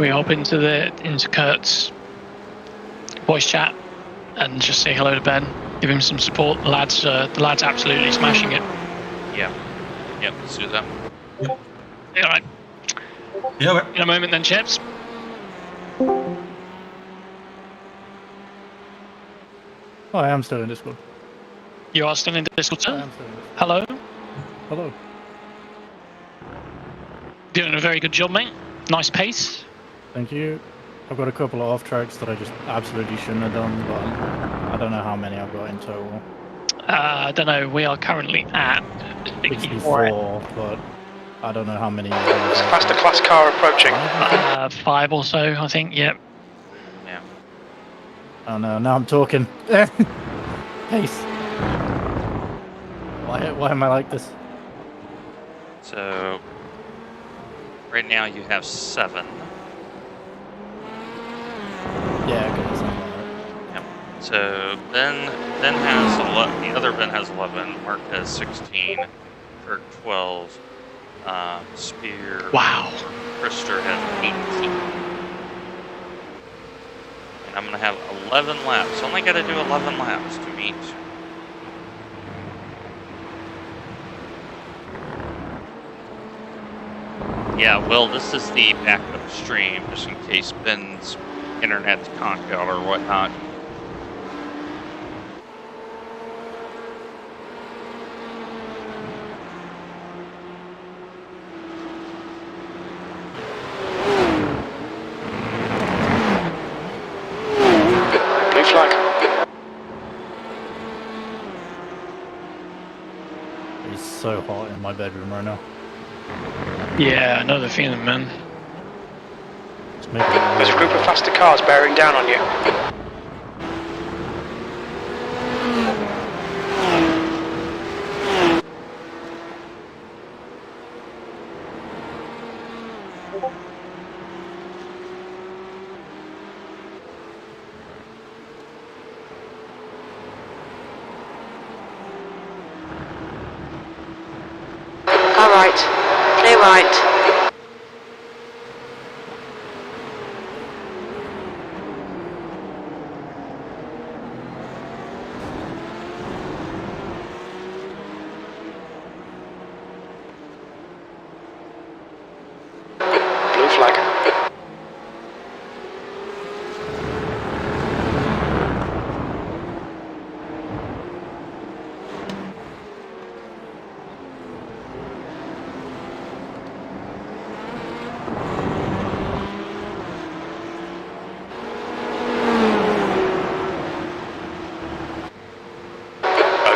we hop into Kurt's voice chat and just say hello to Ben? Give him some support. The lad's absolutely smashing it. Yeah. Yep. Let's do that. All right. Yeah. In a moment, then, chaps. Oh, I am still in Discord. You are still in Discord, sir? I am still in Discord. Hello. Hello. Doing a very good job, mate. Nice pace. Thank you. I've got a couple of off tracks that I just absolutely shouldn't have done, but I don't know how many I've got in total. I don't know. We are currently at 64, but I don't know how many. There's a faster class car approaching. 5 or so, I think. Yep. Yeah. Oh no! Now I'm talking. Pace. Why am I like this? So right now you have 7. Yeah, okay, that's not Yep. So Ben has 11. The other Ben has 11. Mark has 16. Kirk 12. Spear. Wow. Krister has 18. And I'm gonna have 11 laps. Only got to do 11 laps to meet. Yeah, well, this is the backup stream, just in case Ben's internet's conked out or whatnot. Blue flag. It's so hot in my bedroom right now. Yeah, I know the feeling, man. It's making it There's a group of faster cars bearing down on you. All right, clear right. Blue flag.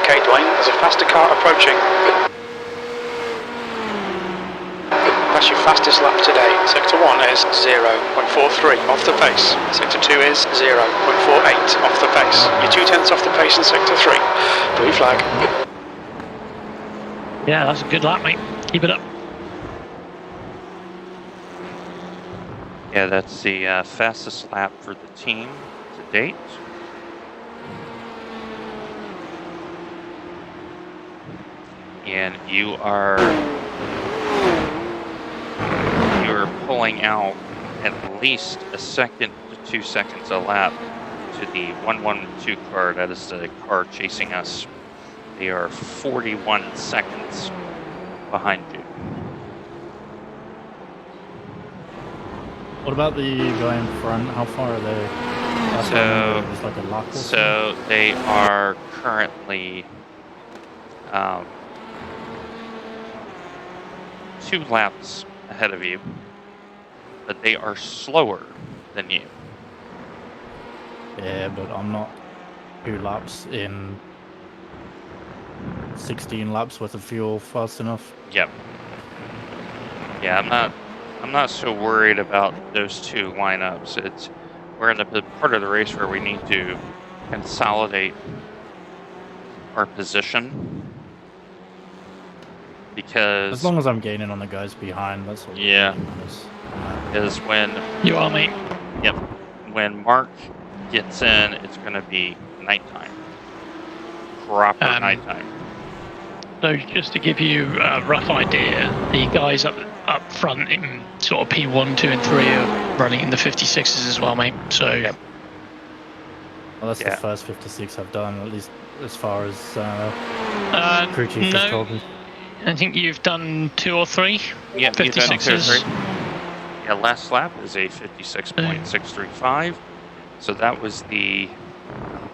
Okay, Dwayne, there's a faster car approaching. That's your fastest lap today. Sector 1 is 0.43 off the pace. Sector 2 is 0.48 off the pace. You're 2/10 off the pace in Sector 3. Blue flag. Yeah, that's a good lap, mate. Keep it up. Yeah, that's the fastest lap for the team to date. And you are pulling out at least a second to 2 seconds a lap to the 112 car. That is the car chasing us. They are 41 seconds behind you. What about the guy in front? How far are they? That's So- it's like a lap or So they are currently 2 laps ahead of you, but they are slower than you. Yeah, but I'm not 2 laps in 16 laps worth of fuel fast enough. Yep. Yeah, I'm not so worried about those 2 lineups. We're in the part of the race where we need to consolidate our position, because As long as I'm gaining on the guys behind, that's all. Yeah. that matters. is when You are, mate. when Mark gets in, it's going to be nighttime, proper Um, nighttime. So just to give you a rough idea, the guys up up front in sort of P1, 2 and 3 are running in the 56s as well, mate. So Yep. Well, that's Yeah. the first 56 I've done, at least as far as crew chief just no, told me. I think you've done 2 or 3 Yeah, you've done 2 or 3. 56s. Yeah, last lap is a 56.635. So that was the,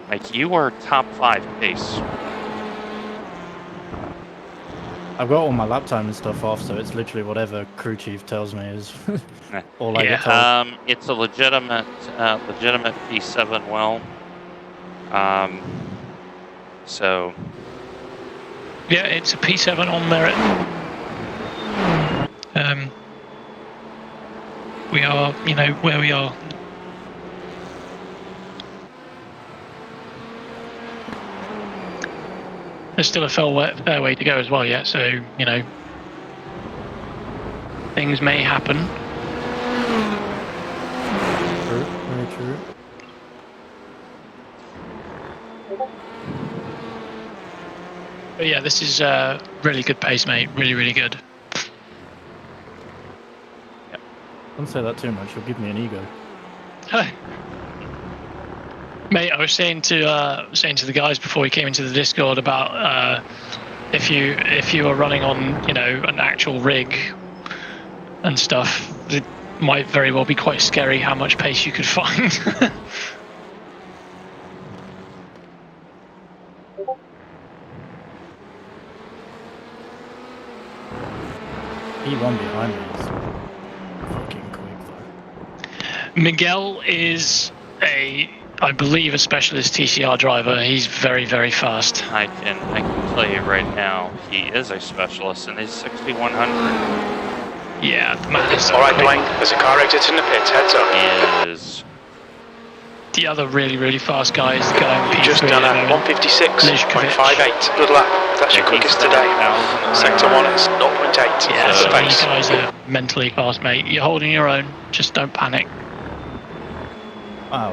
like, you are top 5 pace. I've got all my lap time and stuff off, so it's literally whatever crew chief tells me is all I Yeah. get told. It's a legitimate P7 well. So Yeah, it's a P7 on merit. We are, you know, where we are. There's still a fair way to go as well yet, so, you know, things may happen. True, very true. But yeah, this is really good pace, mate. Really, really good. Don't say that too much, you'll give me an ego. Mate, I was saying to the guys before we came into the Discord about if you are running on, you know, an actual rig and stuff, it might very well be quite scary how much pace you could find. E1 behind me is fucking quick though. Miguel is I believe a specialist TCR driver. He's very, very fast. I can tell you right now, he is a specialist and he's 6100. Yeah, the man is. All right, Dwayne, there's a car exit in the pits, heads up. Is The other really, really fast guy is the guy in P3. You've just done a 156.58. Good lap. That's your quickest today. Sector 1 is 0.8. Yeah, That's so the you pace. guys are mentally fast, mate. You're holding your own. Just don't panic. Oh,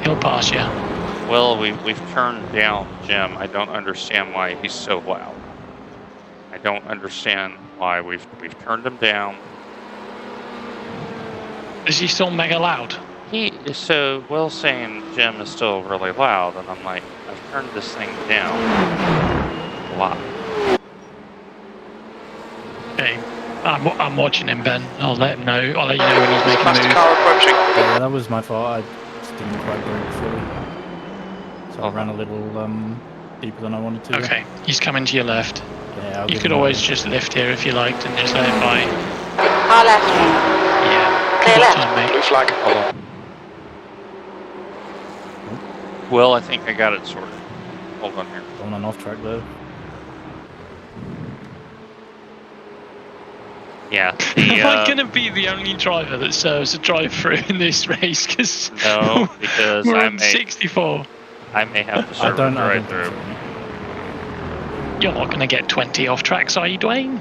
He'll pass you. well, we've turned down Jim. I don't understand why he's so loud. I don't understand why we've turned him down. Is he still mega loud? He is so Will's saying Jim is still really loud, and I'm like, I've turned this thing down a lot. Okay. I'm watching him, Ben. I'll let him know. I'll let you know when he's making a Faster move. car approaching. yeah, that was my fault. I just didn't quite brake fully. So I ran a little deeper than I wanted to. Okay, he's coming to your left. Yeah, I'll You give could him always just lift here if you liked and just let it by. Car left. Yeah. Clear Good left. time, mate. Blue flag. Hold on. Will, I think I got it sorted. Hold on here. on and off track though. Yeah. Am I going to be the only driver that serves a drive-through in this race? Because No, because we're I on may 64. I may have to I serve it don't right think through. so. You're not going to get 20 off tracks, are you, Dwayne?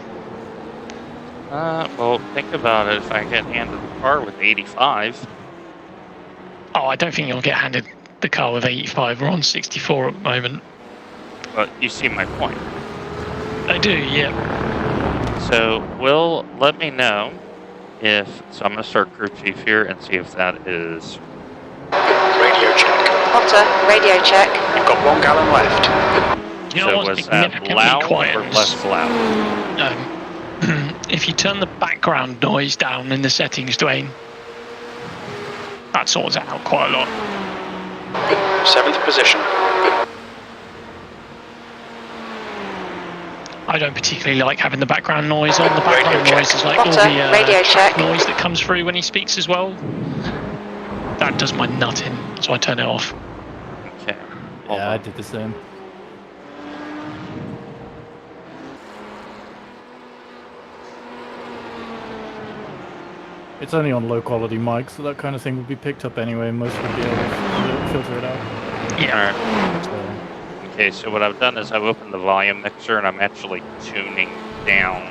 Well, think about it. If I get handed the car with 85, Oh, I don't think you'll get handed the car with 85. We're on 64 at the moment. but you see my point. I do, yeah. So, Will, let me know if. So, I'm going to start crew chief here and see if that is. Radio check. Potter, radio check. You've got 1 gallon left. You know So, what's was that significantly loud quiet? or less loud? If you turn the background noise down in the settings, Dwayne, that sorts it out quite a lot. 7th position. I don't particularly like having the background noise on. The background Radio noise check. is like all Potter, the radio track check. noise that comes through when he speaks as well. That does my nut in, so I turn it off. Okay. Hold Yeah, I on. did the same. It's only on low quality mics, so that kind of thing would be picked up anyway. Most would be able to filter it out. Yeah. Alright. So, Okay, so what I've done is I've opened the volume mixer and I'm actually tuning down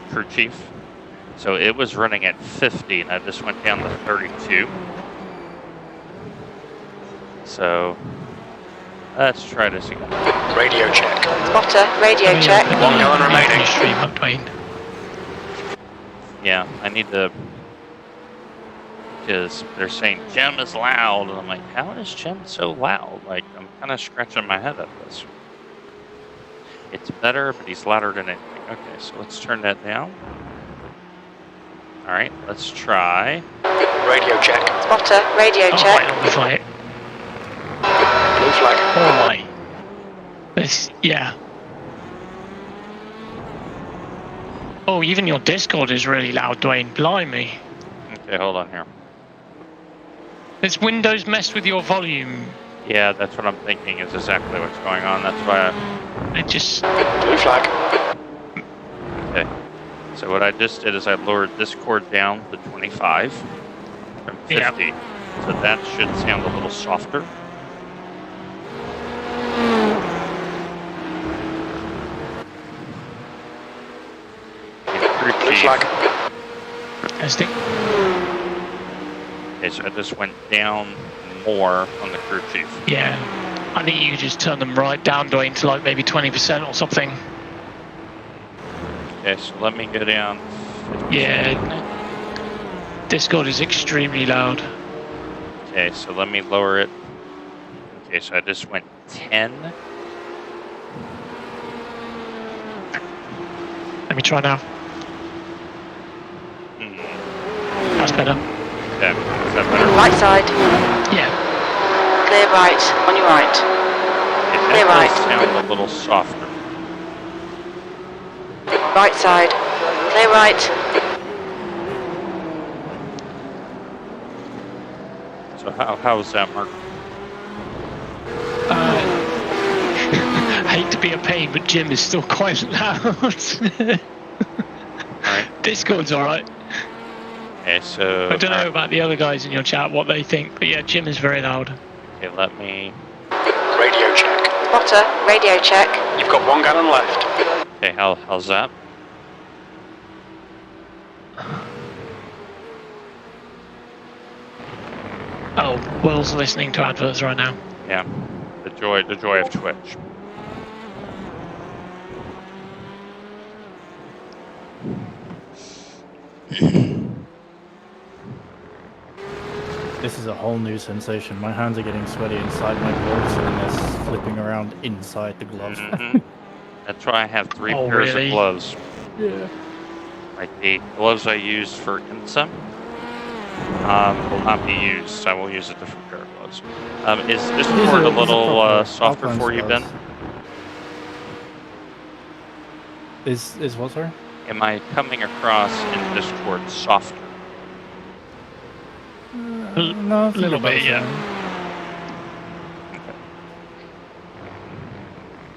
crew chief. So it was running at 50 and I just went down to 32. So let's try this again. Radio check. Potter, radio check. 1 gallon remaining. Stream up, Dwayne. Yeah, I need to, because they're saying Jim is loud, and I'm like, how is Jim so loud? Like, I'm kind of scratching my head at this. It's better, but he's louder than anything. Okay, so let's turn that down. All right, let's try. Radio check. Spotter, radio Oh, check. wait, on the flight. Blue flag. Oh my. This, yeah. Oh, even your Discord is really loud, Dwayne. Blimey. Okay, hold on here. Has Windows messed with your volume? Yeah, that's what I'm thinking is exactly what's going on. That's why It just... Blue flag. okay. So what I just did is I lowered this cord down to 25 from 50. Yep. So that should sound a little softer. Blue flag. Testing. Okay, so I just went down more on the crew chief. Yeah. I think you could just turn them right down, Dwayne, to like maybe 20% or something. Okay, so let me go down. 50. Yeah. Discord is extremely loud. Okay, so let me lower it. Okay, so I just went 10. Let me try now. That's better. Okay, is that better? Right side. Yeah. Clear right. On your right. It Clear does right. sound a little softer. Right side. Clear right. So how is that, Mark? Hate to be a pain, but Jim is still quite loud. Alright. Discord's alright. Okay, so I don't know about the other guys in your chat, what they think, but yeah, Jim is very loud. okay, let me. Radio check. Spotter, radio check. You've got 1 gallon left. Okay, how's that? Oh, Will's listening to adverts right now. Yeah, the joy of Twitch. This is a whole new sensation. My hands are getting sweaty inside my gloves and they're flipping around inside the gloves. That's why I have 3 Oh, pairs really? of gloves. Yeah. Like the gloves I used for IMSA will not be used. I will use a different pair of gloves. Is this These cord are- a these are little proper softer Alpine for you, Ben? styles. Is what, sorry? Am I coming across in Discord softer? No, it's a little about bit, the yeah. same.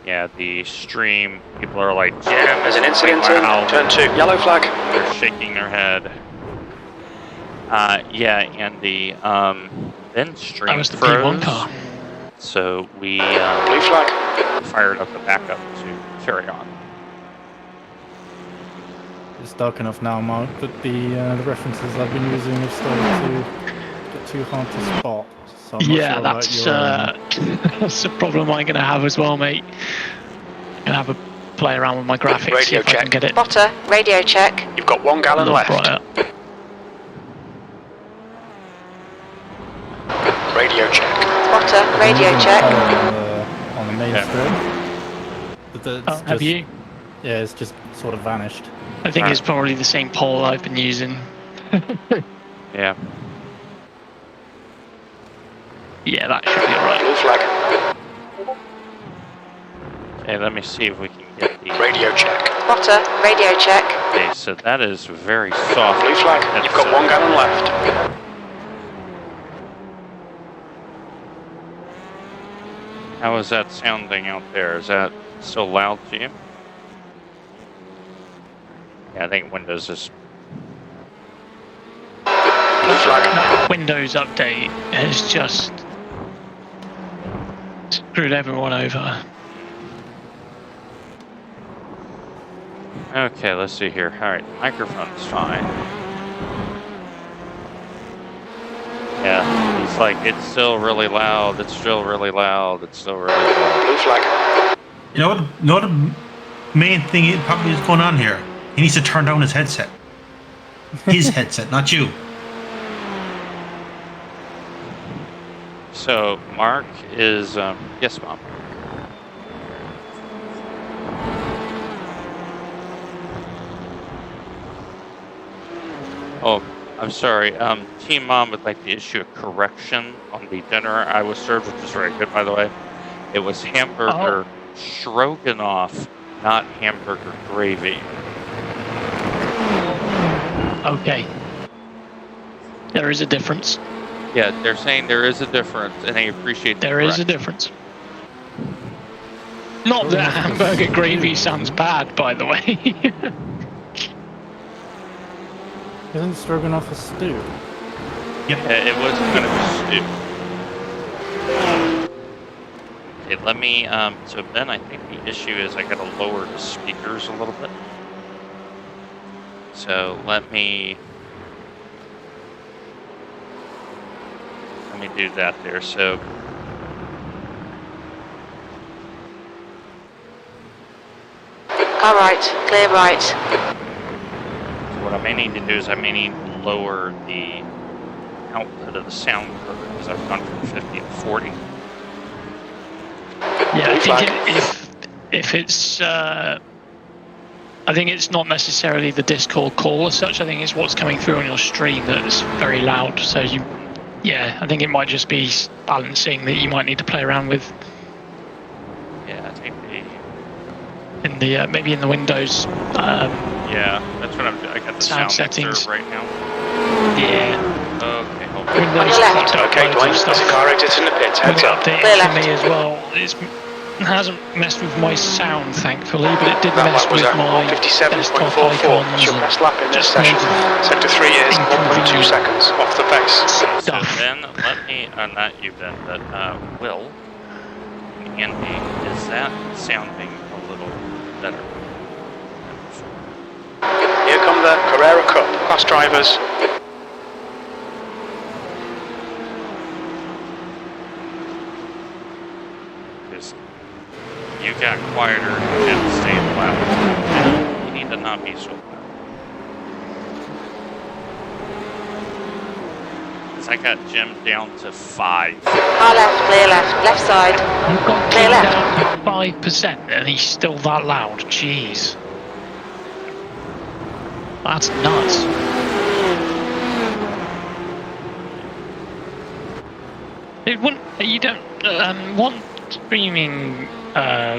Yeah, the stream, people are like, There's an incident wow. in turn 2. Yellow flag. They're shaking their head. Yeah, and the then stream That was the froze, P1 car. so we Blue flag. fired up the backup to carry on. It's dark enough now, Mark, that the references I've been using have started to get too hard to spot. So I'm not Yeah, sure about that's your, that's a problem I'm gonna have as well, mate. Gonna have a play around with my graphics, see Radio if I can check. get it Spotter, radio check. You've got 1 a gallon little left. brighter. Radio check. Spotter, I'm radio using a check. poll on the main Yeah. thread. But it's Oh, have just- you? Yeah, it's just sort of vanished. I think it's probably the same poll I've been using. Yeah. Yeah, that should be alright. Blue flag. Okay, let me see if we can get the. Radio check. Spotter, radio check. Okay, so that is very soft. Blue flag. You've got 1 gallon left. How is that sounding out there? Is that still loud to you? Yeah, I think Windows is. Blue flag. That Windows update has just screwed everyone over. Okay, let's see here. All right, microphone's fine. Yeah, it's like it's still really loud. It's still really loud. It's still really loud. Blue flag. You know what the main thing probably is going on here? He needs to turn down his headset. His headset, not you. So Mark is yes, Mom. Oh, I'm sorry. Team Mom would like to issue a correction on the dinner I was served, which is very good, by the way. It was hamburger stroganoff, not hamburger gravy. Okay. There is a difference. Yeah, they're saying there is a difference, and they appreciate the There is a correction. difference. Not that hamburger gravy sounds bad, by the way. Isn't stroganoff a stew? Yep. Yeah, it was kind of a stew. Okay, let me, so Ben, I think the issue is I gotta lower the speakers a little bit. So let me do that there. So Car right, clear right. what I may need to do is I may need to lower the output of the sound curve because I've gone from 50 to 40. Yeah, I think if it's, I think it's not necessarily the Discord call as such. I think it's what's coming through on your stream that's very loud. So yeah, I think it might just be balancing that you might need to play around with. Yeah, I think in the maybe in the Windows. Yeah, that's what I'm doing. I got the sound settings right now. Yeah. Okay, hold on. Windows On your left. Okay, Dwayne, there's a car exiting the pits. Heads up. Updated Clear for left. me as well. It hasn't messed with my sound, thankfully, but it did That mess lap was with at my 57.44. desktop That's icons your and best lap in this just session. loads Sector 3 is 1.2 inconvenient seconds off the pace. So stuff. Ben, let me, not you Ben, but Will, and Andy, is that sounding a little better than before? Here come the Carrera Cup class drivers. Because you got quieter and stayed loud. You need to not be so loud. Because I got Jim down to 5. Car left, clear left. Left side. You've got Clear Jim left. down to 5% and he's still that loud. Jeez. That's nuts. It wouldn't. You don't. What streaming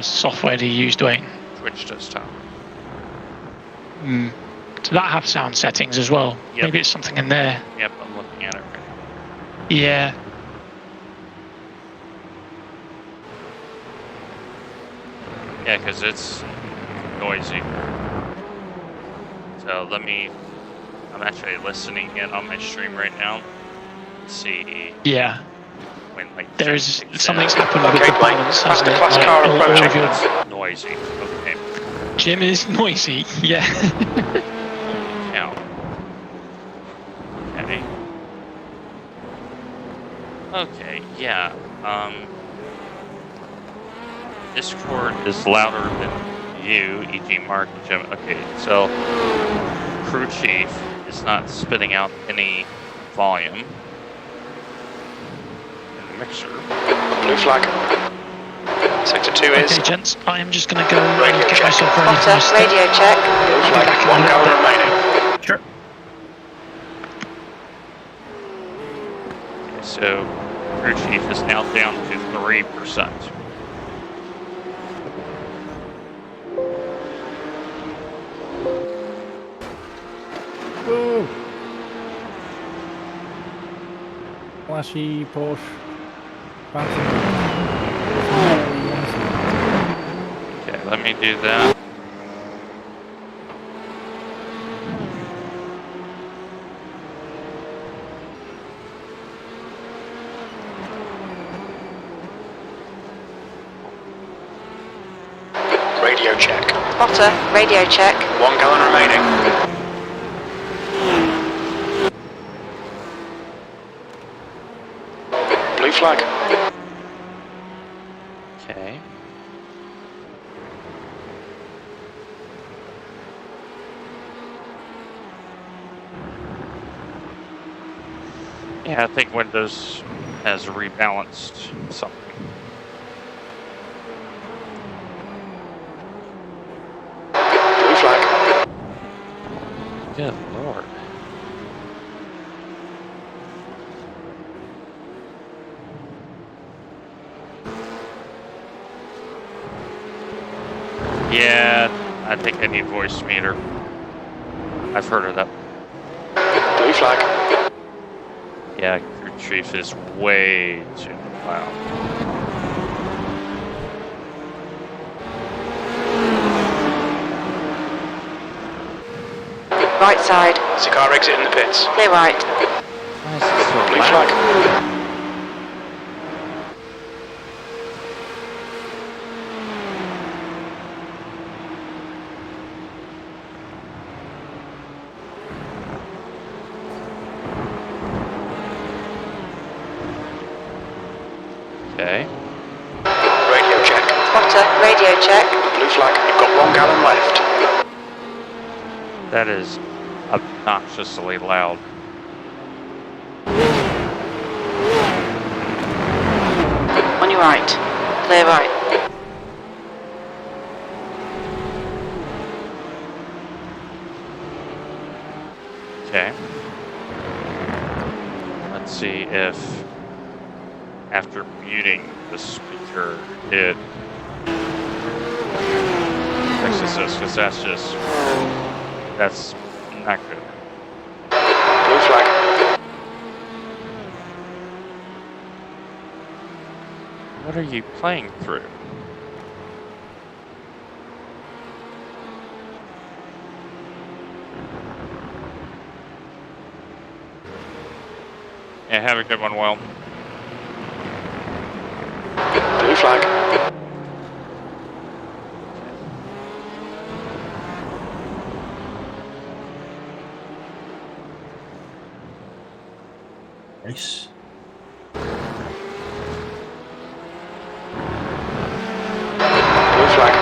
software do you use, Dwayne? Twitch desktop. Does that have sound settings as well? Yep. Maybe it's something in there. Yep, I'm looking at it right now. Yeah. Yeah, because it's noisy. So I'm actually listening in on my stream right now. Let's see Yeah. when like There's Jim kicks something's in. happened with Okay, the Blake, balance, that's hasn't the it? class Like, car all of approaching. your- That's noisy. Okay. Jim is noisy. Yeah. Now. Okay. Okay, yeah. Discord is louder than you, e.g. Mark and Jim. Okay, so crew chief is not spitting out any volume in the mixer. Blue flag. Sector 2 is Okay, gents, I am just going to go Radio and get check. myself ready for my Otter, step. radio check. blue flag. 1 gallon remaining. Sure. Okay, so crew chief is now down to 3%. Woo! Flashy Porsche. Fancy. Okay, let me do that. Radio check. Otter, radio check. 1 gallon remaining. Blue flag. Okay. Yeah, I think Windows has rebalanced something. Blue flag. Good lord. Yeah, I think I need voice meter. I've heard of that. Blue flag. Yeah, crew chief is way too loud. Right side. There's a car exiting the pits. Clear right. Why is it so Blue loud? flag. Okay. Radio check. Spotter, radio check. Blue flag. You've got 1 gallon left. That is obnoxiously loud. On your right. Clear right. Okay. Let's see if after muting the speaker it fixes this, because that's not good. Blue flag. What are you playing through? Yeah, have a good one, Will. Blue flag. Nice. Blue flag.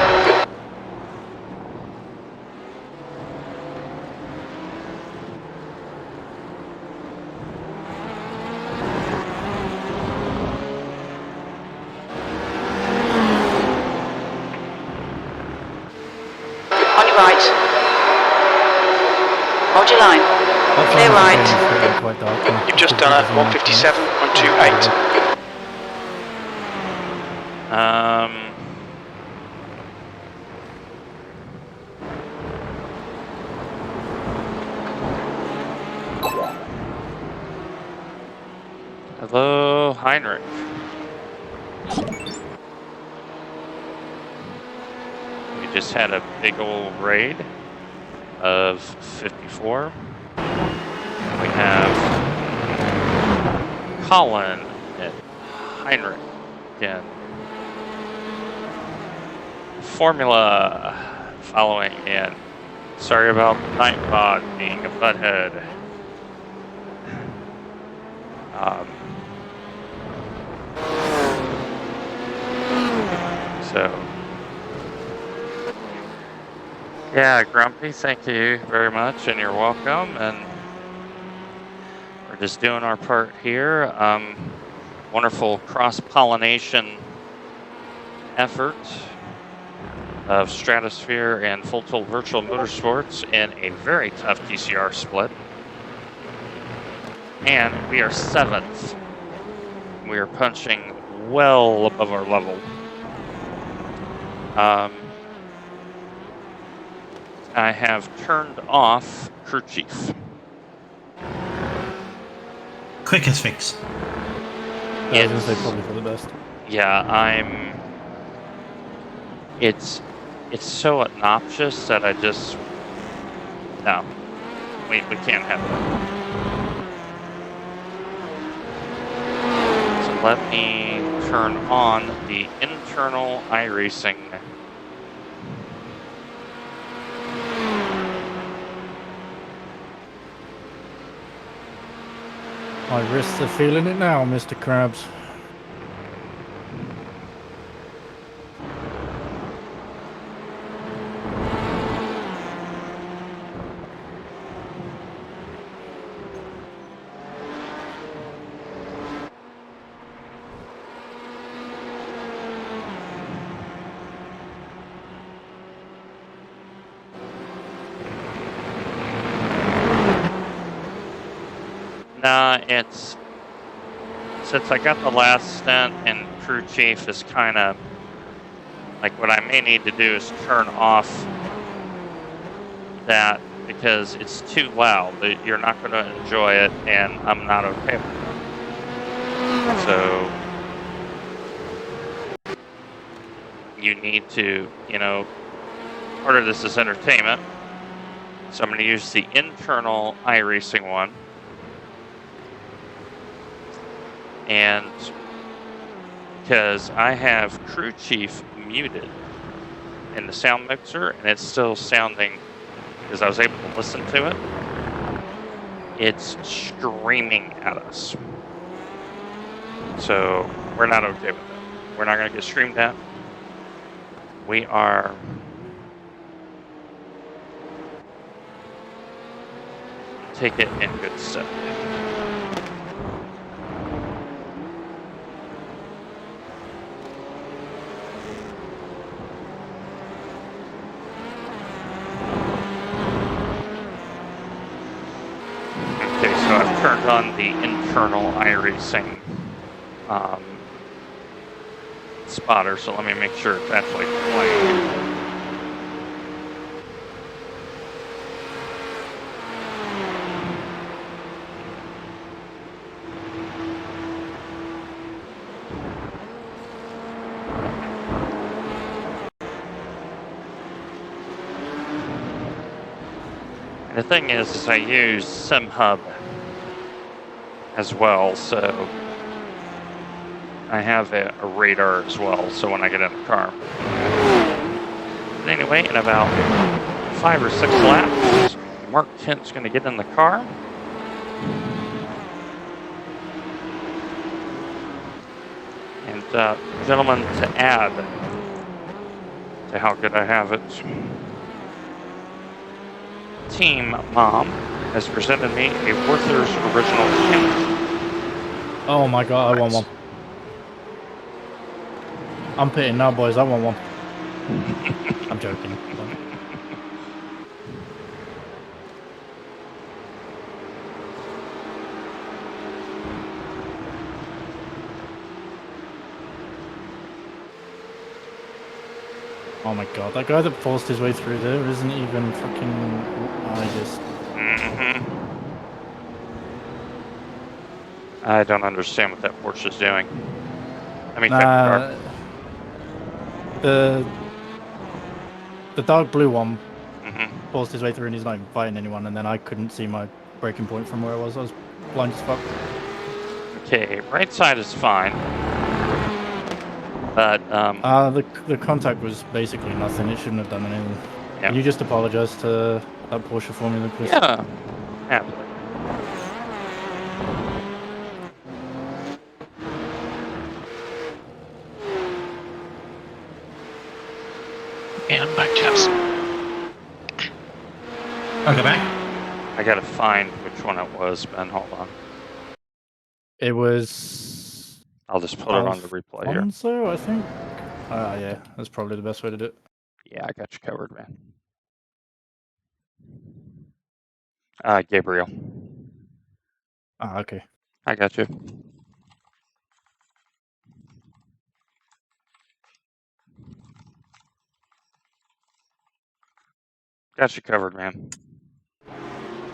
On your right. Hold your line. Clear right. Quite dark. You've just done a 157.28. Hello, Heinrich. We just had a big old raid of 54. We have Colin and Heinrich again. Formula following in. Sorry about Nightbot being a butthead. So, yeah, Grumpy, thank you very much, and you're welcome. And we're just doing our part here. Wonderful cross-pollination effort of Stratosphere and Full Tilt Virtual Motorsports in a very tough TCR split. And we are 7th. We are punching well above our level. I have turned off crew chief. Quickest fix. I was gonna say probably for the best. Yeah, it's so obnoxious that I just no. We can't have it. So let me turn on the internal iRacing. My wrists are feeling it now, Mr. Krabs. Nah, it's since I got the last stint and crew chief is kind of like what I may need to do is turn off that because it's too loud. You're not going to enjoy it, and I'm not okay with it. So you need to, part of this is entertainment. So I'm going to use the internal iRacing one. And because I have crew chief muted in the sound mixer and it's still sounding, because I was able to listen to it, it's screaming at us. So we're not okay with that. We're not going to get screamed at. We are take it in good stead. Okay, so I've turned on the internal iRacing spotter, so let me make sure it's actually playing. The thing is I use SimHub as well, so I have a radar as well, so when I get in the car. But anyway, in about 5 or 6 laps, Mark Kent's going to get in the car. And gentlemen, to add to how good I have it, Team Mom has presented me a Werther's Original Can. Oh my god, I want one. I'm pitting now, boys. I want one. I'm joking. Oh my god, that guy that forced his way through there isn't even fucking... I don't understand what that Porsche is doing. I mean, the dark blue one forced his way through and he's not even fighting anyone, and then I couldn't see my breaking point from where I was. I was blind as fuck. Okay, right side is fine. But, the contact was basically nothing. It shouldn't have done anything. Yeah. Can you just apologize to that Porsche for me, please? Yeah, happily. Yeah, I'm back, chaps. Okay, back. I gotta find which one it was, Ben. Hold on. It was... I'll just put it on the replay here. Alfonso, I think? Yeah, that's probably the best way to do it. Yeah, I got you covered, man. Gabriel. Okay. I got you. Got you covered, man.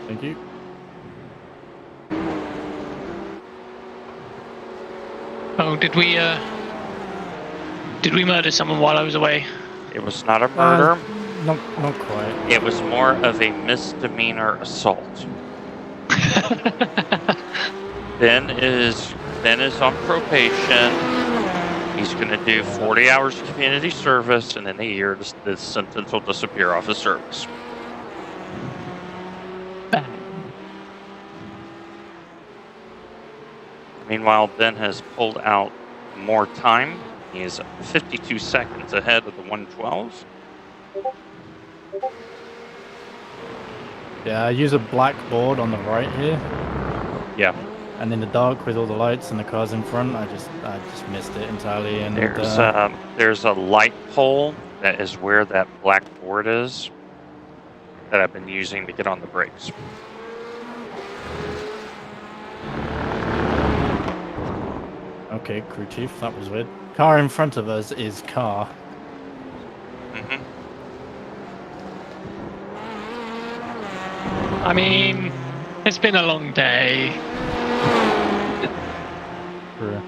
Thank you. Oh, did we murder someone while I was away? It was not a murder. Not quite. It was more of a misdemeanor assault. Ben is on probation. He's going to do 40 hours of community service, and in a year, this sentence will disappear off his service. Meanwhile, Ben has pulled out more time. He is 52 seconds ahead of the 112. Yeah, I use a black board on the right here. Yeah. And in the dark with all the lights and the cars in front, I just missed it entirely. And there's a light pole that is where that black board is that I've been using to get on the brakes. Okay, crew chief, that was weird. Car in front of us is car. Mm-hmm. I mean, it's been a long day. Crew.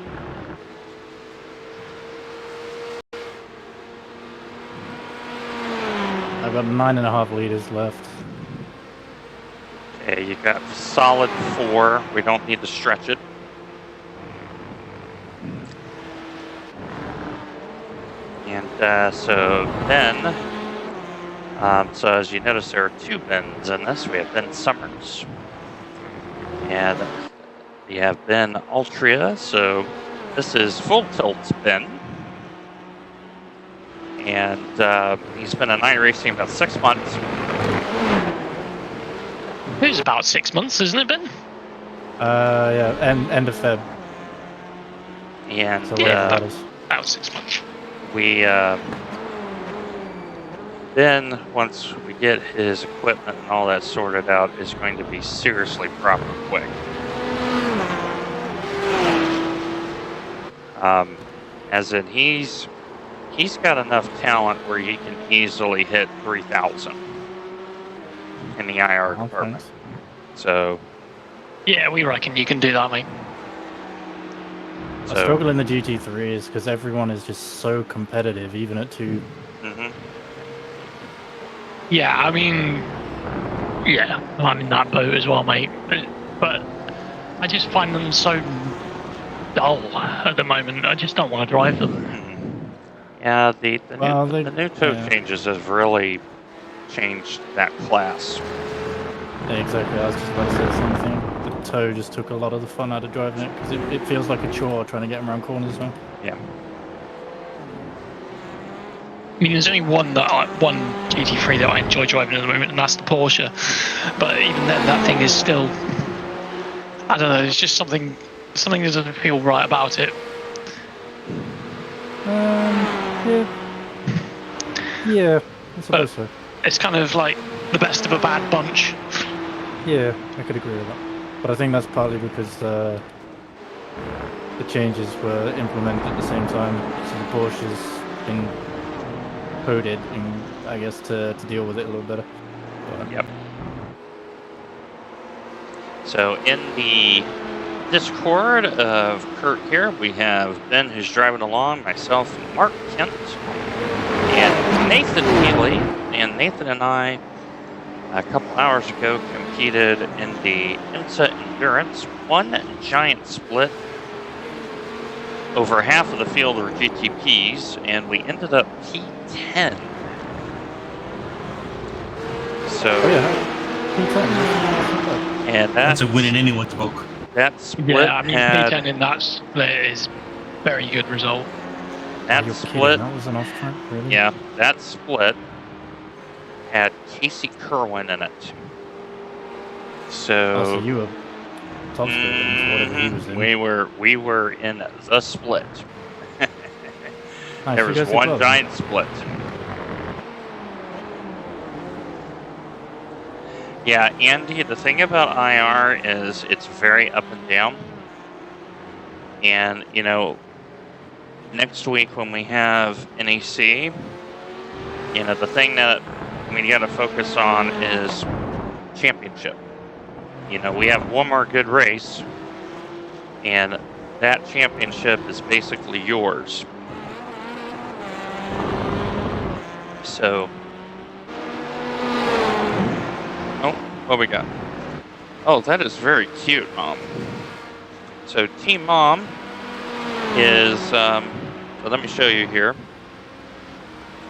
I've got 9.5 liters left. Okay, you got solid 4. We don't need to stretch it. And so Ben, so as you notice, there are 2 Bens in this. We have Ben Summers, and we have Ben Altria. So this is full tilt Ben, and he's been in iRacing about 6 months. It was about 6 months, isn't it, Ben? Yeah, end of Feb. And So whatever that is. About 6 months. we then, once we get his equipment and all that sorted out, is going to be seriously proper quick. As in, he's got enough talent where he can easily hit 3,000 in the IR department. Thanks. So, Yeah, we reckon you can do that, mate. I struggle in the GT3s because everyone is just so competitive, even at 2. mhm. Yeah, I mean, yeah, I'm in that boat as well, mate. But I just find them so dull at the moment. I just don't want to drive them. Yeah, the new toe yeah. changes have really changed that class. Yeah, exactly. I was just about to say the same thing. The toe just took a lot of the fun out of driving it because it feels like a chore trying to get around corners as well. Yeah. I mean, there's only one GT3 that I enjoy driving at the moment, and that's the Porsche. But even then, that thing is still, I don't know. There's just something that doesn't feel right about it. Yeah, I suppose so. It's kind of like the best of a bad bunch. Yeah, I could agree with that. But I think that's partly because the changes were implemented at the same time, so the Porsche's been coded, and I guess to deal with it a little better. But, Yep. So in the Discord of Kurt here, we have Ben who's driving along, myself, Mark Kent, and Nathan Healy. And Nathan and I, a couple hours ago, competed in the IMSA Endurance. One giant split. Over half of the field were GTPs, and we ended up P10. So, and That's a win in anyone's book. that split Yeah, I mean, had P10 in that split is very good result. that You're split. kidding, that was an off track, really? Yeah, that split had Casey Kerwin in it. So, So you were top speed for whatever he was in. we were in the split. Nice, There you was guys did one well, giant split. Yeah, Andy, the thing about IR is it's very up and down. And, you know, next week when we have NEC, you know, the thing that we got to focus on is championship. You know, we have one more good race, and that championship is basically yours. So, oh, what we got? Oh, that is very cute, Mom. So Team Mom is, so let me show you here.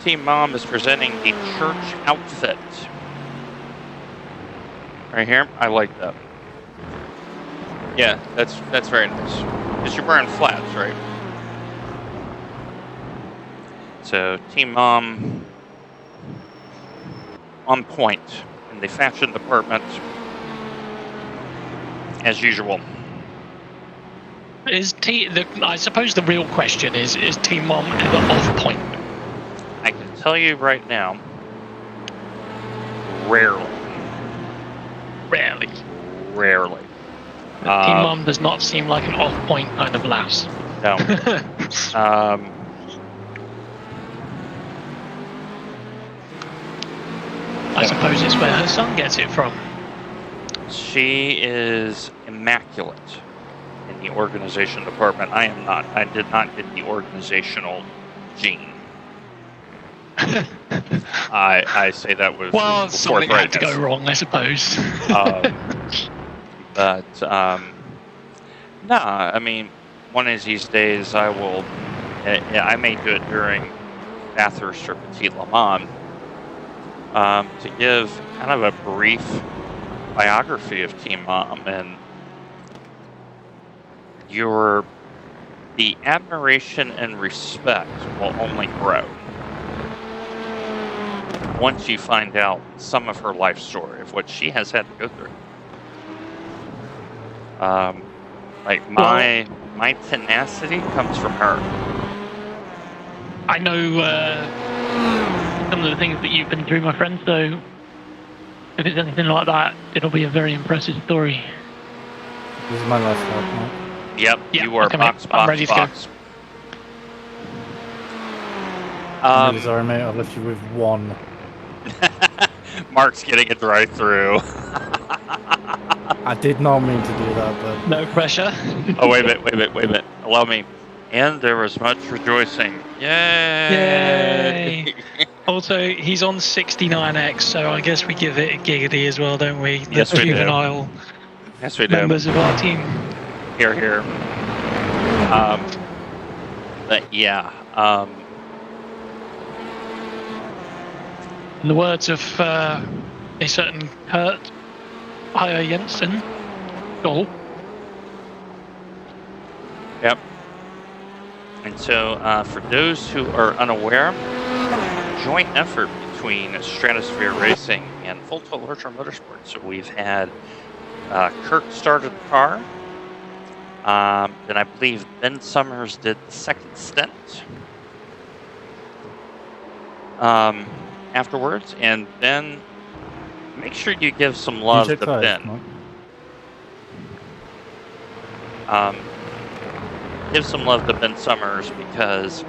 Team Mom is presenting the church outfit. Right here, I like that. Yeah, that's very nice. Because you're wearing flats, right? So Team Mom on point in the fashion department as usual. I suppose the real question is Team Mom ever off point? I can tell you right now, rarely. Rarely. Rarely. Team Mom does not seem like an off point kind of lass. No. I suppose it's where her son gets it from. She is immaculate in the organization department. I am not. I did not get the organizational gene. I say that with Well, something had to go forthrightness. wrong, I suppose. Nah, I mean, one of these days I will. I may do it during Bathurst or Petit Le Mans to give kind of a brief biography of Team Mom, and the admiration and respect will only grow once you find out some of her life story of what she has had to go through. Like my tenacity comes from her. I know some of the things that you've been through, my friend, so if it's anything like that, it'll be a very impressive story. This is my last lap, Mark. Yep, Yeah, you are okay, mate. box, I'm box, ready to go. box. I'm really sorry, mate. I've left you with one. Mark's getting a drive-through. I did not mean to do that, but No pressure. Oh, wait a minute. Allow me. And there was much rejoicing. Yay! Yay! Also, he's on 69X, so I guess we give it a giggity as well, don't we? The Yes, we do. juvenile Yes, we do. members of our team. Here, here. But yeah. In the words of a certain Kurt Heyer Jensen, goal. Yep. And so, for those who are unaware, joint effort between Stratosphere Racing and Full Tilt Virtual Motorsports. So we've had Kurt started the car. Then I believe Ben Summers did the second stint afterwards. And Ben, make sure you give some love to Ben. Give some love to Ben Summers because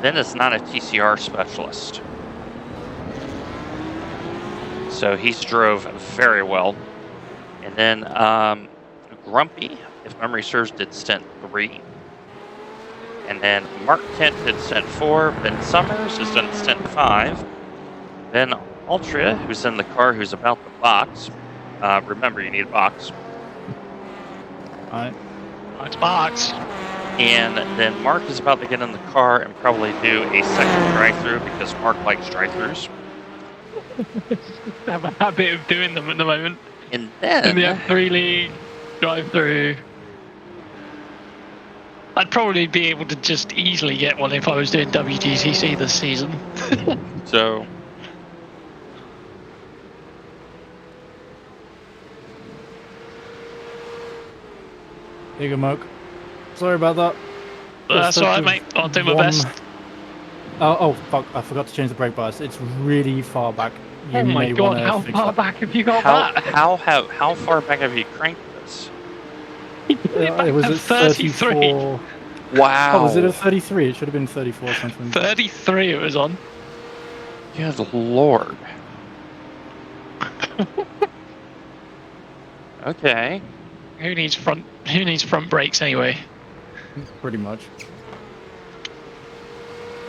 Ben is not a TCR specialist. So he's drove very well. And then Grumpy, if memory serves, did stint 3. And then Mark Kent did stint 4. Ben Summers has done stint 5. Then Altria, who's in the car, who's about to box. Remember, you need a box. Alright. Box, box. And then Mark is about to get in the car and probably do a second drive-through because Mark likes drive-throughs. I have a habit of doing them at the moment. And then In the F3 League, drive-through. I'd probably be able to just easily get one if I was doing WGCC this season. so Here you go, Mark. Sorry about that. That's alright, mate. I'll do my best. Oh, fuck. I forgot to change the brake bias. It's really far back. You Oh my may god, wanna how fix far that. back have you got that? how far back have you cranked this? It was at 33. 34. Wow. Oh, was it at 33? It should have been 34 or something. 33 it was on. Good lord. Okay. Who needs front brakes anyway? Pretty much.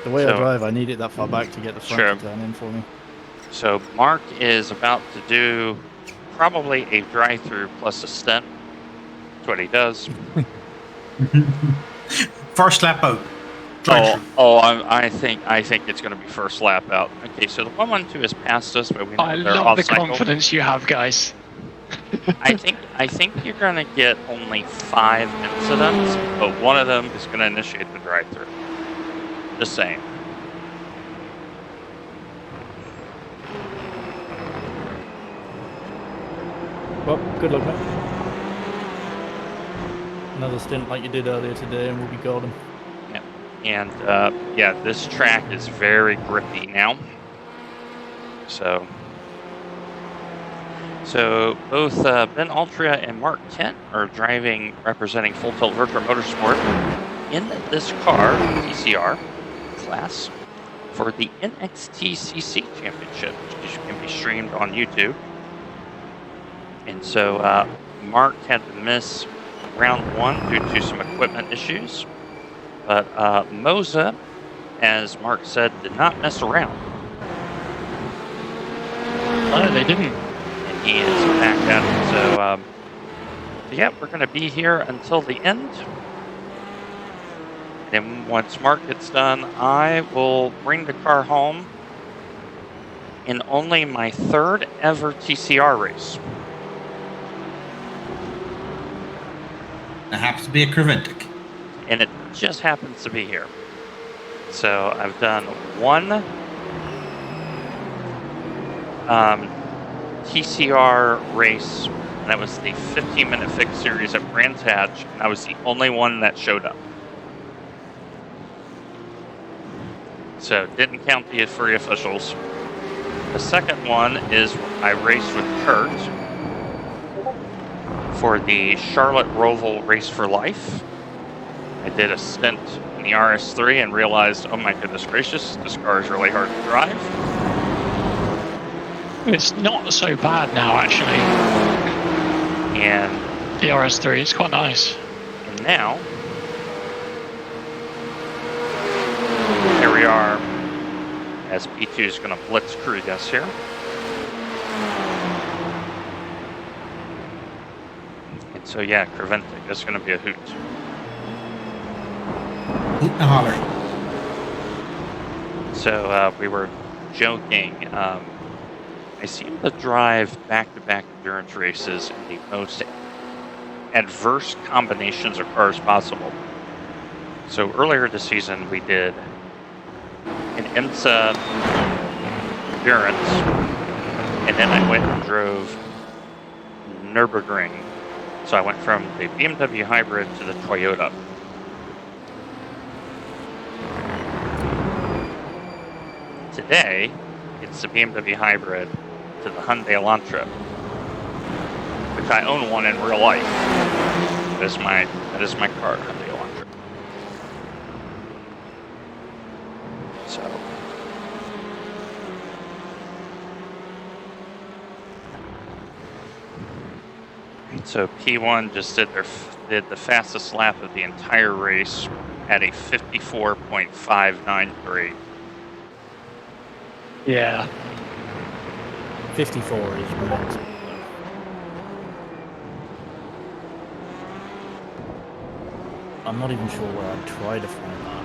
The way I drive, I need it that far back to get the front to turn in for me. So Mark is about to do probably a drive-through plus a stint. That's what he does. First lap out. I think it's going to be first lap out. Okay, so the 112 has passed us, but we know I they're love off the cycle. confidence you have, guys. I think you're going to get only 5 incidents, but one of them is going to initiate the drive-through. Just saying. Well, good luck, mate. Another stint like you did earlier today, and we'll be golden. Yeah. And yeah, this track is very grippy now. So both Ben Altria and Mark Kent are driving, representing Full Tilt Virtual Motorsport. in this car, TCR class, for the NXTCC Championship, which can be streamed on YouTube. And so Mark had to miss round 1 due to some equipment issues. But Moza, as Mark said, did not mess around. No, they didn't. And he is back at it. So, yeah, we're going to be here until the end. Then once Mark gets done, I will bring the car home in only my 3rd ever TCR race. It happens to be a Creventic. And it just happens to be here. So I've done one TCR race, and that was the 15-minute fix series at Brands Hatch, and I was the only one that showed up. So didn't count the free officials. The second one is I raced with Kurt for the Charlotte Roval Race for Life. I did a stint in the RS3 and realized, oh my goodness gracious, this car is really hard to drive. It's not so bad now, actually. And The RS3, it's quite nice. And now, here we are, as P2 is going to blitzkrieg us here. And so, yeah, Creventic is going to be a hoot. Hoot and holler. So we were joking. I seem to drive back-to-back endurance races in the most adverse combinations of cars possible. So earlier this season, we did an IMSA endurance, and then I went and drove Nürburgring. So I went from the BMW hybrid to the Toyota. Today, it's the BMW hybrid to the Hyundai Elantra, which I own one in real life. That is my car, Hyundai Elantra. So P1 just did the fastest lap of the entire race at a 54.593. Yeah. 54 is maximum. I'm not even sure where I'd try to find that.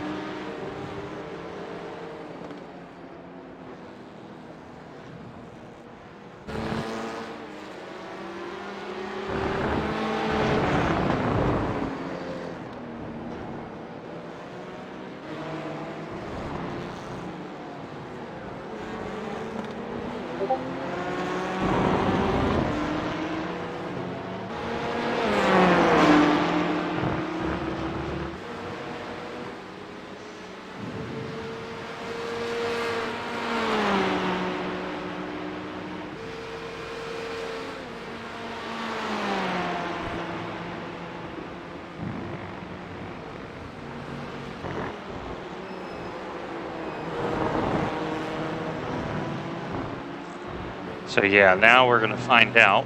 So yeah, now we're going to find out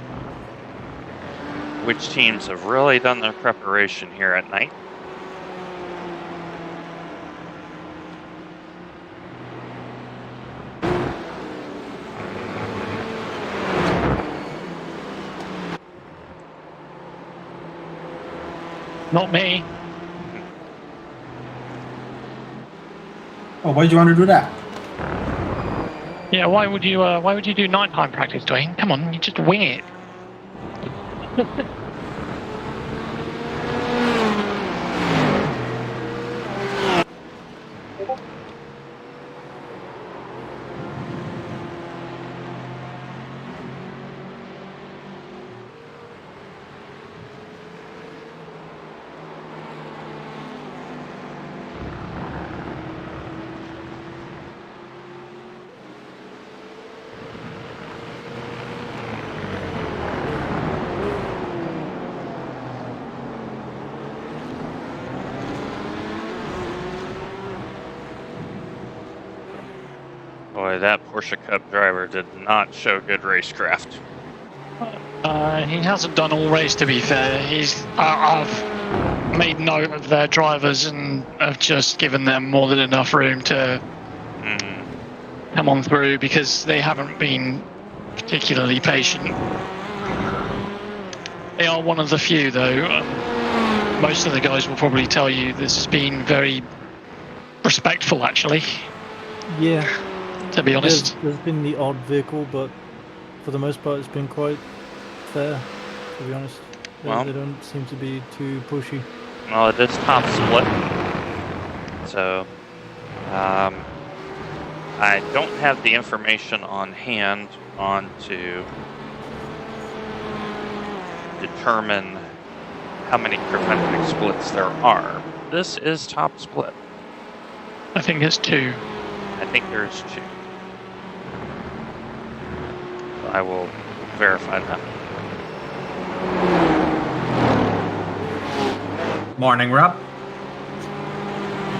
which teams have really done their preparation here at night. Not me. Oh, why did you want to do that? Yeah, why would you do nighttime practice, Dwayne? Come on, you just wing it. Boy, that Porsche Cup driver did not show good racecraft. He hasn't done all race, to be fair. I've made note of their drivers and have just given them more than enough room to come on through because they haven't been particularly patient. They are one of the few, though. Most of the guys will probably tell you this has been very respectful, actually. Yeah. To be honest. There's been the odd vehicle, but for the most part, it's been quite fair. To be honest, Well, they don't seem to be too pushy. Well, it is top split, so I don't have the information on hand to determine how many Creventic splits there are. This is top split. I think it's 2. I think there's 2. I will verify that. Morning, Rob.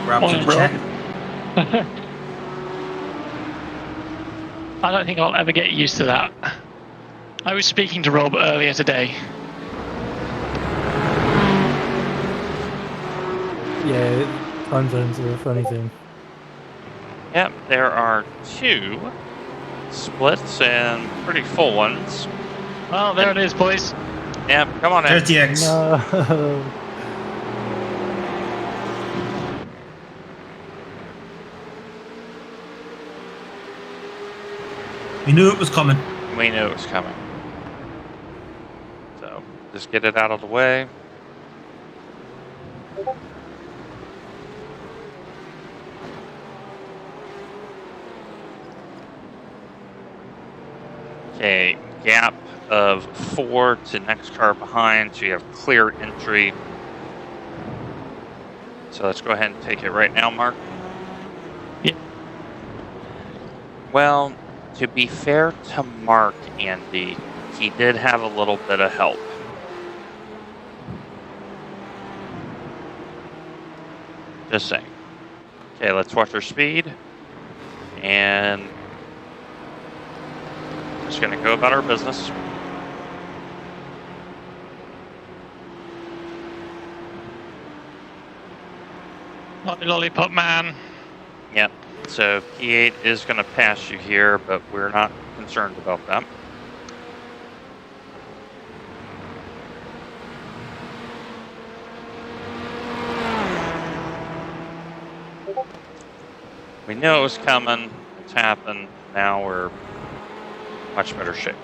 Rob Morning, to the Rob. chat. I don't think I'll ever get used to that. I was speaking to Rob earlier today. Yeah, time zones are a funny thing. Yep, there are 2 splits and pretty full ones. Well, there it is, boys. Yep, come on in. There's the X. No. We knew it was coming. We knew it was coming. So, just get it out of the way. Okay, gap of 4 to next car behind, so you have clear entry. So let's go ahead and take it right now, Mark. Yeah. Well, to be fair to Mark, Andy, he did have a little bit of help. Just saying. Okay, let's watch our speed. And just going to go about our business. Lollipop man. Yep. So P8 is going to pass you here, but we're not concerned about that. We knew it was coming. It's happened. Now we're much better shape.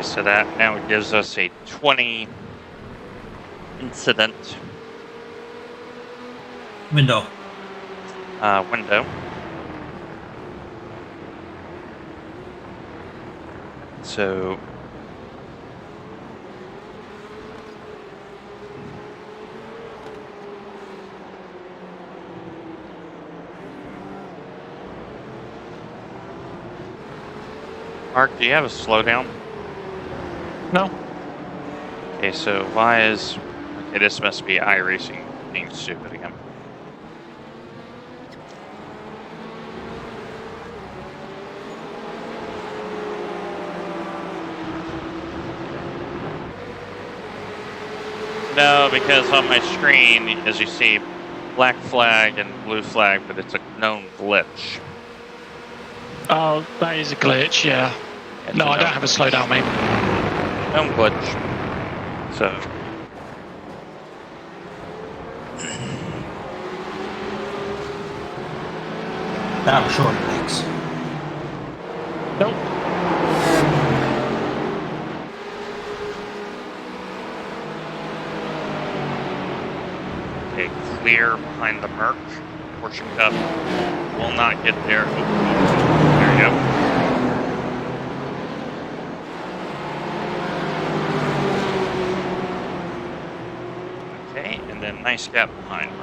So that now gives us a 20 incident Window. window. So Mark, do you have a slowdown? No. Okay, so why is... Okay, this must be iRacing being stupid again. No, because on my screen, as you see, black flag and blue flag, but it's a known glitch. Oh, that is a glitch, yeah. It's No, a I don't known have a glitch. slowdown, mate. Known glitch. So That was short legs. Nope. Okay, clear behind the Merc. Porsche Cup will not get there. Oh, there you go. Okay, and then nice gap behind Merc.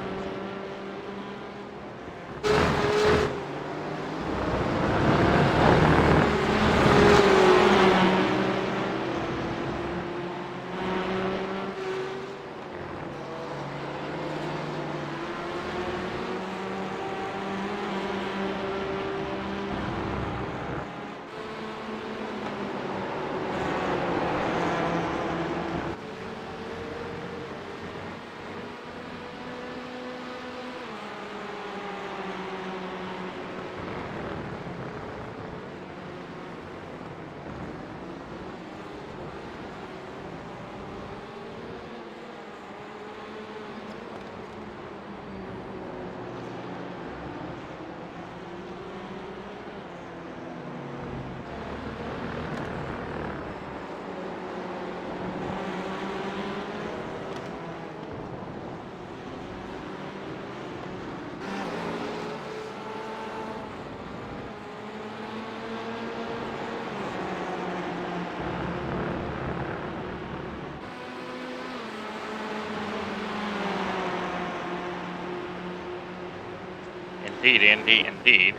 Indeed, indeed, indeed.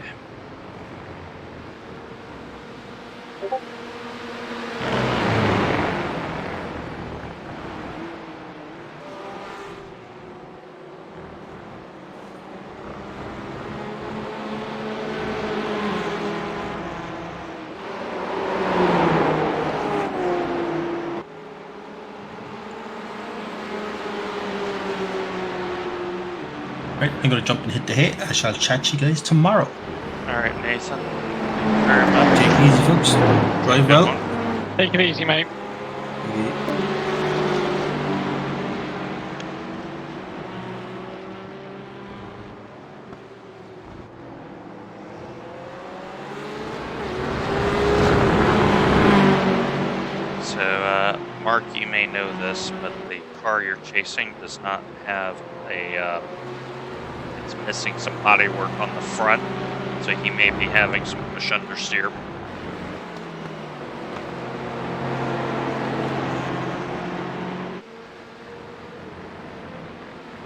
Right, I'm going to jump and hit the hay. I shall chat to you guys tomorrow. All right, Nathan. Very much. Take it easy, folks. Drive Good well. one. Take it easy, mate. So, Mark, you may know this, but the car you're chasing does not have a, it's missing some body work on the front, so he may be having some push understeer.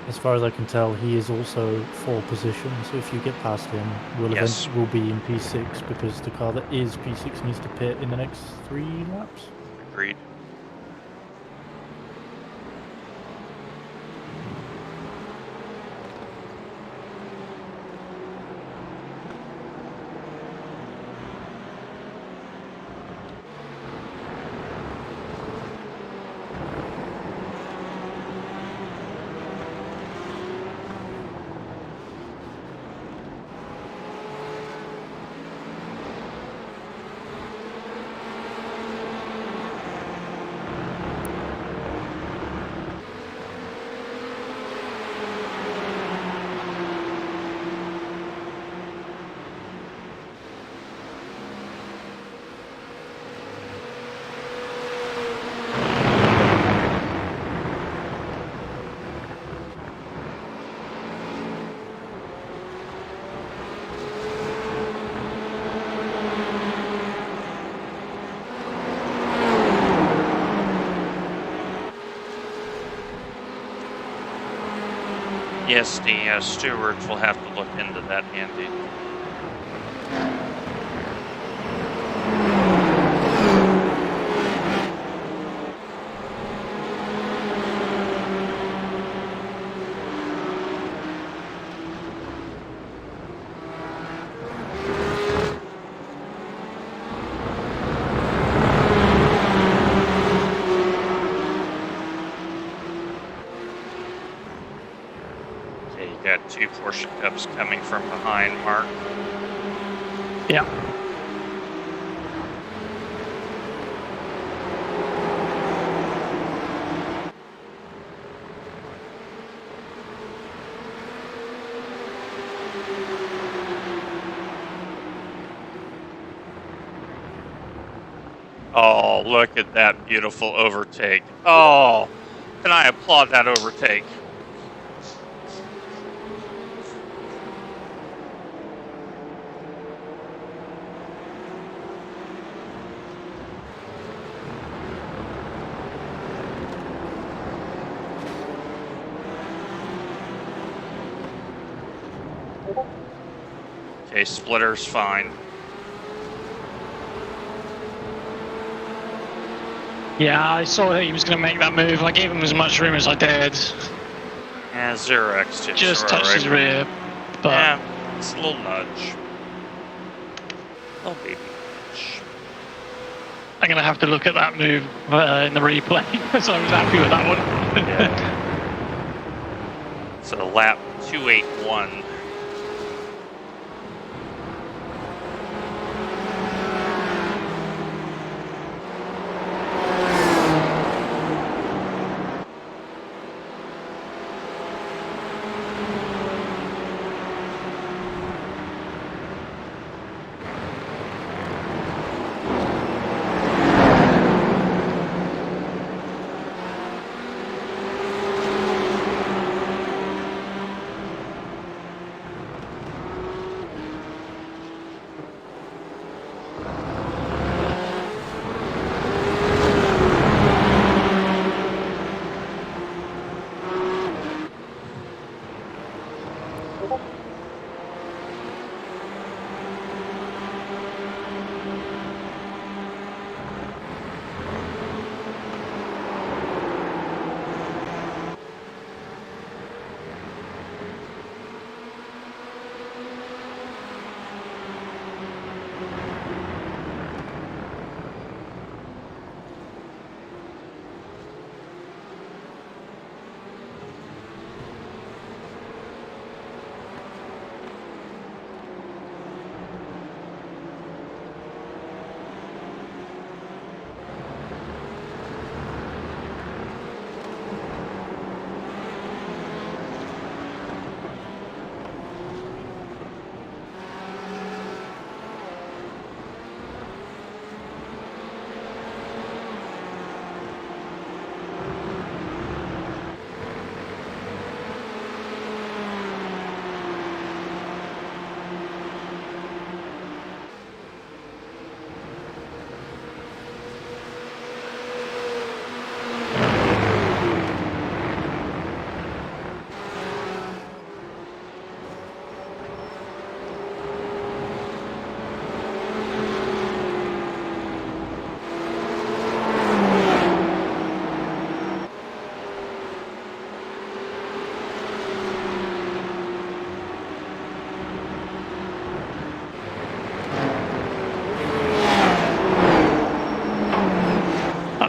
As far as I can tell, he is also 4 position, so if you get past him, we'll Yes. eventually will be in P6 because the car that is P6 needs to pit in the next 3 laps. Agreed. Yes, the stewards will have to look into that, Andy. Okay, you got 2 Porsche Cups coming from behind, Mark. Yeah. Oh, look at that beautiful overtake. Oh, can I applaud that overtake? Okay, splitter's fine. Yeah, I saw that he was going to make that move. I gave him as much room as I dared. Yeah, 0x2. Just touched his rear, but yeah, it's a little nudge. Little baby nudge. I'm going to have to look at that move in the replay, so I was happy with that one. Yeah. So lap 281.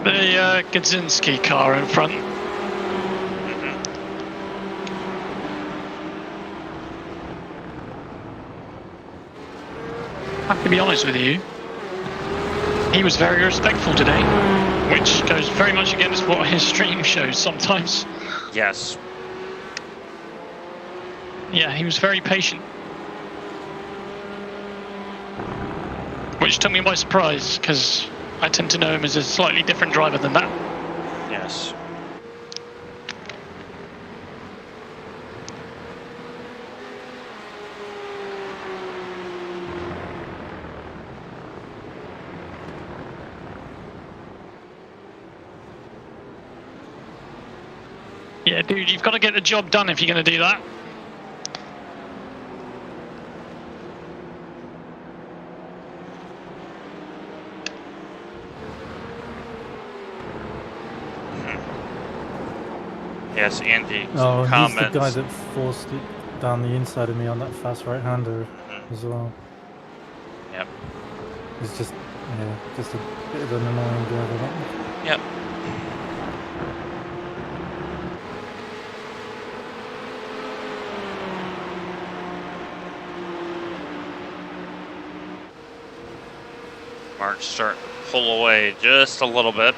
The Gadzinski car in front. I have to be honest with you, he was very respectful today, which goes very much against what his stream shows sometimes. Yes. Yeah, he was very patient. Which took me by surprise, because I tend to know him as a slightly different driver than that. Yes. Yeah, dude, you've got to get the job done if you're going to do that. Yes, Andy. Oh, he's Comments. the guy that forced it down the inside of me on that fast right-hander as well. Yep. He's just, yeah, just a bit of an annoying driver. That Yep. Mark's starting to pull away just a little bit.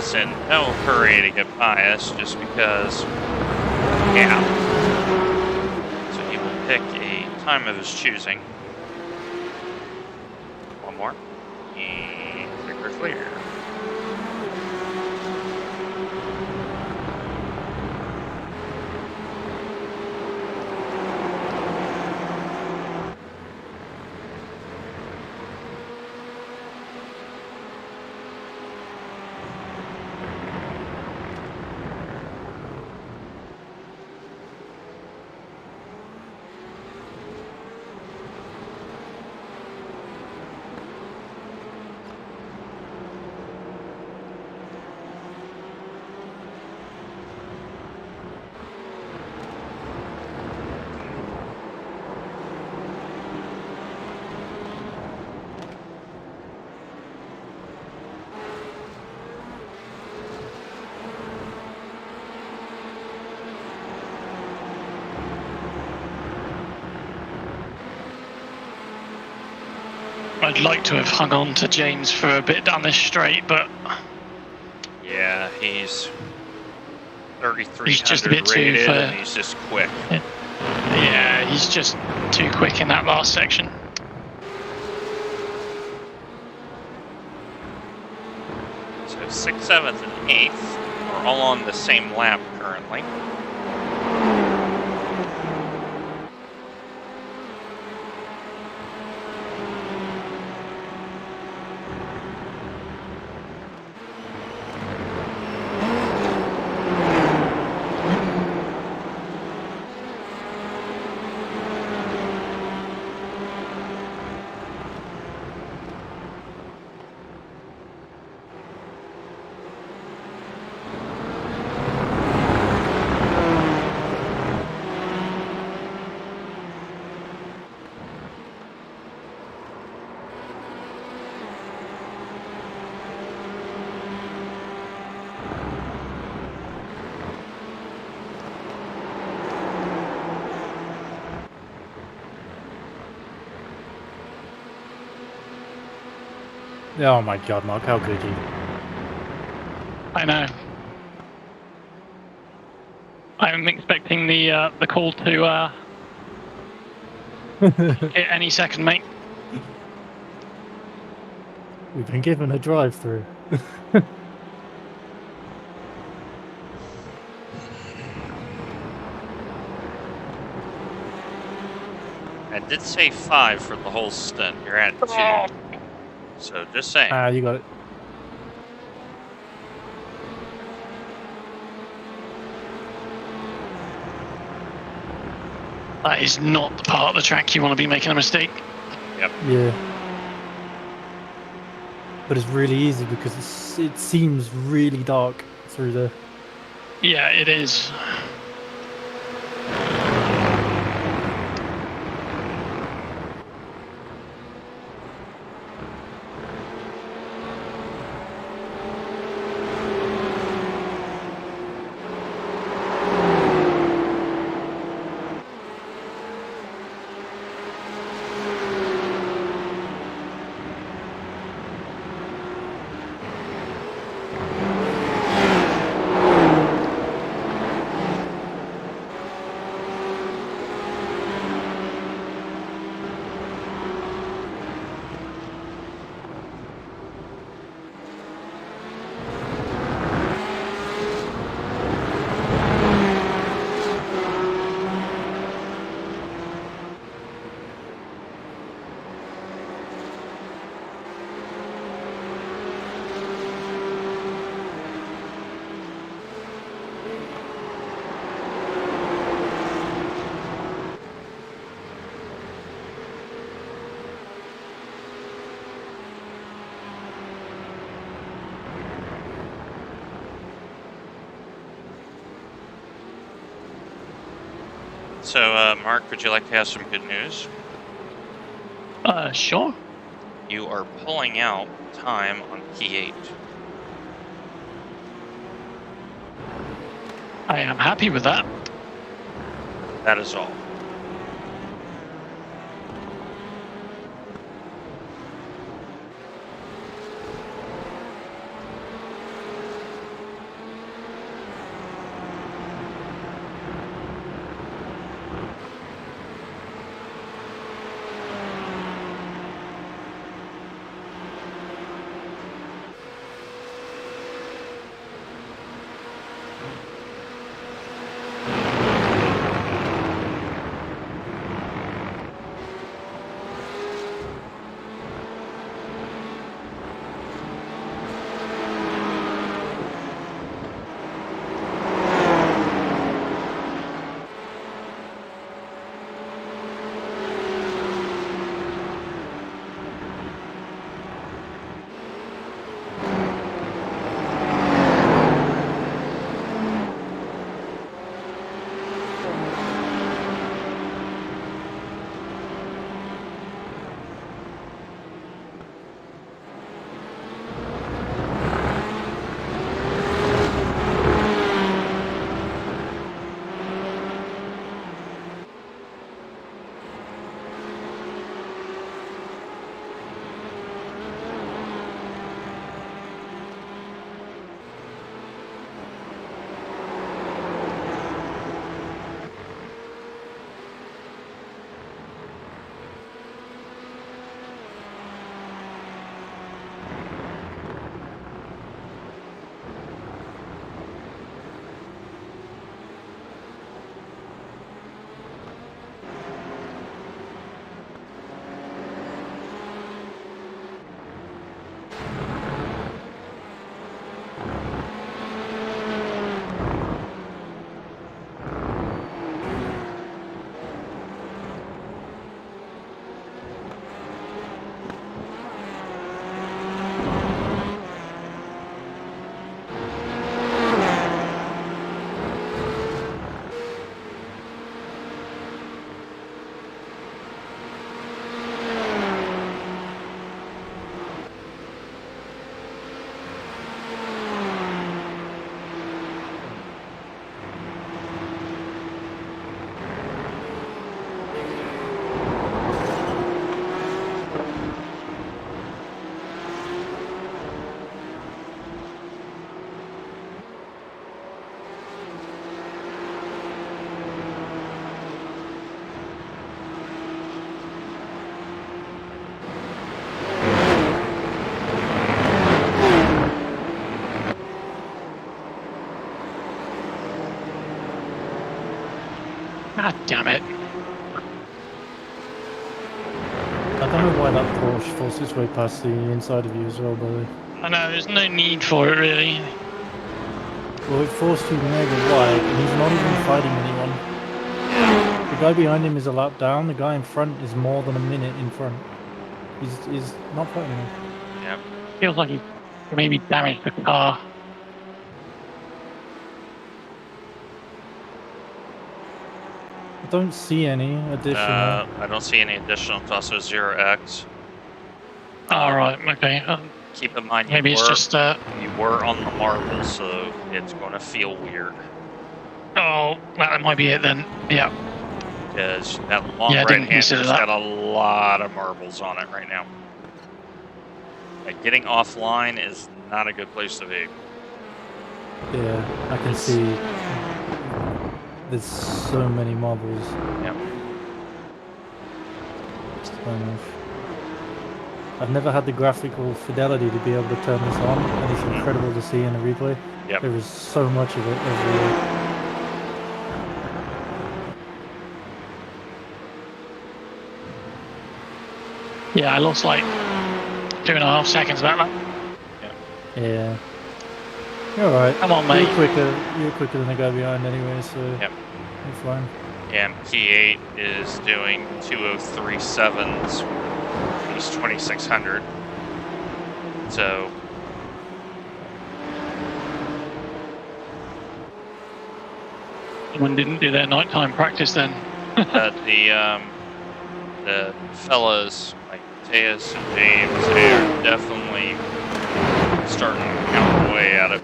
is in no hurry to get by us just because, yeah. So he will pick a time of his choosing. One more. And clear. I'd like to have hung on to James for a bit down this straight, but Yeah, he's 3,300 he's just a bit too rated, far. and he's just quick. Yeah, he's just too quick in that last section. So 6th, 7th, and 8th are all on the same lap currently. Oh my god, Mark, how could you? I know. I'm expecting the call to hit any second, mate. We've been given a drive-through. I did say 5 for the whole stint. You're at 2. So just saying. Ah, you got it. That is not the part of the track you want to be making a mistake. Yeah. But it's really easy because it seems really dark through there. Yeah, it is. So, Mark, would you like to have some good news? Sure. You are pulling out time on P8. I am happy with that. That is all. God damn it. I don't know why that Porsche forced its way past the inside of you as well, by the way. I know, there's no need for it really. Well, it forced you mega wide, and he's not even fighting anyone. The guy behind him is a lap down, the guy in front is more than a minute in front. He's not fighting anyone. Yep. Feels like he maybe damaged the car. I don't see any additional. I don't see any additional. It's also 0x. Alright, okay. Keep in mind, Maybe it's just you were on the marble, so it's going to feel weird. oh, that might be it then. Yeah. Because that long Yeah, I right didn't hand consider has that. got a lot of marbles on it right now. Like, getting offline is not a good place to be. Yeah, I can see. There's so many marbles. Yep. So much. I've never had the graphical fidelity to be able to turn this on, and it's incredible to see in a replay. Yep. There is so much of it everywhere. Yeah, I lost like 2.5 seconds about that. Yeah. You're alright. Come on, mate. You're quicker than the guy behind anyway, so Yep. you're fine. And P8 is doing 2037s. He's 2600. So Someone didn't do their nighttime practice then. the fellas like Mateus and James, they are definitely starting to count away at it.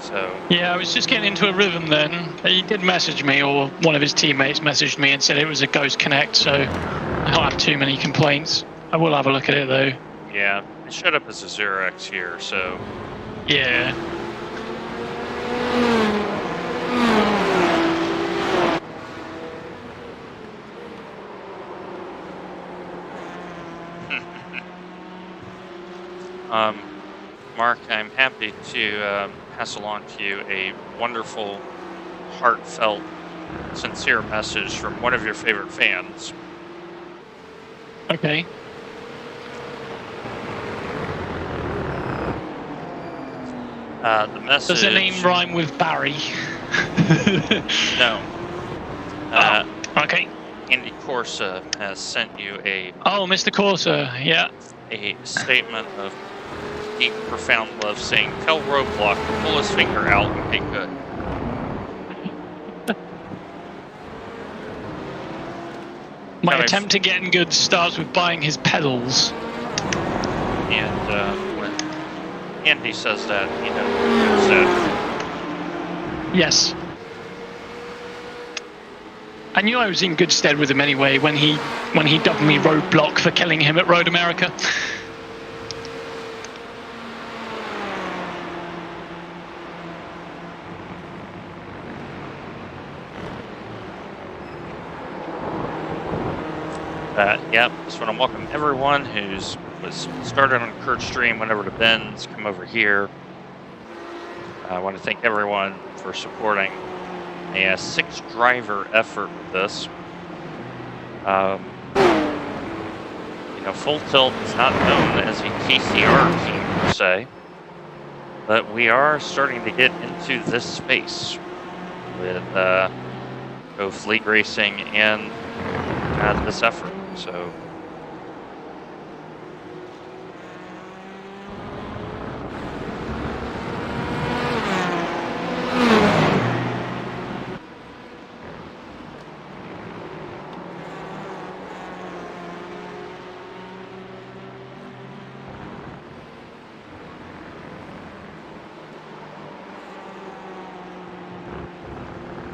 So Yeah, I was just getting into a rhythm then. He did message me, or one of his teammates messaged me and said it was a Ghost Connect, so I don't have too many complaints. I will have a look at it though. yeah, it showed up as a 0x here, so Yeah. Mark, I'm happy to pass along to you a wonderful, heartfelt, sincere message from one of your favorite fans. Okay. The message... Does the name rhyme with Barry? No. Okay. Andy Corsa has sent you Oh, Mr. Corsa, yeah. a statement of deep, profound love, saying, "Tell Roadblock to pull his finger out and make good." My Nice. attempt at getting good starts with buying his pedals. And when Andy says that, you know what he said. Yes. I knew I was in good stead with him anyway when he dubbed me Roadblock for killing him at Road America. Yep, just want to welcome everyone who's was started on Kurt's stream, went over to Ben's, come over here. I want to thank everyone for supporting a 6-driver effort with this. You know, Full Tilt is not known as a TCR team per se, but we are starting to get into this space with both league racing and this effort. So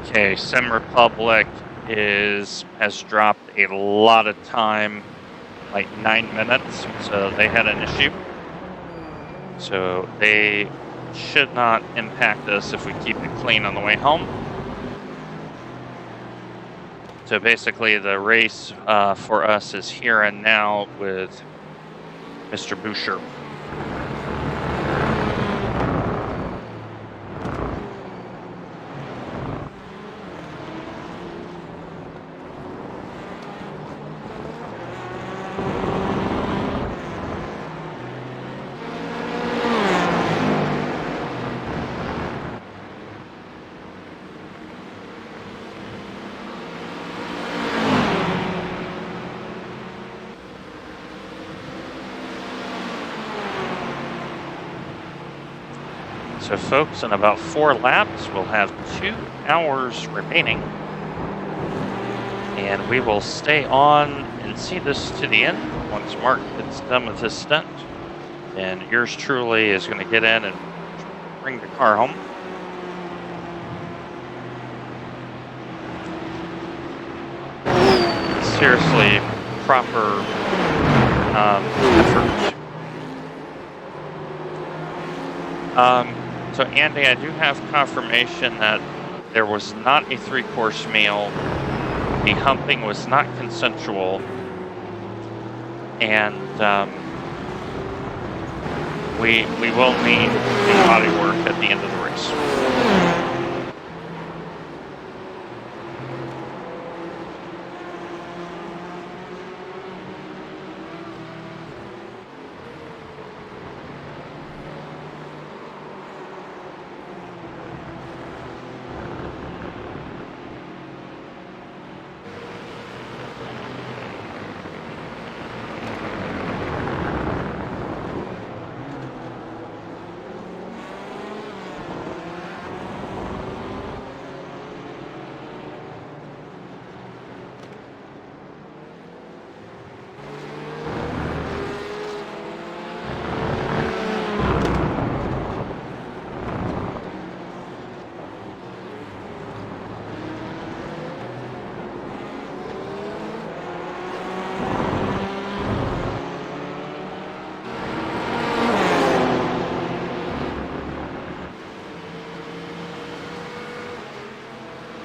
okay, Sim Republic has dropped a lot of time, like 9 minutes, so they had an issue. So they should not impact us if we keep it clean on the way home. So basically the race for us is here and now with Mr. Boucher. So folks, in about 4 laps, we'll have 2 hours remaining. And we will stay on and see this to the end. Once Mark gets done with his stunt, then yours truly is going to get in and bring the car home. Seriously, proper effort. So Andy, I do have confirmation that there was not a 3-course meal. The humping was not consensual, and we will need the body work at the end of the race.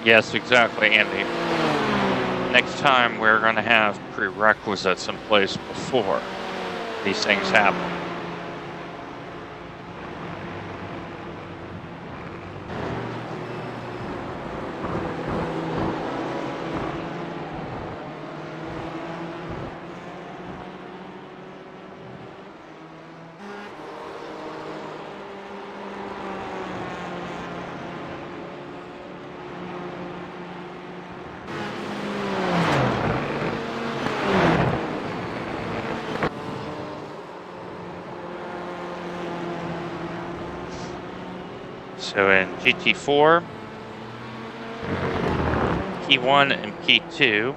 Yes, exactly, Andy. Next time we're going to have prerequisites in place before these things happen. So in GT4, P1 and P2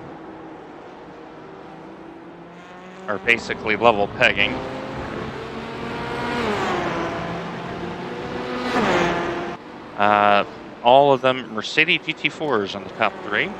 are basically level pegging. All of them Mercedes GT4s on the top 3.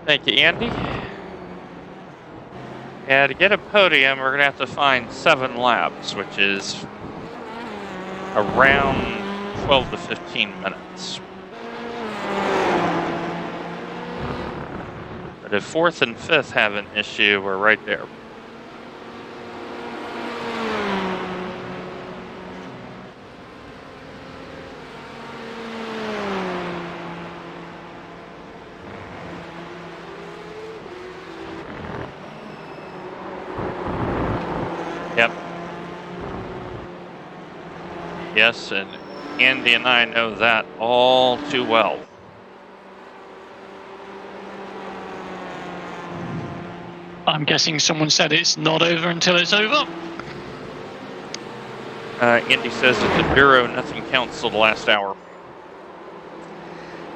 Thank you, Andy. Yeah, to get a podium, we're going to have to find 7 laps, which is around 12 to 15 minutes. But if 4th and 5th have an issue, we're right there. Yep. Yes, and Andy and I know that all too well. I'm guessing someone said it's not over until it's over. Andy says at the Bureau, nothing counts till the last hour.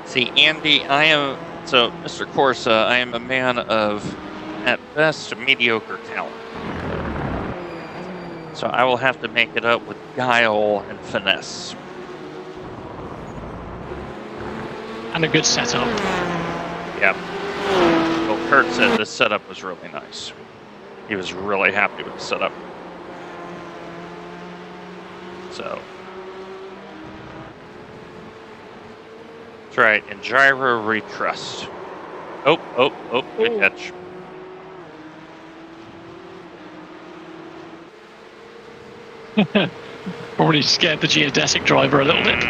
See, Andy, Mr. Corsa, I am a man of, at best, mediocre talent. So I will have to make it up with guile and finesse. And a good setup. Yep. Well, Kurt said this setup was really nice. He was really happy with the setup. So. That's right, and gyro retrust. Oh, good catch. Probably scared the geodesic driver a little bit.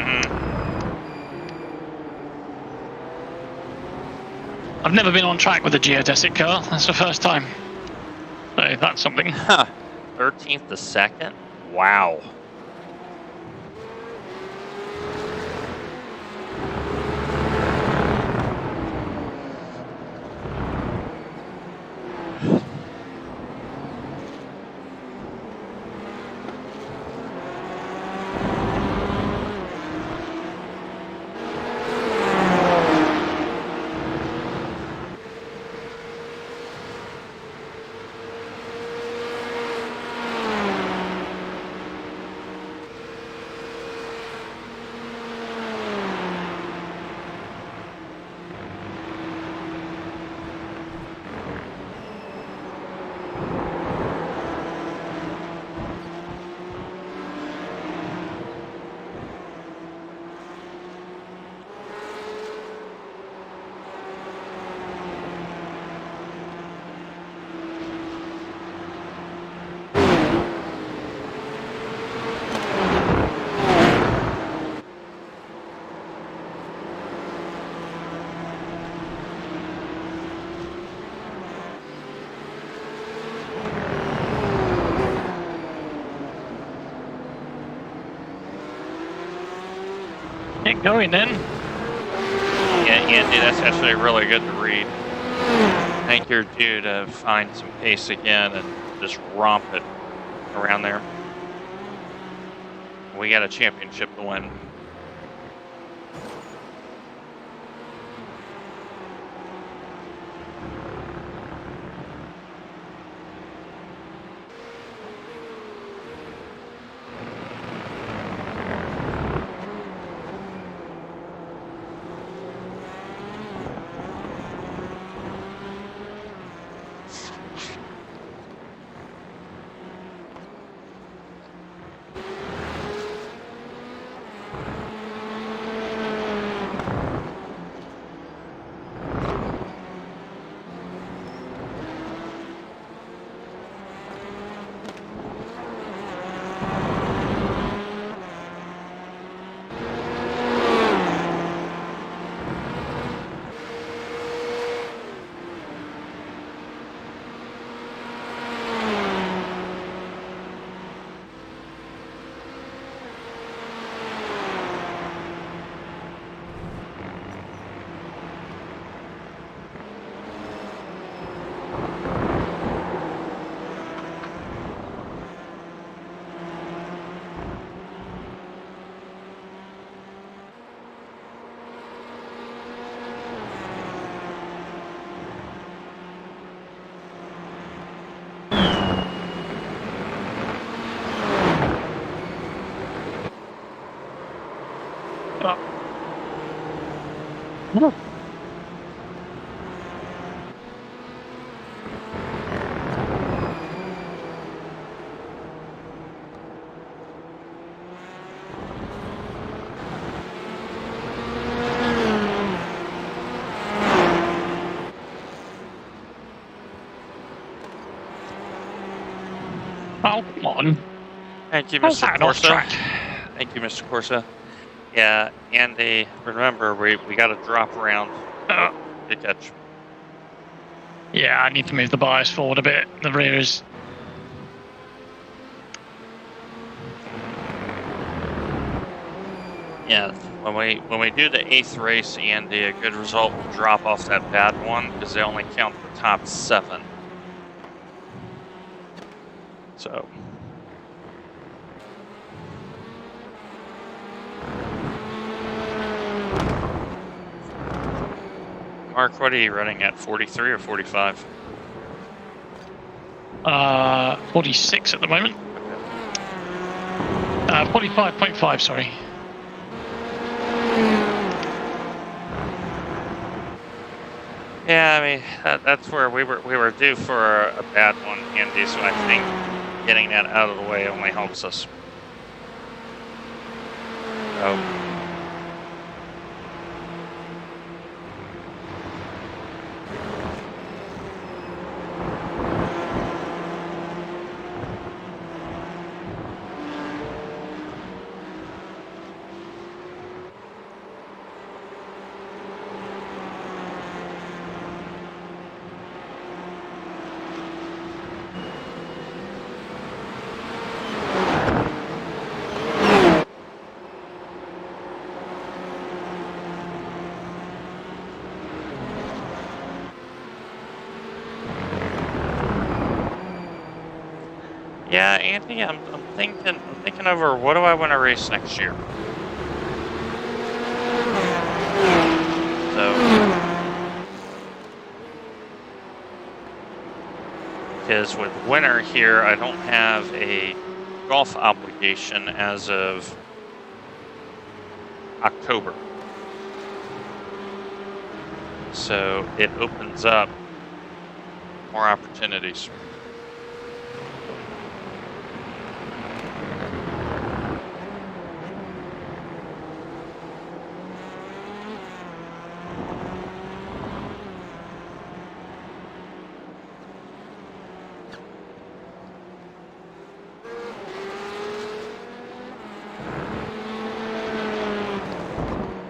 I've never been on track with a geodesic car. That's the first time. So that's something. 13th to 2nd? Wow. Get going then. Yeah, Andy, that's actually really good to read. I think you're due to find some pace again and just romp it around there. We got a championship to win. Oh, come on. Thank you, How's Mr. that off Corsa. track? Thank you, Mr. Corsa. Yeah, Andy, remember, we got to drop around. Good catch. Yeah, I need to move the bias forward a bit. The rear is... Yeah, when we do the 8th race, Andy, a good result will drop off that bad one because they only count the top 7. So. Mark, what are you running at, 43 or 45? 46 at the moment. 45.5, sorry. Yeah, I mean, that's where we were due for a bad one, Andy, so I think getting that out of the way only helps us. So. Yeah, Andy, I'm thinking over what do I want to race next year. So, because with winter here, I don't have a golf obligation as of October. So it opens up more opportunities.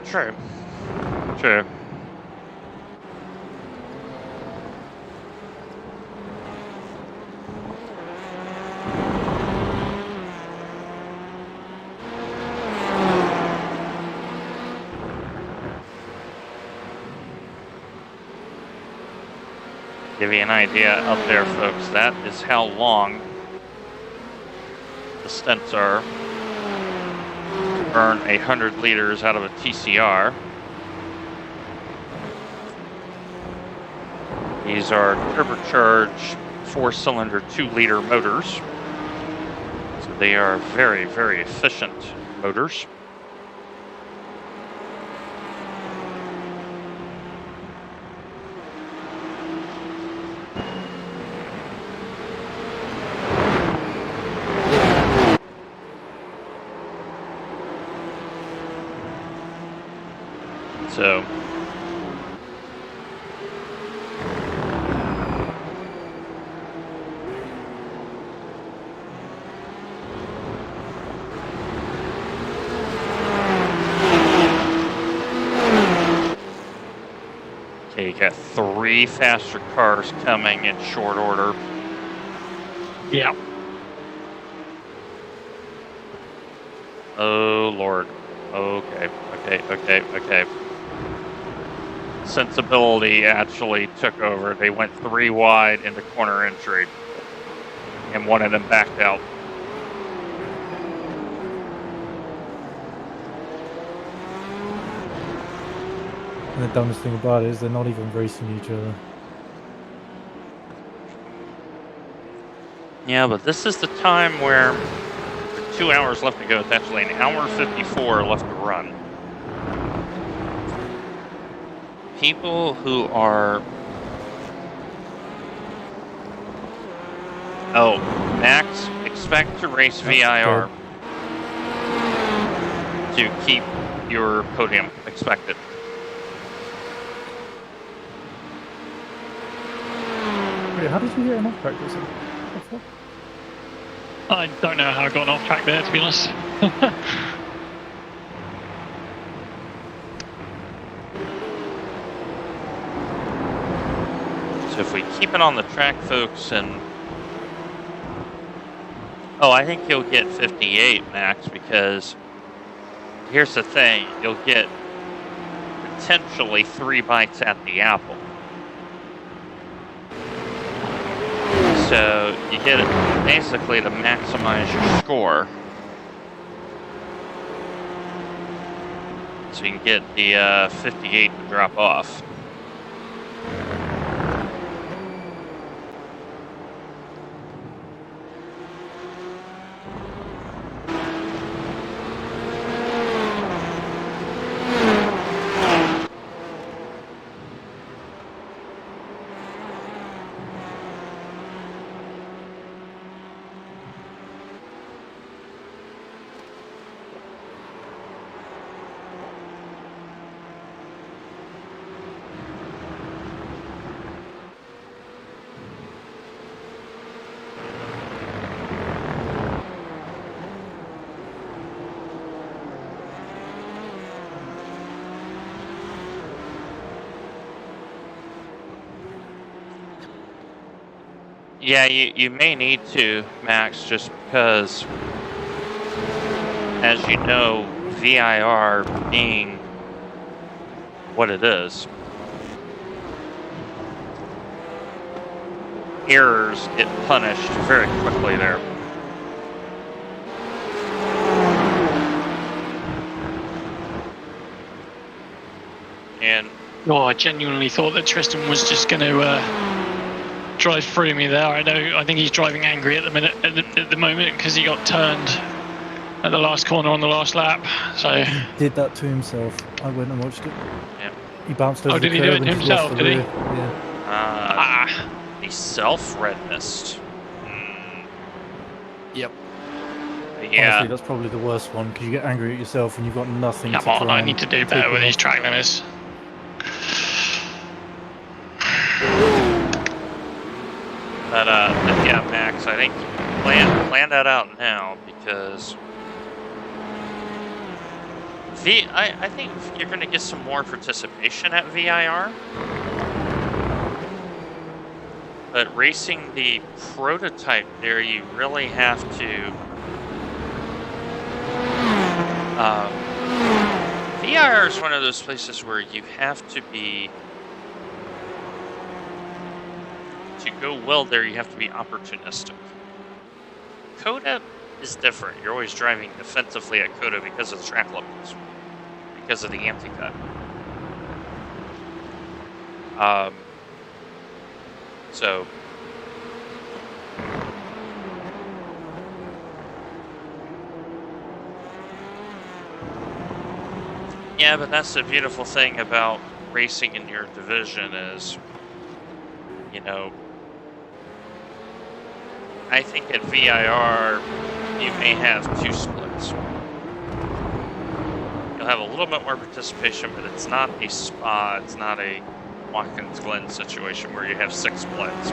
True. True. Give you an idea up there, folks, that is how long the stints are to burn 100 liters out of a TCR. These are turbocharged 4-cylinder 2-liter motors. So they are very, very efficient motors. So okay, you got 3 faster cars coming in short order. Yeah. Oh Lord. Okay. Sensibility actually took over. They went 3 wide into corner entry, and one of them backed out. And the dumbest thing about it is they're not even racing each other. Yeah, but this is the time where 2 hours left to go. It's actually an hour 54 left to run. People who are... Oh, Max, expect to race VIR to keep your podium. Expect it. Wait, how did you get an off track this? I don't know how I got off track there, to be honest. So if we keep it on the track, folks, and... Oh, I think you'll get 58, Max, because here's the thing. You'll get potentially 3 bites at the apple. So you get it basically to maximize your score. So you can get the 58 to drop off. Yeah, you may need to, Max, just because, as you know, VIR being what it is, errors get punished very quickly there. Oh, I genuinely thought that Tristan was just going to drive through me there. I think he's driving angry at the moment because he got turned at the last corner on the last lap. So He did that to himself. I went and watched it. Yeah. He bounced over Oh, the did he curb do it and to just lost himself, the did he? rear. Yeah. The self-red mist. Yep. Yeah. Honestly, that's probably the worst one because you get angry at yourself and you've got nothing come to on, try I and need to do take better it with these off. track limits. But yeah, Max, I think plan that out now because I think you're going to get some more participation at VIR. But racing the prototype there, you really have to. VIR is one of those places where you have to be. To go well there, you have to be opportunistic. Coda is different. You're always driving defensively at Coda because of the track limits, because of the anti-cut. So. Yeah, but that's the beautiful thing about racing in your division is, you know, I think at VIR you may have 2 splits. You'll have a little bit more participation, but it's not a spa, it's not a Watkins Glen situation where you have 6 splits.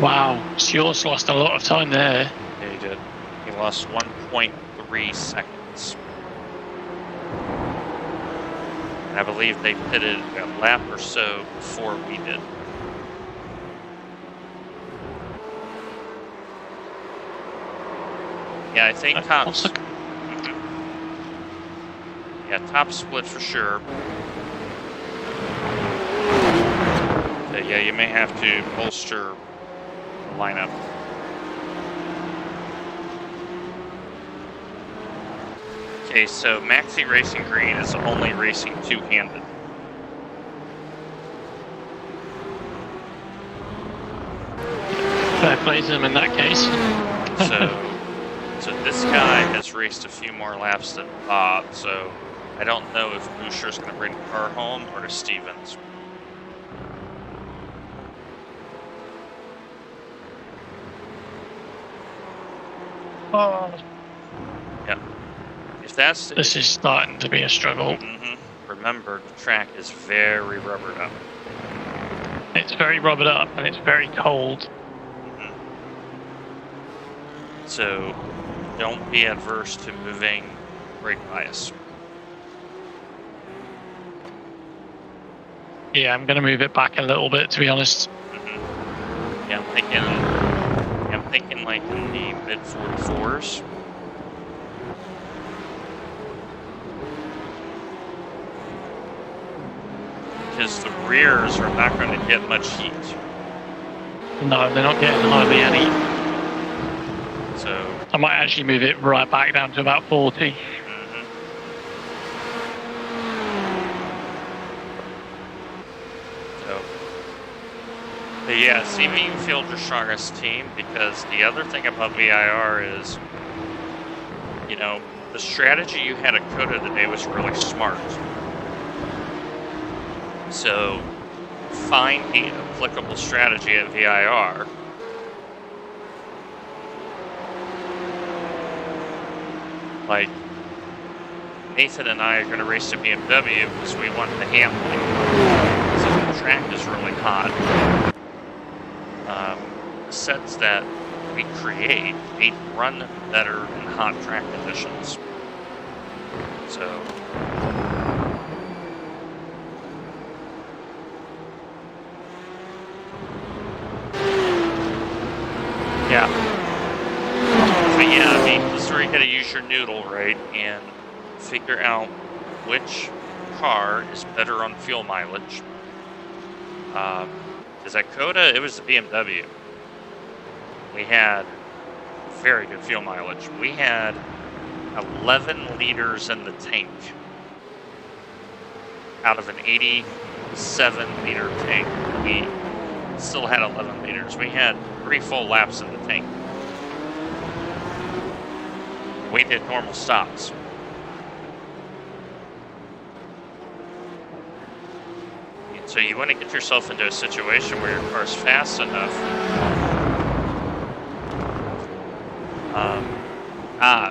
Wow, Stewart lost a lot of time there. Yeah, he did. He lost 1.3 seconds. And I believe they pitted a lap or so before we did. Yeah, I think tops. Yeah, top split for sure. So yeah, you may have to bolster the lineup. Okay, so Maxi Racing Green is only racing two-handed. Fair play to them in that case. So this guy has raced a few more laps than Bob, so I don't know if Boucher's going to bring the car home or to Stevens. Oh. Yeah. If that's This is starting to be a struggle. Remember, the track is very rubbered up. It's very rubbered up and it's very cold. So don't be adverse to moving brake bias. Yeah, I'm going to move it back a little bit, to be honest. Yeah, I'm thinking like in the mid 44s. Because the rears are not going to get much heat. No, they're not getting hardly any. So I might actually move it right back down to about 40. But yeah, CV and Field your strongest team, because the other thing about VIR is, you know, the strategy you had at Coda today was really smart. So find the applicable strategy at VIR. Like, Nathan and I are going to race the BMW because we want the handling. So the track is really hot. The sets that we create, they run better in hot track conditions. So, yeah. But yeah, I mean, this is where you gotta use your noodle, right? And figure out which car is better on fuel mileage. Because at Coda, it was the BMW. We had very good fuel mileage. We had 11 liters in the tank out of an 87-liter tank. We still had 11 liters. We had 3 full laps in the tank. We did normal stops. And so you want to get yourself into a situation where your car's fast enough.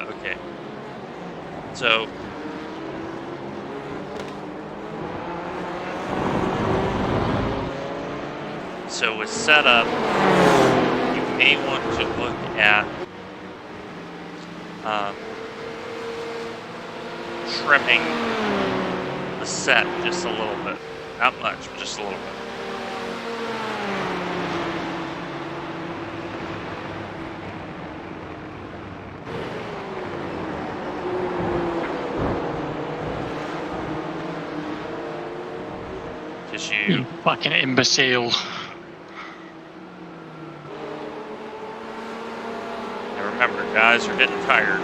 Okay. So with setup, you may want to look at trimming the set just a little bit. Not much, but just a little bit. Because You fucking imbecile. and remember, guys are getting tired.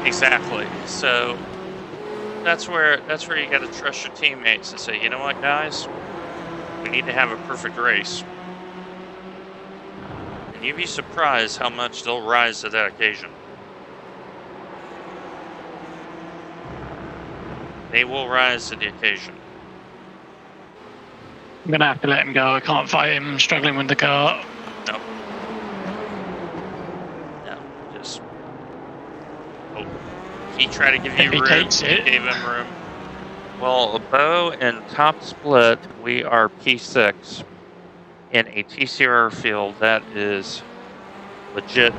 Exactly. So that's where you got to trust your teammates and say, you know what, guys, we need to have a perfect race. And you'd be surprised how much they'll rise to that occasion. They will rise to the occasion. I'm gonna have to let him go. I can't fight him. I'm struggling with the car. No. No. Just. Oh. He tried to give you If he room. takes You it. gave him room. Well, Bo and Top Split, we are P6 in a TCR field that is legit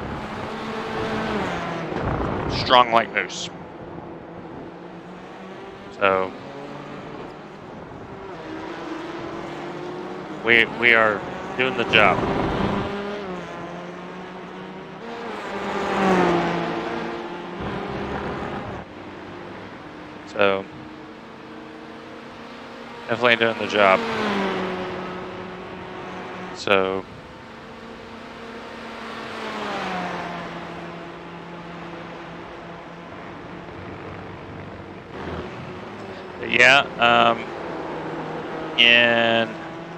strong like moose. So we are doing the job. So definitely doing the job. So yeah, in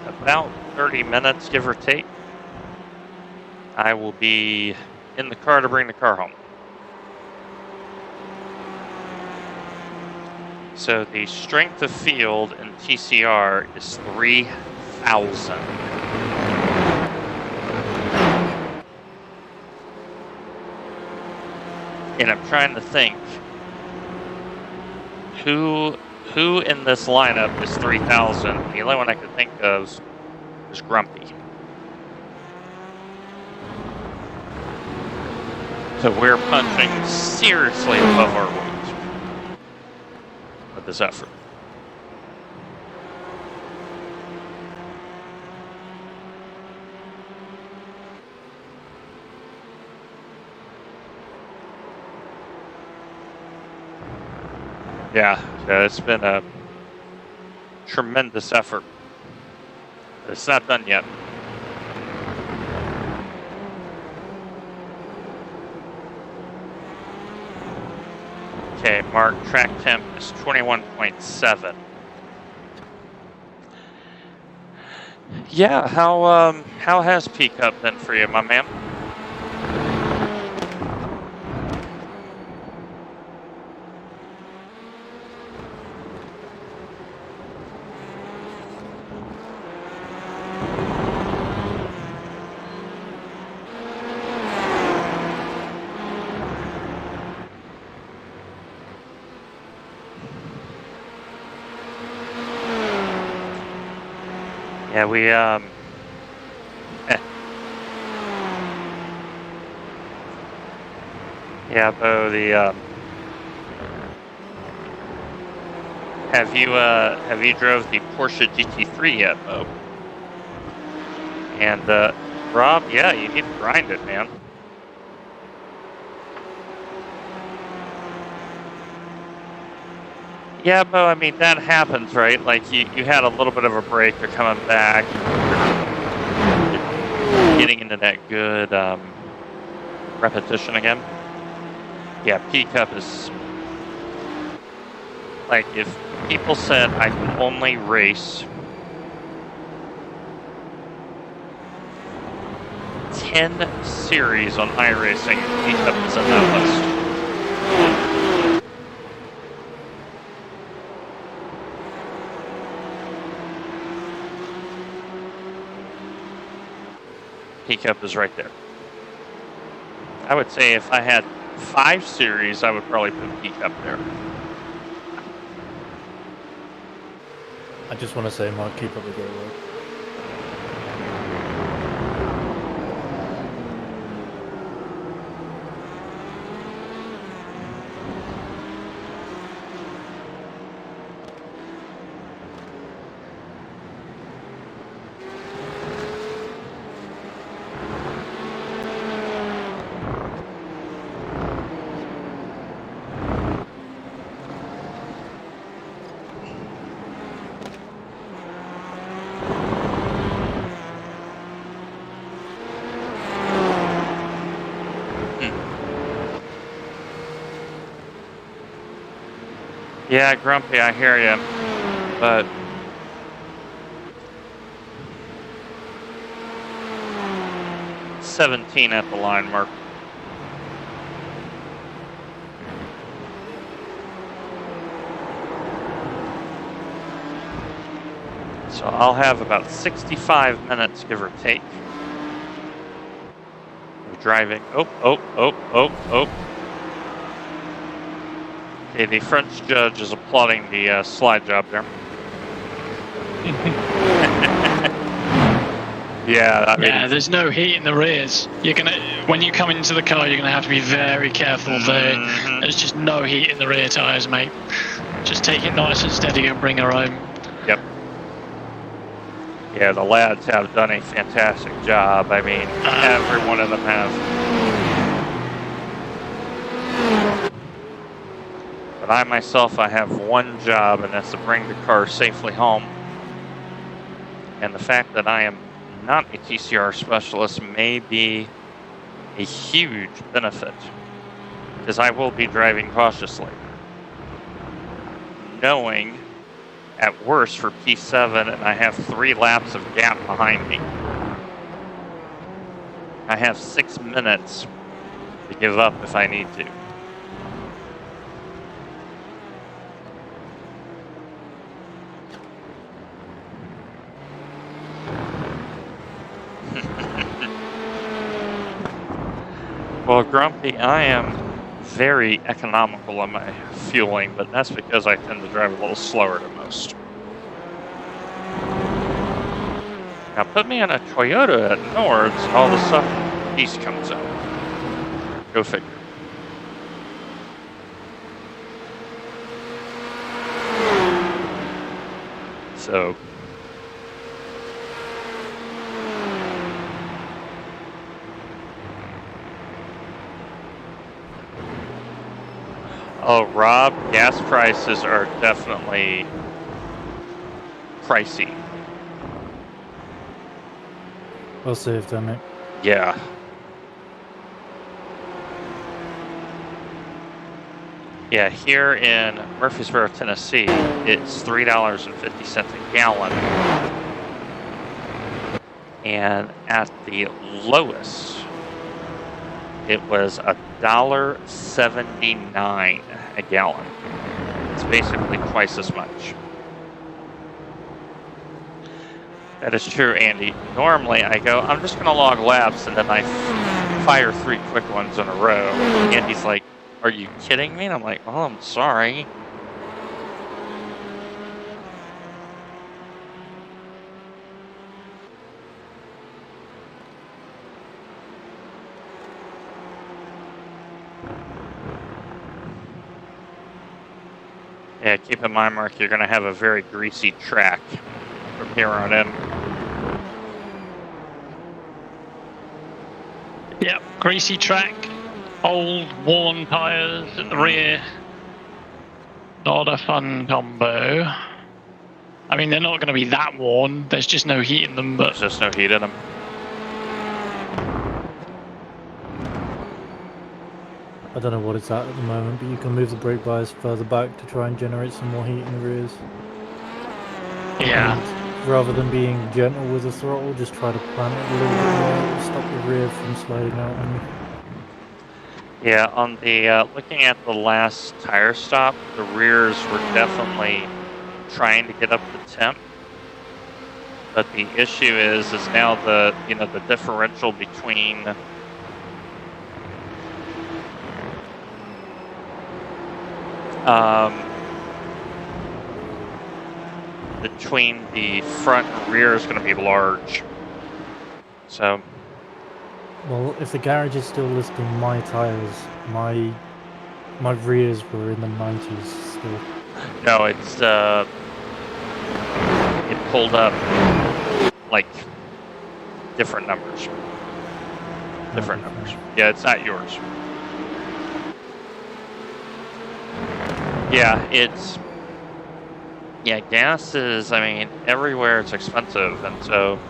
about 30 minutes, give or take, I will be in the car to bring the car home. So the strength of field in TCR is 3,000. And I'm trying to think who in this lineup is 3,000. The only one I could think of is Grumpy. So we're punching seriously above our weight with this effort. Yeah, it's been a tremendous effort. It's not done yet. Okay, Mark, track temp is 21.7. Yeah, how has Peak Up been for you, my man? Yeah, we yeah, Bo, the have you drove the Porsche GT3 yet, Bo? And Rob, yeah, you need to grind it, man. Yeah, Bo, I mean, that happens, right? Like, you had a little bit of a break, you're coming back, you're getting into that good repetition again. Yeah, P-Cup is... Like, if people said I can only race 10 series on iRacing, P-Cup is in that list. P-Cup is right there. I would say if I had 5 series, I would probably put P-Cup there. I just want to say, Mark, keep up the great work. Yeah, Grumpy, I hear you, but $17 at the line mark. So I'll have about 65 minutes, give or take, of driving. Oh. Okay, the French judge is applauding the slide job there. Yeah, I mean, Yeah, there's no heat in the rears. When you come into the car, you're gonna have to be very careful. There's just no heat in the rear tires, mate. Just take it nice and steady and bring her home. Yep. Yeah, the lads have done a fantastic job. I mean, every one of them have. But I myself, I have one job, and that's to bring the car safely home. And the fact that I am not a TCR specialist may be a huge benefit, because I will be driving cautiously, knowing at worst for P7 and I have 3 laps of gap behind me. I have 6 minutes to give up if I need to. Well, Grumpy, I am very economical in my fueling, but that's because I tend to drive a little slower than most. Now put me in a Toyota at Nords, and all of a sudden, peace comes out. Go figure. So... Oh, Rob, gas prices are definitely pricey. Well saved, damn it. Yeah. Yeah, here in Murfreesboro, Tennessee, it's $3.50 a gallon. And at the lowest, it was $1.79 a gallon. It's basically twice as much. That is true, Andy. Normally I go, I'm just gonna log laps, and then I fire 3 quick ones in a row. Andy's like, are you kidding me? And I'm like, well, I'm sorry. Yeah, keep in mind, Mark, you're going to have a very greasy track from here on in. Yep, greasy track, old worn tyres at the rear. Not a fun combo. I mean, they're not going to be that worn. There's just no heat in them, but There's just no heat in them. I don't know what it's at the moment, but you can move the brake bias further back to try and generate some more heat in the rears. yeah. And rather than being gentle with the throttle, just try to plant it a little bit more to stop the rear from sliding out on you. Yeah, on the looking at the last tire stop, the rears were definitely trying to get up the temp. But the issue is now the the differential between between the front and rear is going to be large. So Well, if the garage is still listing my tires, my rears were in the 90s still. no, it's it pulled up like different numbers. Different numbers. Yeah, it's not yours. Yeah, gas is, I mean, everywhere it's expensive, and so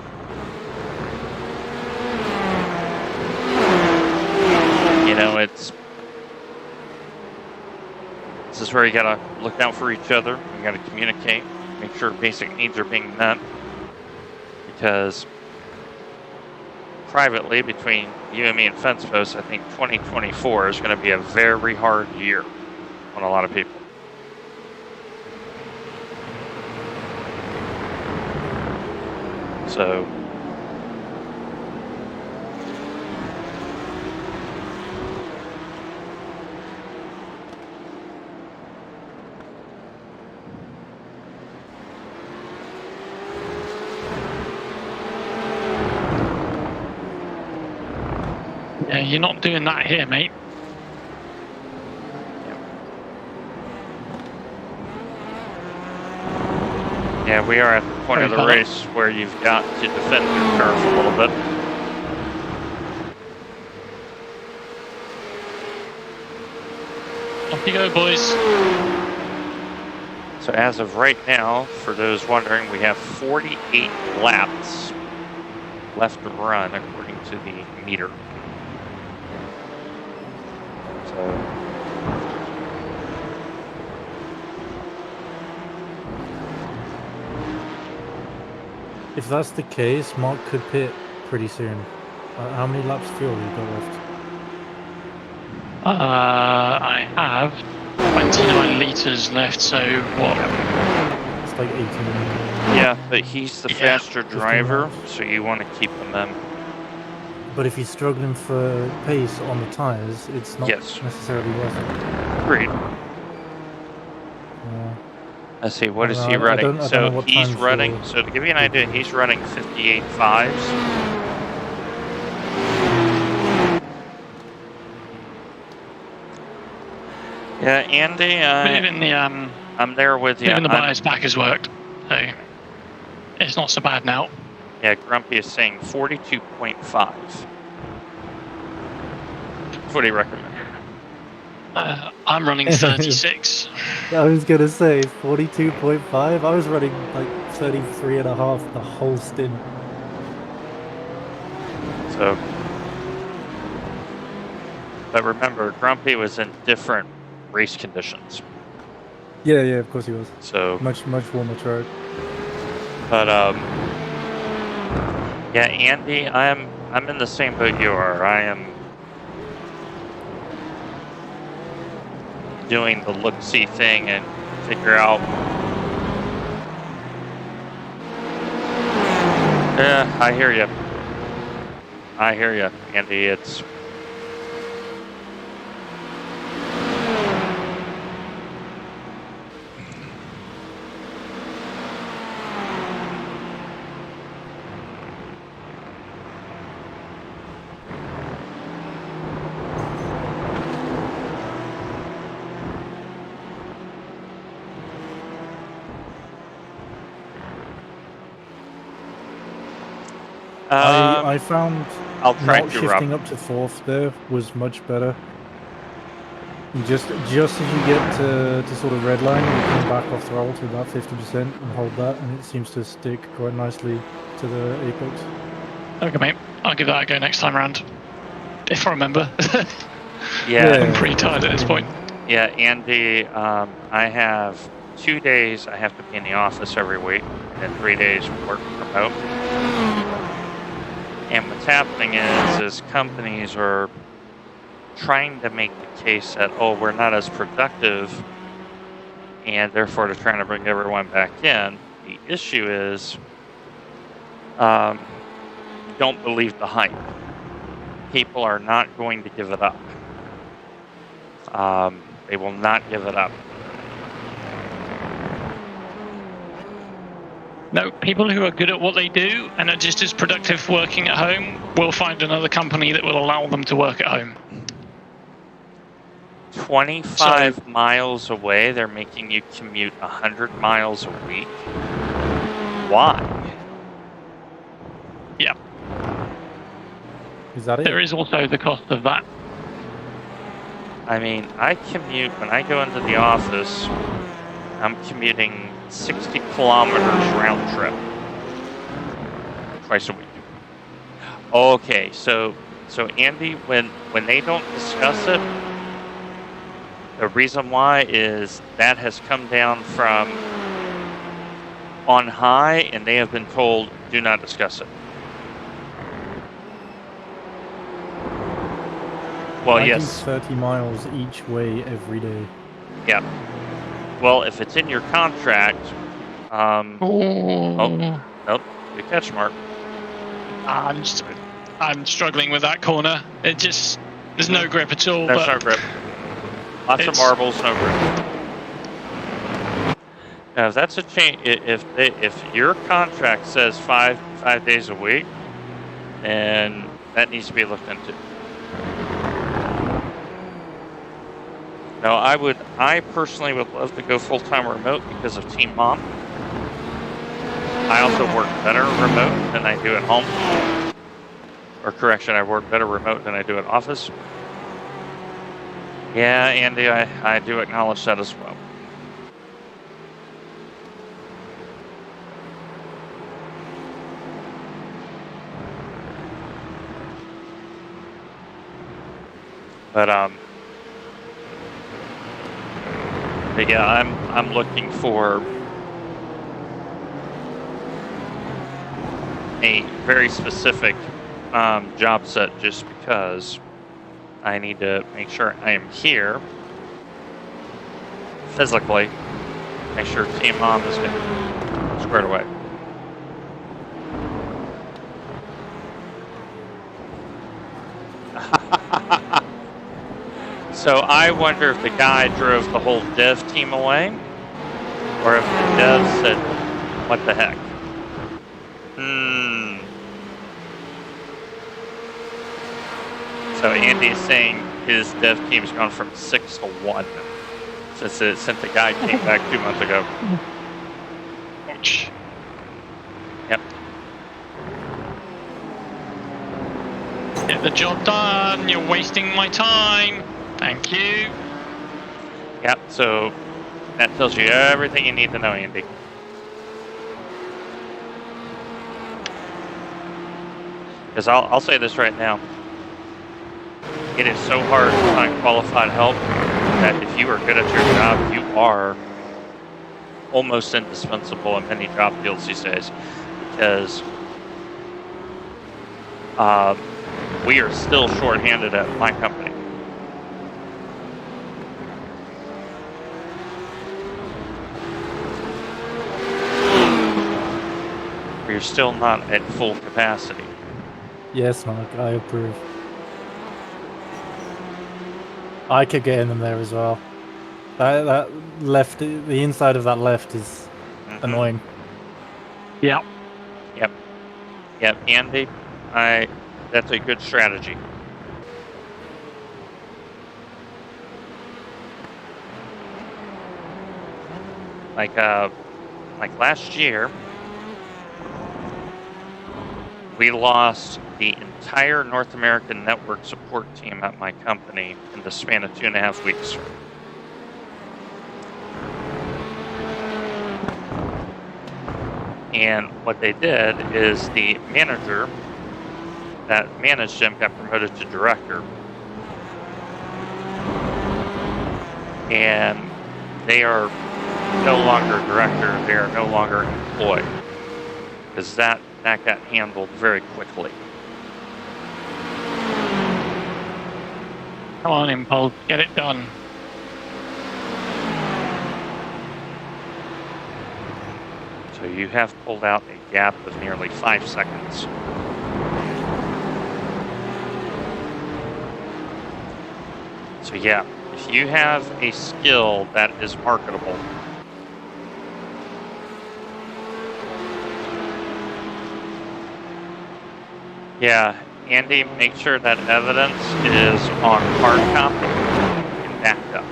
this is where you gotta look out for each other. You gotta communicate, make sure basic needs are being met, because privately, between you and me and Fence Post, I think 2024 is going to be a very hard year on a lot of people. So Yeah, you're not doing that here, mate. yeah, we are at the point of the race where you've got to defend your turf a little bit. Off you go, boys. So as of right now, for those wondering, we have 48 laps left to run according to the meter. So If that's the case, Mark could pit pretty soon. How many laps of fuel you got left? I have 29 litres left, so what? It's like 18. yeah, but he's the faster 15 driver, laps. so you want to keep him in. But if he's struggling for pace on the tyres, it's not Yes. necessarily worth it. Agreed. Yeah. Let's see, what I is don't he know, I running? don't know So what he's times running, you're- so to give you an idea, he's running 58.5s. Yeah, Andy, Even the I'm there with you. even the bias back has worked, so it's not so bad now. Yeah, Grumpy is saying 42.5. What do you recommend? I'm running 36. I was gonna say 42.5. I was running like 33.5 the whole stint. So, but remember, Grumpy was in different race conditions. Yeah, of course he was. So, Much warmer track. but yeah, Andy, I'm in the same boat you are. I am doing the look-see thing and figure out. Yeah, I hear you. I hear you, Andy. It's I found I'll track not you, shifting Rob. up to fourth there was much better. And just as you get to sort of red line, you can back off throttle to about 50% and hold that, and it seems to stick quite nicely to the apex. Okay, mate. I'll give that a go next time around. If I remember. Yeah, I'm pretty tired at this point. yeah, Andy. I have 2 days I have to be in the office every week, and 3 days work remote. And what's happening is companies are trying to make the case that, oh, we're not as productive, and therefore they're trying to bring everyone back in. The issue is, don't believe the hype. People are not going to give it up. They will not give it up. No, people who are good at what they do and are just as productive working at home will find another company that will allow them to work at home. 25 miles away, they're making you commute 100 miles a week. Why? Yeah. Is that it? There is also the cost of that. I mean, I commute, when I go into the office, I'm commuting 60 kilometers round trip. Twice a week. Okay, so Andy, when they don't discuss it, the reason why is that has come down from on high, and they have been told, do not discuss it. Well, I yes. do 30 miles each way every day. Yeah. Well, if it's in your contract, oh, nope, good catch, Mark. I'm struggling with that corner. It just, there's no grip at all. There's but no grip. Lots of marbles, no grip. Now, if that's a change, if your contract says five days a week, then that needs to be looked into. Now, I personally would love to go full-time remote because of Team Mom. I also work better remote than I do at home. Or correction, I work better remote than I do at office. Yeah, Andy, I do acknowledge that as well. But yeah, I'm looking for a very specific job set, just because I need to make sure I am here physically, make sure Team Mom is getting squared away. So I wonder if the guy drove the whole dev team away, or if the dev said, what the heck? So Andy's saying his dev team's gone from 6 to 1 since the guy came back 2 months ago. Ouch. Yep. Get the job done. You're wasting my time. Thank you. Yep, so that tells you everything you need to know, Andy. Because I'll say this right now. It is so hard to find qualified help that if you are good at your job, you are almost indispensable in many job fields these days. Because we are still short-handed at my company. We're still not at full capacity. Yes, Mark, I approve. I could get in them there as well. That left, the inside of that left is annoying. Yeah. Yep, Andy, that's a good strategy. Like last year, we lost the entire North American network support team at my company in the span of 2.5 weeks. And what they did is the manager that managed him got promoted to director. And they are no longer director, they are no longer employed. Because that got handled very quickly. Come on, Impulse, get it done. So you have pulled out a gap of nearly 5 seconds. So yeah, if you have a skill that is marketable, yeah, Andy, make sure that evidence is on hard copy and backed up.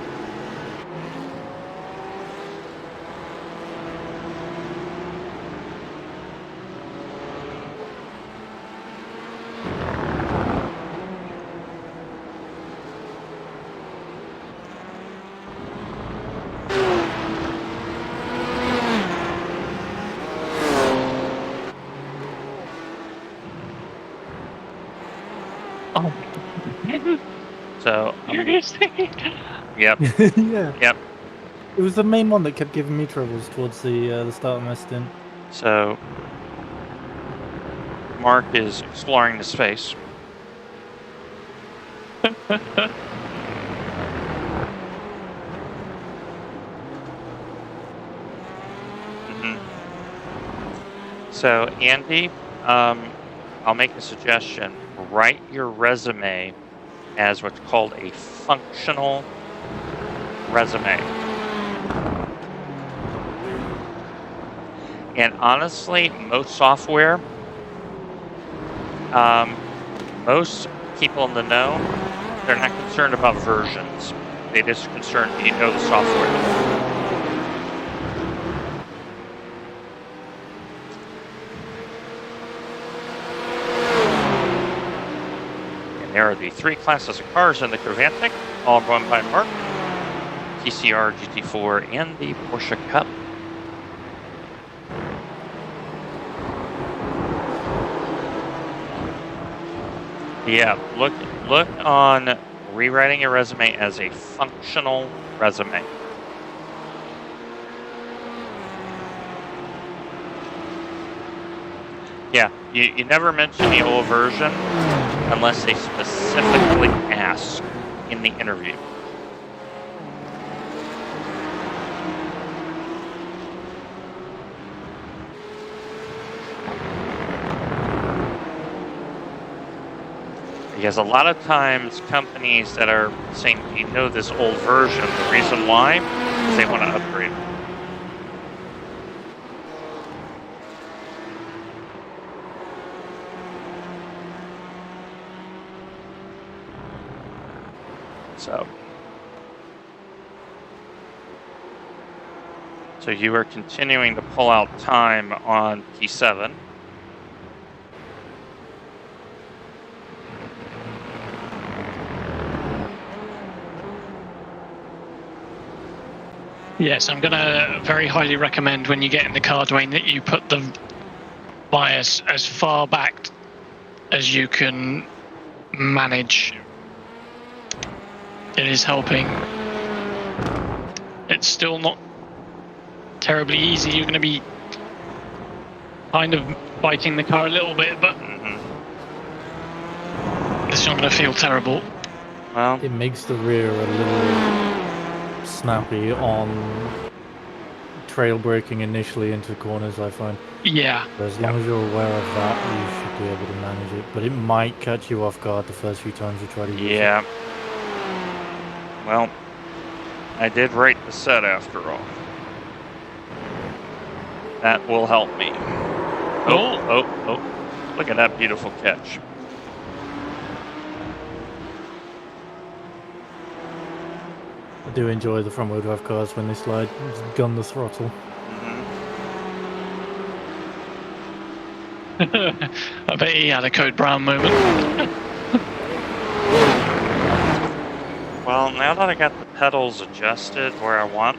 Oh. So, Seriously? yep, Yeah. yep. It was the main one that kept giving me troubles towards the start of my stint. So, Mark is exploring the space. So, Andy, I'll make a suggestion. Write your resume as what's called a functional resume. And honestly, most software, most people in the know, they're not concerned about versions. They just concerned do you know the software. There are the 3 classes of cars in the Creventic, all run by Mark, TCR, GT4, and the Porsche Cup. Yeah, look on rewriting your resume as a functional resume. Yeah, you never mention the old version unless they specifically ask in the interview. Because a lot of times companies that are saying, you know this old version, the reason why is they want to upgrade. So you are continuing to pull out time on P7. Yes, I'm going to very highly recommend when you get in the car, Dwayne, that you put the bias as far back as you can manage. It is helping. It's still not terribly easy. You're going to be kind of biting the car a little bit, but it's not going to feel terrible. Well, It makes the rear a little snappy on trail braking initially into corners, I find. Yeah. But as long as you're aware of that, you should be able to manage it. But it might catch you off guard the first few times you try to use it. yeah. Well, I did write the set after all. That will help me. Oh. Look at that beautiful catch. I do enjoy the front wheel drive cars when they slide. Just gun the throttle. I bet he had a Code Brown moment. Well, now that I got the pedals adjusted where I want,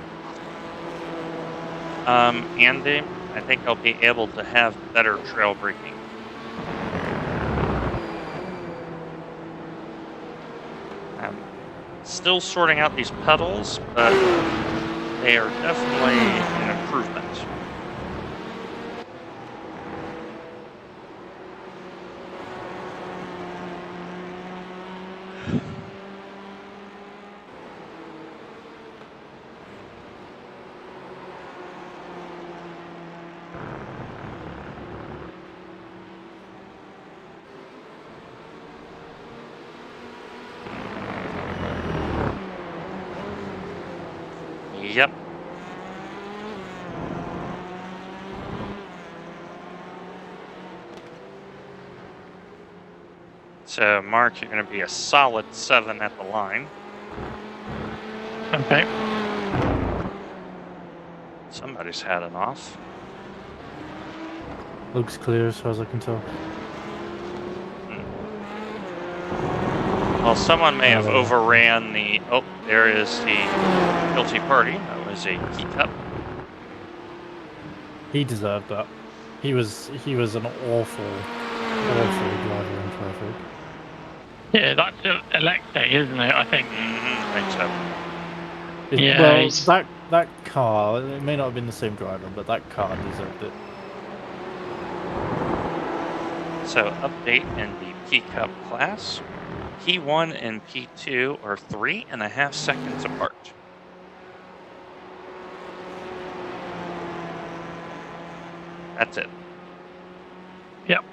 Andy, I think I'll be able to have better trail braking. I'm still sorting out these pedals, but they are definitely an improvement. Yep. So, Mark, you're going to be a solid 7 at the line. Okay. Somebody's had it off. Looks clear as far as I can tell. Well, someone may have Oh. overran the... Oh, there is the guilty party. That was a key cup. He deserved that. He was an awful driver in traffic. Yeah, that's elect day, isn't it? I think. I think so. Yeah, Well, he's- that car, it may not have been the same driver, but that car deserved it. So, update in the P Cup class. P1 and P2 are 3.5 seconds apart. That's it. Yep.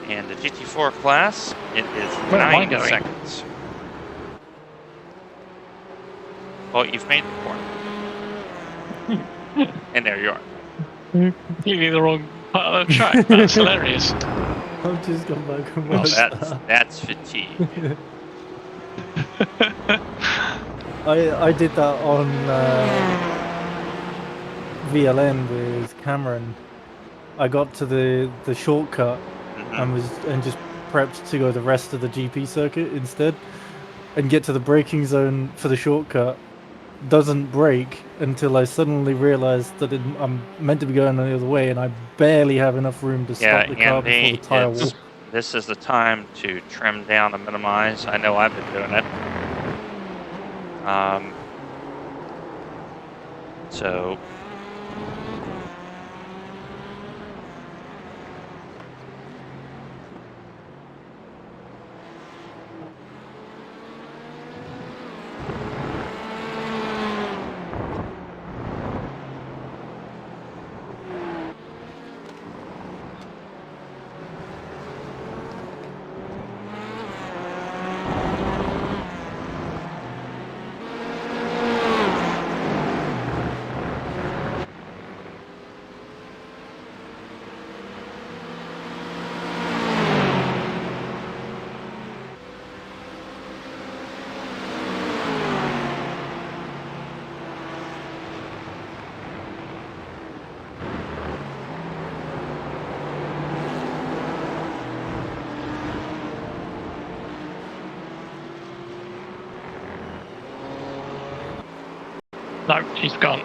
And the GT4 class, it is Where am I 9 going? seconds. Well, you've made the corner. And there you are. completely the wrong part of the track. That's hilarious. I've just gone back and Well, watched that's fatigue. I did that on VLN with Cameron. I got to the shortcut and just prepped to go the rest of the GP circuit instead, and get to the braking zone for the shortcut. Doesn't brake until I suddenly realised that I'm meant to be going the other way, and I barely have enough room to stop the car before Andy, the tire wall. this is the time to trim down and minimize. I know I've been doing it. So No, he's gone.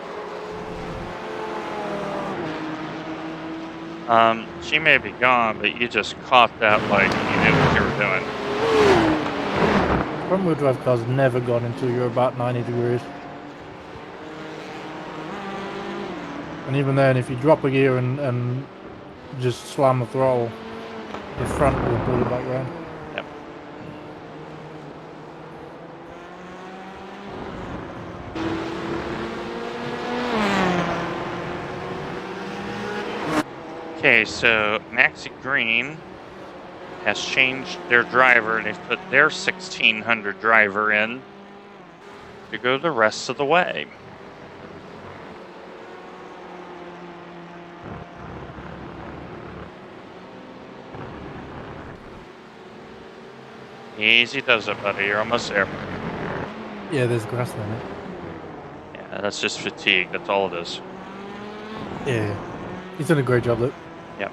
she may be gone, but you just caught that like you knew what you were doing. Front wheel drive car's never gone until you're about 90 degrees. And even then, if you drop a gear and just slam the throttle, the front will pull you back round. Yep. Okay, so Maxi Green has changed their driver, and they've put their 1600 driver in to go the rest of the way. Easy does it, buddy. You're almost there. Yeah, there's grass on it. Yeah, that's just fatigue. That's all it is. Yeah. He's done a great job, though. Yep.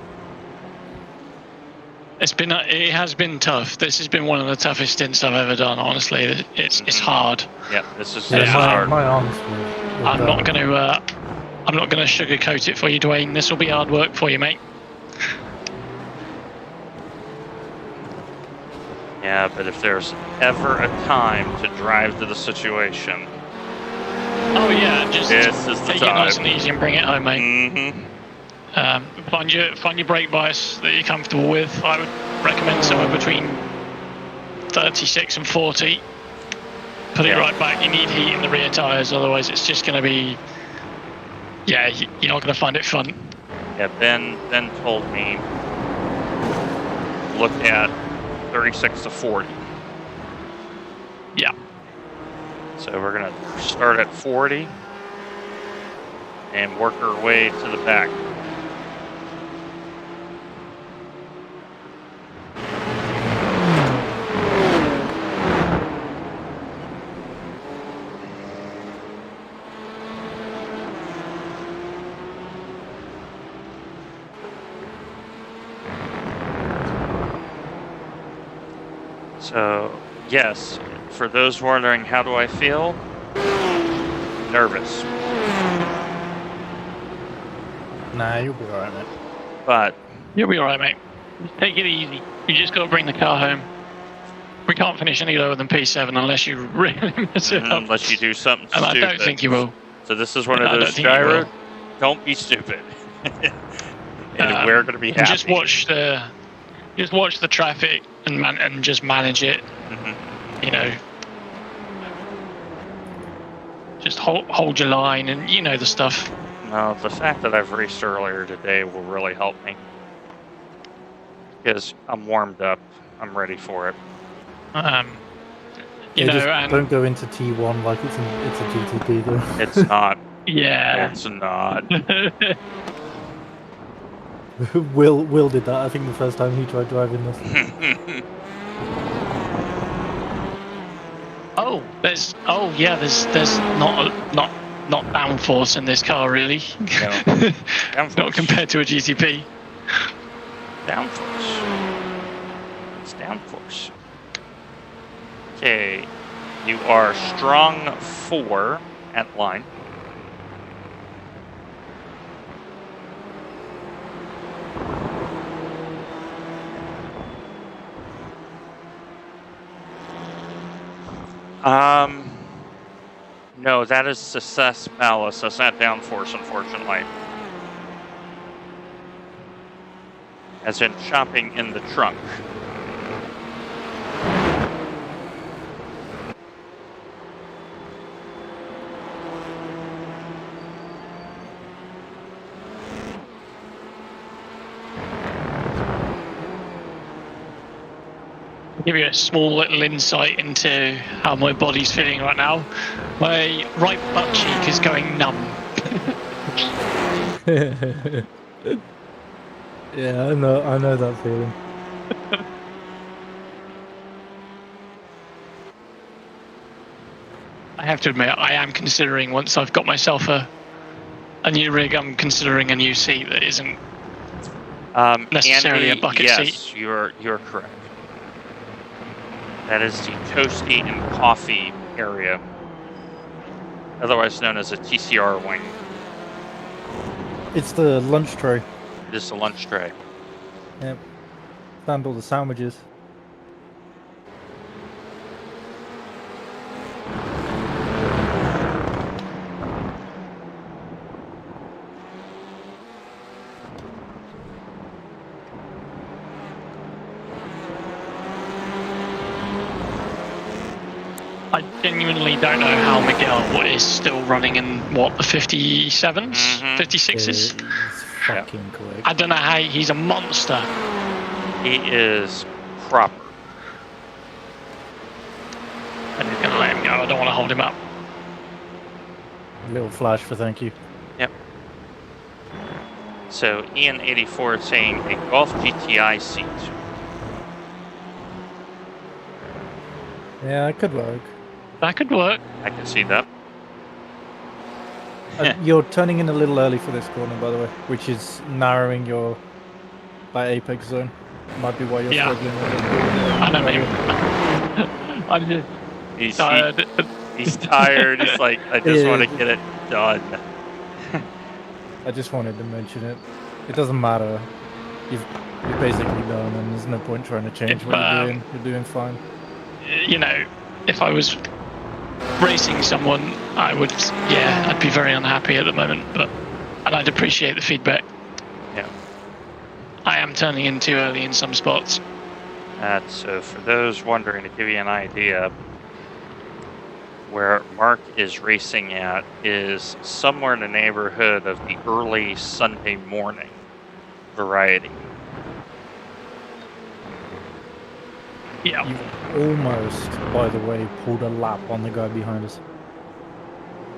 It has been tough. This has been one of the toughest stints I've ever done. Honestly, it's hard. Yeah, this is Yeah, hard. my arms were I'm not done. going to. I'm not going to sugarcoat it for you, Dwayne. This will be hard work for you, mate. Yeah, but if there's ever a time to drive to the situation, Oh yeah, just this is the take it nice time. and easy and bring it home, mate. Mm-hmm. Find your brake bias that you're comfortable with. I would recommend somewhere between 36 and 40. Put it right back. You need heat in the rear tyres, otherwise it's just going to be. Yeah, you're not going to find it fun. Yeah, Ben told me look at 36 to 40. Yeah. So we're gonna start at 40 and work our way to the back. So, yes, for those wondering how do I feel? Nervous. Nah, you'll be alright, mate. But You'll be alright, mate. Just take it easy. You just got to bring the car home. We can't finish any lower than P7 unless you really mess it up. unless you do something And stupid. I don't think you will. So this is one of I don't those think you gyro. will. Don't be stupid. And we're going to be happy. Just watch the traffic and just manage it. Mhm. You know, just hold your line and you know the stuff. No, the fact that I've raced earlier today will really help me. Because I'm warmed up. I'm ready for it. You know, just and don't go into T1 like it's a GTP though. It's not. yeah. It's not. Will did that, I think, the first time he tried driving this. There's not downforce in this car really. No. Downforce. Not compared to a GTP. Downforce. It's downforce. Okay. You are strong 4 at line. No, that is success malice. That's not downforce, unfortunately. As in shopping in the trunk. Give you a small little insight into how my body's feeling right now. My right butt cheek is going numb. Yeah, I know that feeling. I have to admit, I am considering, once I've got myself a new rig, I'm considering a new seat that isn't necessarily Andy, a bucket yes, seat. you're correct. That is the toasty and coffee area, otherwise known as a TCR wing. It's the lunch tray. It is the lunch tray. Yep. Stand all the sandwiches. I genuinely don't know how Miguel is still running in, what, the 57s? Mhm. 56s? It's fucking quick. I don't know how, he's a monster. He is proper. I'm just going to let him go, I don't want to hold him up. Little flash for thank you. Yep. So Ian84 is saying a Golf GTI seat. Yeah, it could work. That could work. I can see that. You're turning in a little early for this corner, by the way, which is narrowing your apex zone. Might be why you're Yeah. struggling with it. I know, mate. I'm just He's tired. he's tired. He's like, I just want to Yeah. get it done. I just wanted to mention it. It doesn't matter. You're basically done, and there's no point trying to change If, what you're doing. You're doing fine. You know, if I was racing someone, I'd be very unhappy at the moment, and I'd appreciate the feedback. Yeah. I am turning in too early in some spots. So for those wondering, to give you an idea, where Mark is racing at is somewhere in the neighborhood of the early Sunday morning variety. Yeah. You've almost, by the way, pulled a lap on the guy behind us.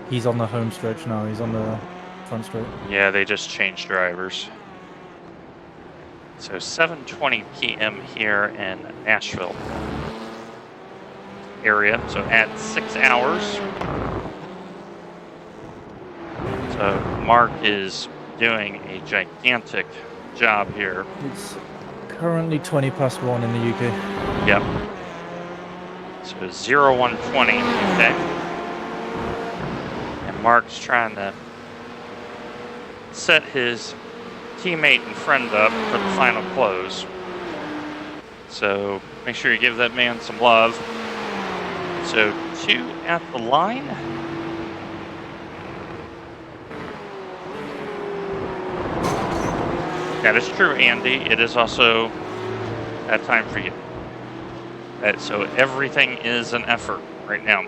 He's on the home stretch now. He's on the front straight. Yeah, they just changed drivers. So 7:20 p.m. here in Nashville area. So at 6 hours. So Mark is doing a gigantic job here. It's currently 20 past 1 in the UK. Yep. So 0120 UK. And Mark's trying to set his teammate and friend up for the final close. So make sure you give that man some love. So 2 at the line. That is true, Andy. It is also that time for you. So everything is an effort right now.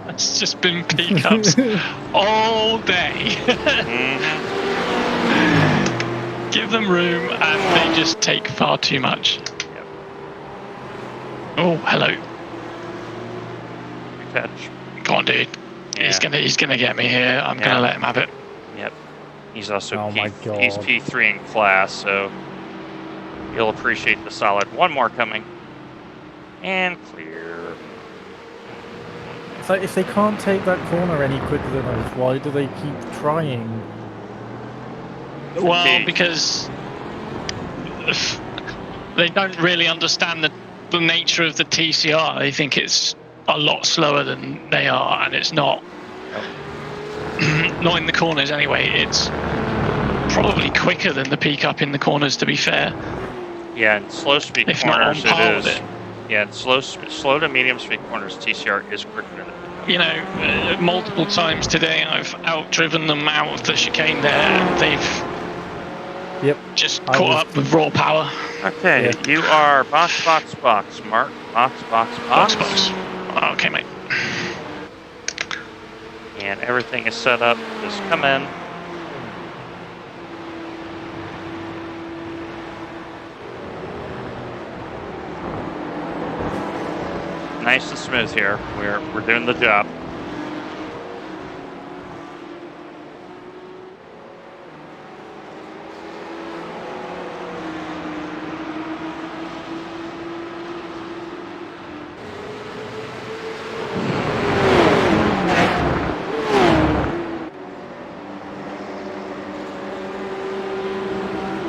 It's just been peakups all day. Give them room and they just take far too much. Yep. Oh, hello. Good catch. Go on, dude. Yeah. He's gonna get me here. I'm Yeah. gonna let him have it. Yep. He's also Oh my God. he's P3 in class, so you'll appreciate the solid. One more coming. And clear. It's like if they can't take that corner any quicker than us, why do they keep trying? Well, Okay. because they don't really understand the nature of the TCR. They think it's a lot slower than they are, and it's not. Not in the corners anyway. It's probably quicker than the peak up in the corners, to be fair. Yeah, in slow speed If not on corners par it with is. it. Yeah, in slow to medium speed corners, TCR is quicker than it. You know, multiple times today I've outdriven them out of the chicane there, and they've just I caught was- up with raw power. Okay, Yeah. you are box, Mark. Box. Box. Okay, mate. And everything is set up. Just come in. Nice and smooth here. We're doing the job.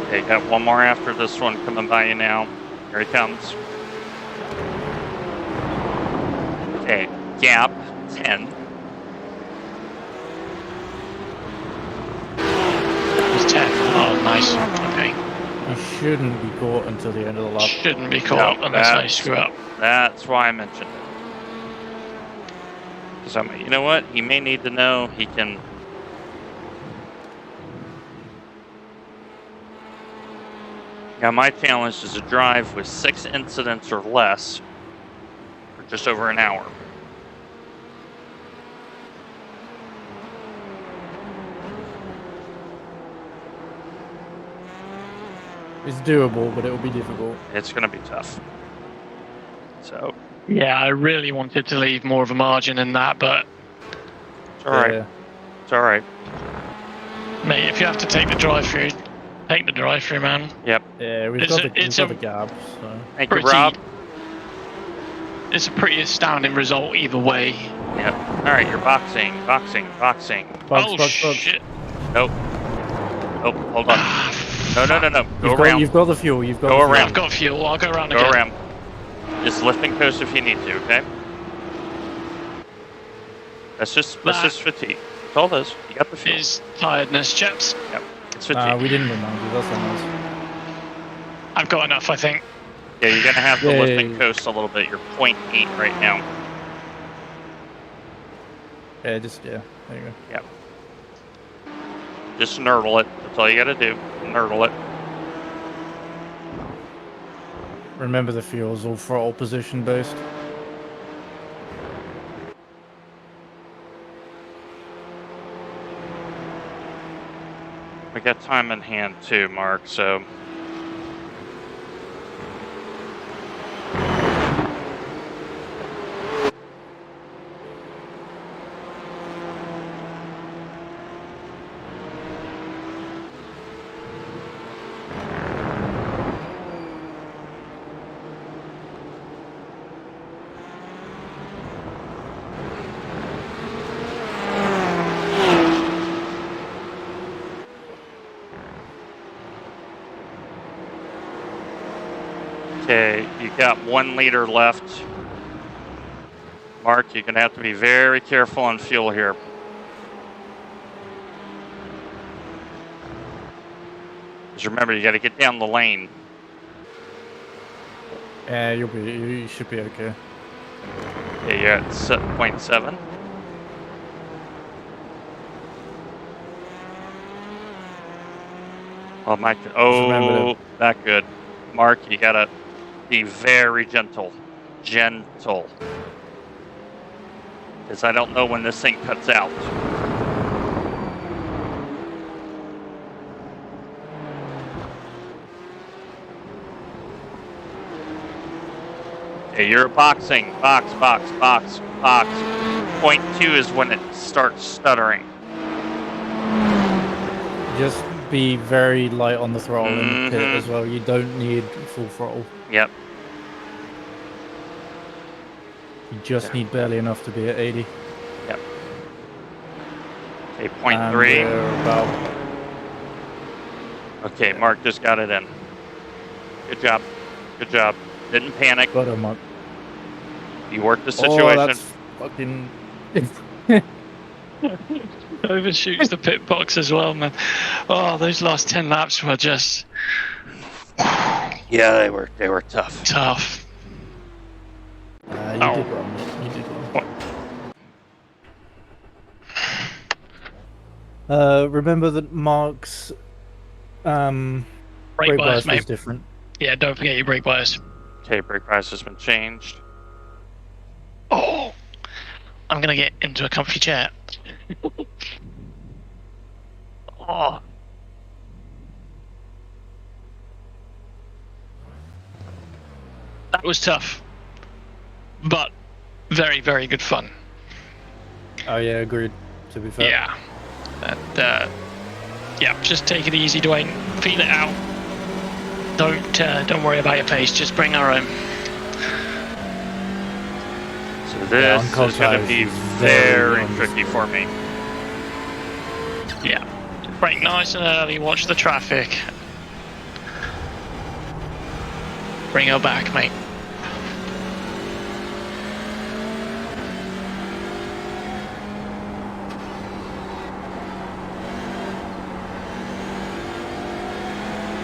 Okay, got one more after this one coming by you now. Here he comes. Okay, gap 10. It's 10. Oh, nice. Okay. You shouldn't be caught until the end of the lap. Shouldn't be caught No, up unless I that's- screw up. That's why I mentioned it. Because you know what? He may need to know he can. Now, my challenge is to drive with 6 incidents or less for just over an hour. It's doable, but it will be difficult. It's going to be tough. So, Yeah, I really wanted to leave more of a margin in that, but It's all right. Yeah. It's all right. mate, if you have to take the drive-through, take the drive-through, man. Yep. Yeah, we've It's got a- the we've it's got a- the gap. So Thank you, Pretty- Rob. It's a pretty astounding result either way. Yep. All right, you're boxing. Bugs, shit! Nope. Oh, hold on. No. Go around. You've got the fuel. You've got Go the fuel. around. I've got fuel. I'll go around Go again. around. Just lift and coast if you need to, okay? That's just fatigue. That's all it is. You got the fuel. Is tiredness, chaps? Yep. It's fatigue. Nah, we didn't remind you. That's on us. I've got enough, I think. Yeah, you're gonna have to Yeah, lift yeah, and yeah. coast a little bit. You're 0.8 right now. Yeah, just there you go. Just nurdle it. That's all you gotta do. Nurdle it. Remember the fuel's all throttle position based. We got time in hand too, Mark, so. Okay, you got 1 liter left. Mark, you're gonna have to be very careful on fuel here. Just remember, you gotta get down the lane. Yeah, you should be okay. Okay, you're at 0.7. Oh my, remember that good. Mark, you gotta be very gentle. Gentle. Because I don't know when this thing cuts out. Okay, you're boxing. Box. 0.2 is when it starts stuttering. Just be very light on the throttle in the pit Mhm. as well. You don't need full throttle. Yep. You just need barely enough to be at 80. Okay, And 0.3. we're about Okay, Mark just got it in. Good job. Good job. Didn't panic. got a month. You worked the Oh, situation. that's fucking. Overshoots the pit box as well, man. Oh, those last 10 laps were just Yeah, they were tough. tough. You Oh. did wrong. You did wrong. Remember that Mark's Brake brake bias, bias was mate. different. Yeah, don't forget your brake bias. Okay, brake price has been changed. Oh, I'm gonna get into a comfy chair. Oh, that was tough, but very, very good fun. Oh yeah, agreed. To be fair. Yeah, and yeah, just take it easy, Dwayne. Feel it out. Don't worry about your pace. Just bring our own. So Yeah, on this cold is going to tires, be it's very very tricky for me. Yeah, brake nice and early. Watch the traffic. Bring her back, mate.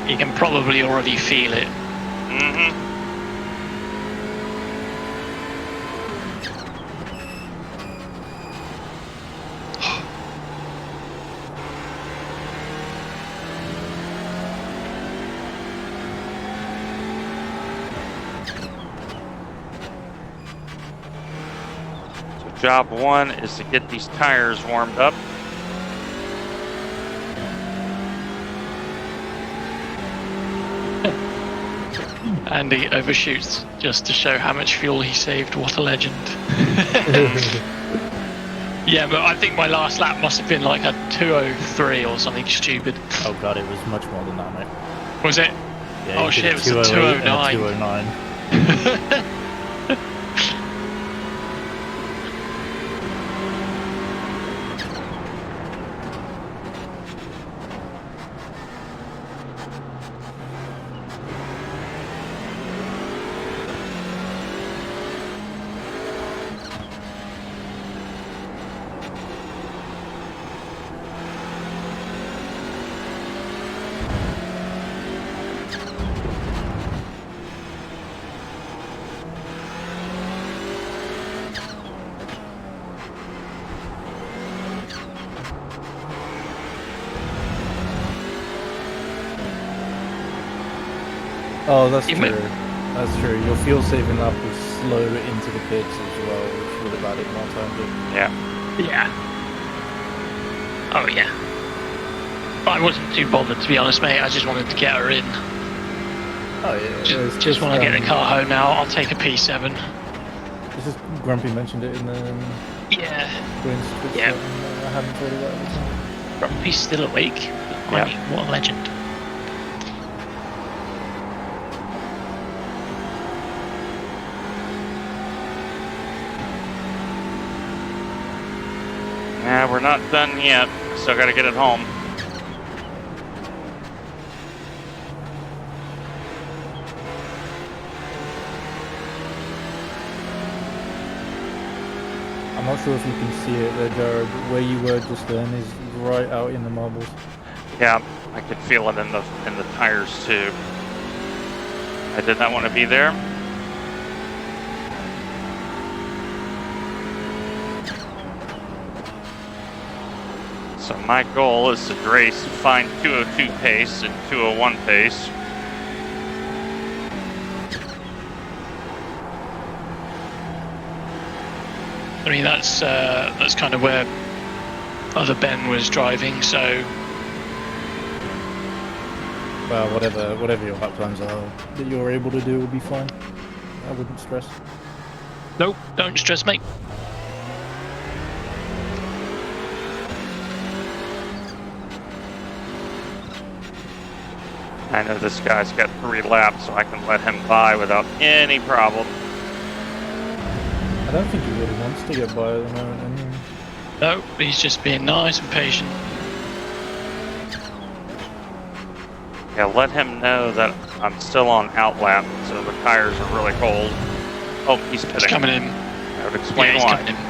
You can probably already feel it. Mm-hmm. So job one is to get these tires warmed up. And he overshoots just to show how much fuel he saved. What a legend. Yeah, but I think my last lap must have been like a 2:03 or something stupid. Oh god, it was much more than that, mate. Was it? Yeah, Oh you shit, did it was a 208 and a 2:09. 209. Oh, that's You true. may- That's true. Your fuel saving lap was slow into the pits as well, which would have added more time to it. Yeah. Yeah. Oh yeah. But I wasn't too bothered, to be honest, mate. I just wanted to get her in. Oh yeah. Just want to get the car home now. I'll take a P7. It's just Grumpy mentioned it in the Yeah. Twins. Yeah. I haven't thought of that at the time. Grumpy's still awake. I Yeah. mean, what a legend. Yeah, we're not done yet. Still got to get it home. I'm not sure if you can see it there, Jared. Where you were just then is right out in the marbles. Yeah, I could feel it in the tires too. I did not want to be there. So my goal is to race, find 202 pace and 201 pace. I mean, that's kind of where other Ben was driving, so Well, whatever your lap times are that you're able to do will be fine. I wouldn't stress. nope, don't stress, mate. I know this guy's got 3 laps, so I can let him by without any problem. I don't think he really wants to get by at the moment anyway. No, he's just being nice and patient. Yeah, let him know that I'm still on outlap, so the tires are really cold. Oh, he's pitting. He's coming in. That would explain Yeah, he's why. coming in.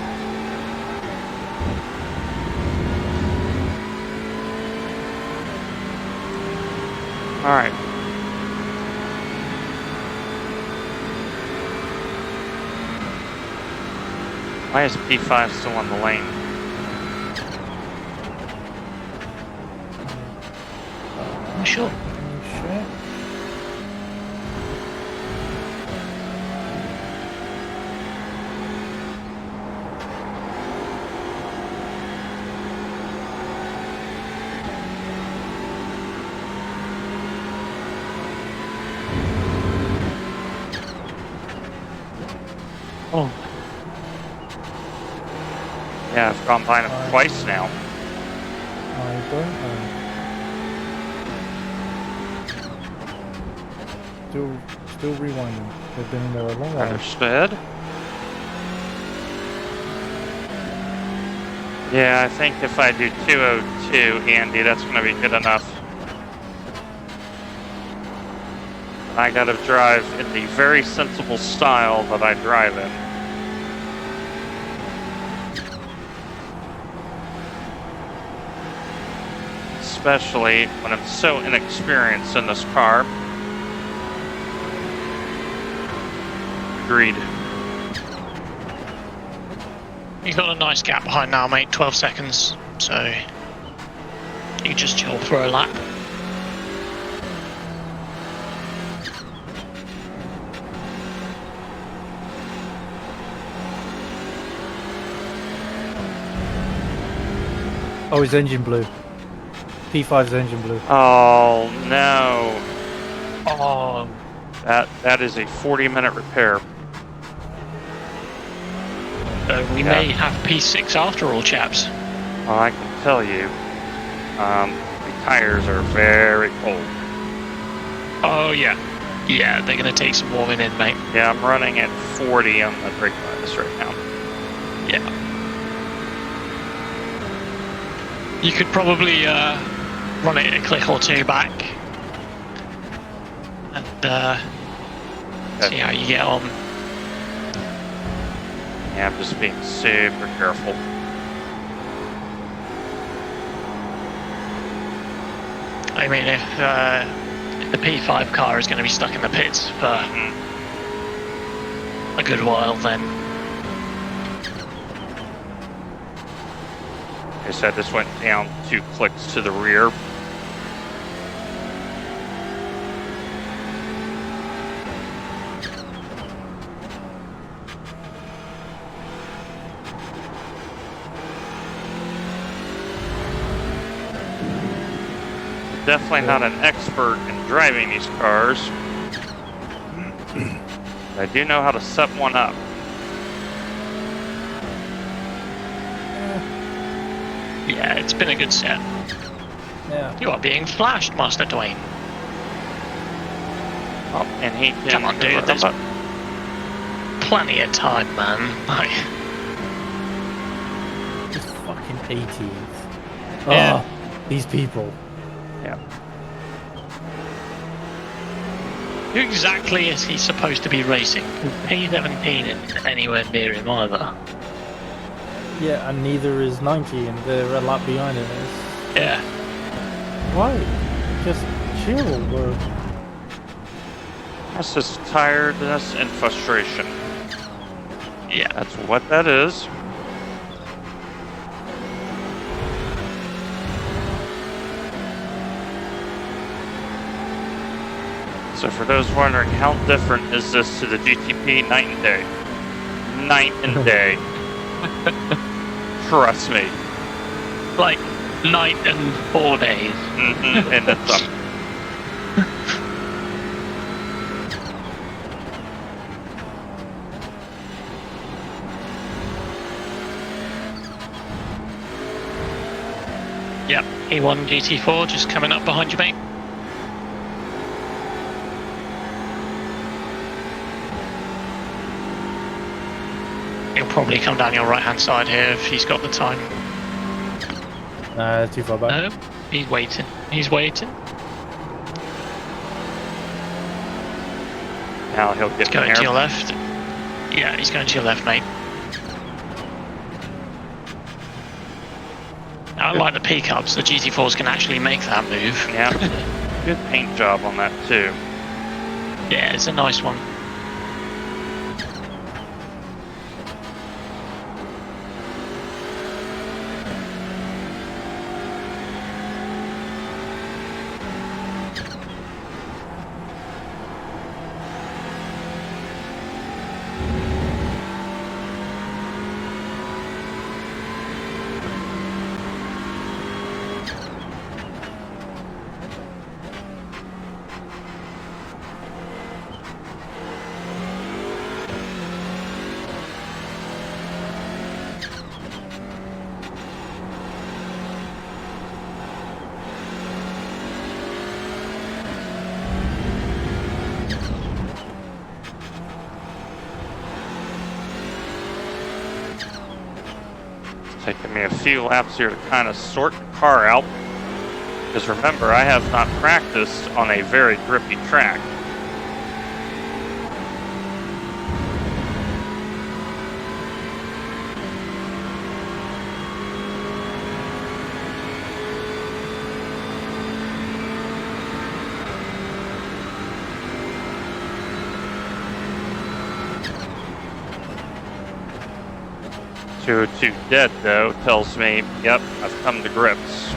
All right. Why is P5 still on the lane? Sure. Shit. Oh, Yeah, I've gone by him twice now. I don't know. Still rewinding. They've been in there a long while. Understood. Yeah, I think if I do 202, Andy, that's going to be good enough. I got to drive in the very sensible style that I drive in. Especially when I'm so inexperienced in this car. Agreed. you got a nice gap behind now, mate. 12 seconds, so you can just chill for a lap. Oh, his engine blew. P5's engine blew. Oh no. Oh, That is a 40-minute repair. We may have P6 after all, chaps. Well, I can tell you, the tires are very cold. Oh, yeah. Yeah, they're going to take some warming in, mate. Yeah, I'm running at 40 on the brake bias right now. Yeah. You could probably run it a click or two back and see how you get on. Yeah, I'm just being super careful. I mean, if the P5 car is going to be stuck in the pits for a good while, then Okay, so I just went down 2 clicks to the rear. Definitely not an expert in driving these cars. I do know how to set one up. yeah, it's been a good set. Yeah. You are being flashed, Master Dwayne. Oh, and he can Come on, dude, there's plenty of time, man. Like, Just fucking 18th. Yeah. Oh, these people. Yeah. who exactly is he supposed to be racing? P17 isn't anywhere near him either. Yeah, and neither is 90, and they're a lap behind us. Yeah. Why? Just chill, bro. That's just tiredness and frustration. Yeah. That's what that is. So for those wondering, how different is this to the GTP? Night and day. Night and day. Trust me. Like night and 4 days. And then some. Yep. E1 GT4 just coming up behind you, mate. He'll probably come down your right hand side here if he's got the time. Too far back. No, he's waiting. He's waiting. Now he'll He's get going to your there. left. Yeah, he's going to your left, mate. I like the P-Cubs. The GT4s can actually make that move. Yeah. Good paint job on that too. Yeah, it's a nice one. Taking me a few laps here to kind of sort the car out. Because remember, I have not practiced on a very grippy track. To dead though tells me, yep, I've come to grips.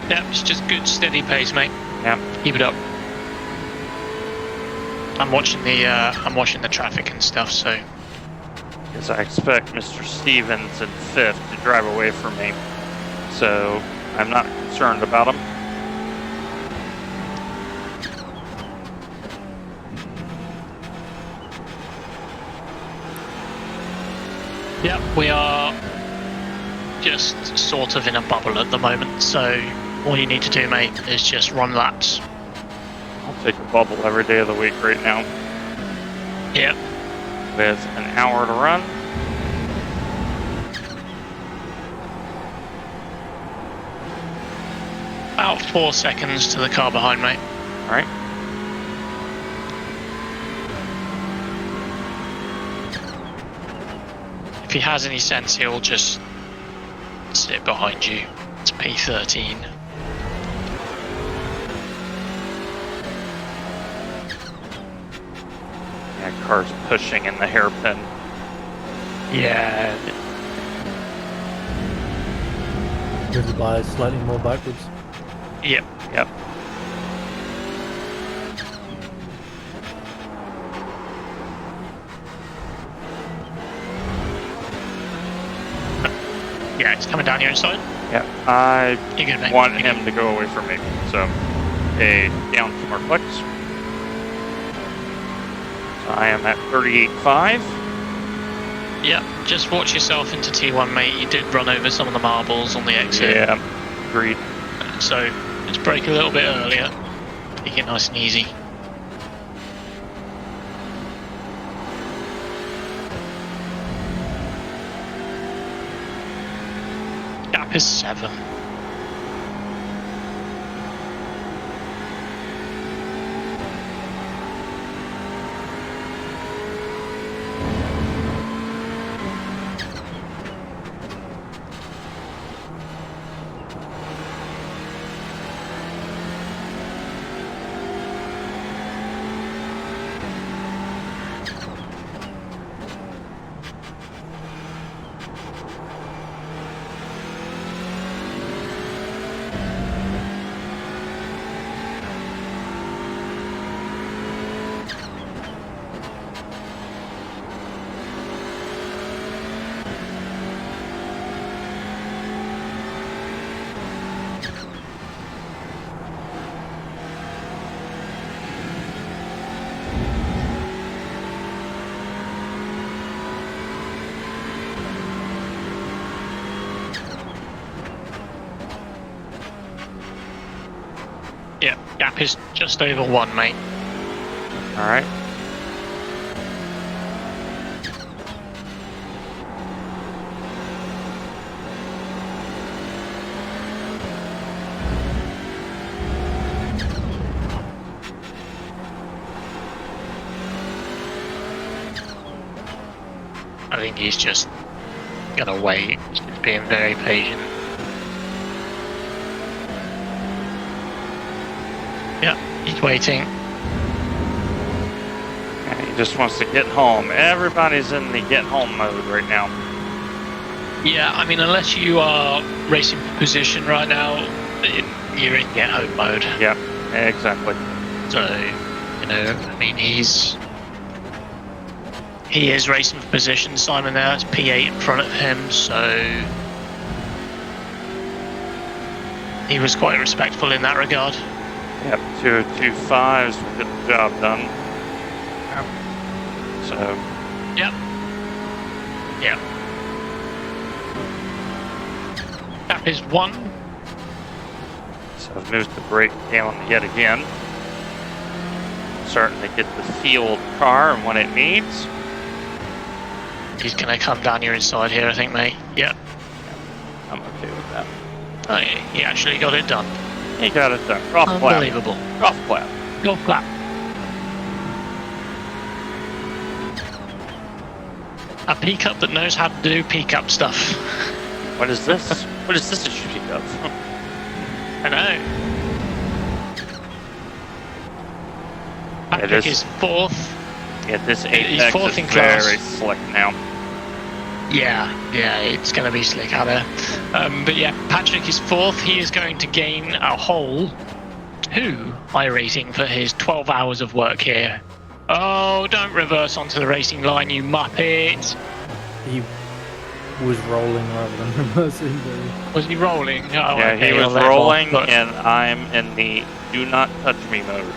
Yep, it's just good steady pace, mate. Yep. Keep it up. I'm watching the traffic and stuff, so Because I expect Mr. Stevens in 5th to drive away from me. So I'm not concerned about him. Yep, we are just sort of in a bubble at the moment, so all you need to do, mate, is just run laps. I'll take a bubble every day of the week right now. Yep. With an hour to run. About 4 seconds to the car behind, mate. All right. If he has any sense, he'll just sit behind you. It's P13. Yeah, car's pushing in the hairpin. Yeah. Driven by slightly more backwards. Yep. Yep. Yeah, it's coming down your inside. Yep. I You're good, mate. want You're him to go away from me. So, okay, down 2 more clicks. So I am at 38.5. Yep, just watch yourself into T1, mate. You did run over some of the marbles on the exit. Yeah, agreed. So, just brake a little bit earlier. Take it nice and easy. Gap is 7. Yeah, gap is just over 1, mate. All right. I think he's just gonna wait. He's being very patient. Yeah, he's waiting. And he just wants to get home. Everybody's in the get home mode right now. Yeah, I mean, unless you are racing for position right now, you're in get home mode. Yeah, exactly. So, you know, I mean, he is racing for position. Simon there, it's P8 in front of him, so he was quite respectful in that regard. Yep, 2.25s will get the job done. So, Yep. Yep. Gap is 1. so I've moved the brake down yet again. Starting to get the field car and what it needs. He's going to come down your inside here, I think, mate. Yep. I'm okay with that. Oh, yeah, he actually got it done. He got it done. Golf clap. Unbelievable. Golf clap. Golf clap. A pickup that knows how to do pickup stuff. What is this? What is this that you speak of? I know. It Patrick is- is 4th. Yeah, this He's Apex fourth is in class. very slick now. Yeah, it's going to be slick out there. But yeah, Patrick is 4th. He is going to gain a whole 2 iRacing for his 12 hours of work here. Oh, don't reverse onto the racing line, you muppet. He was rolling rather than reversing. Was he rolling? Oh, Yeah, okay, he I'll was let him off, rolling, but- and I'm in the do not touch me mode.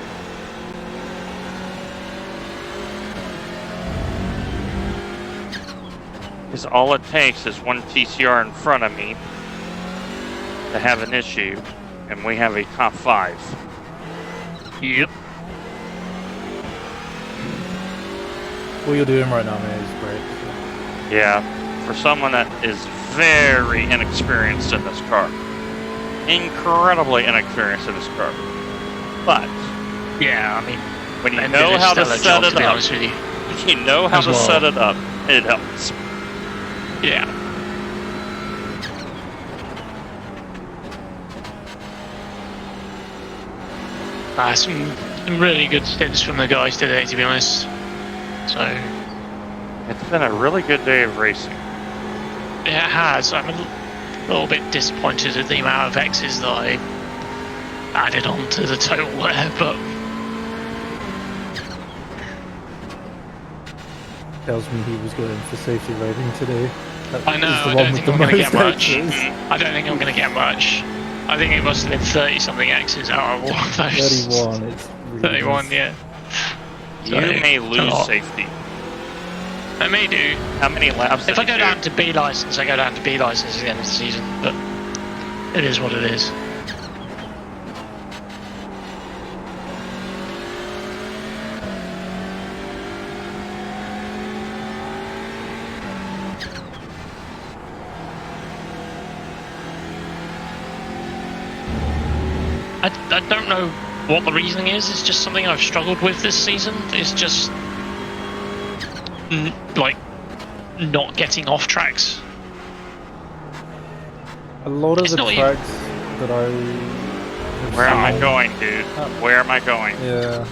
Because all it takes is one TCR in front of me to have an issue, and we have a top 5. Yep. What you're doing right now, man, is great. Yeah, for someone that is very inexperienced in this car. Incredibly inexperienced in this car. But Yeah, I mean, when you Ben know did a how to stellar set job, it to be up, honest with you. if you know how As to well. set it up, it helps. Yeah. Some really good stints from the guys today, to be honest. So, It's been a really good day of racing. yeah, it has. I'm a little bit disappointed at the amount of X's that I added on to the total there, but Tells me he was going for safety rating today. That I know, is the I one don't with think the I'm going to most get much. X's. I don't think I'm going to get much. I think it must have been 30-something X's out of all of those. 31, it's really 31, nice. yeah. You So, may it's a lose lot. safety. I may do. How many laps If did I you go do? down to B license, I go down to B license at the end of the season, but it is what it is. I don't know what the reasoning is. It's just something I've struggled with this season. It's just like not getting off tracks. A lot of It's the not tracks that I have Where am I seen- going, dude? Where am I going? Yeah.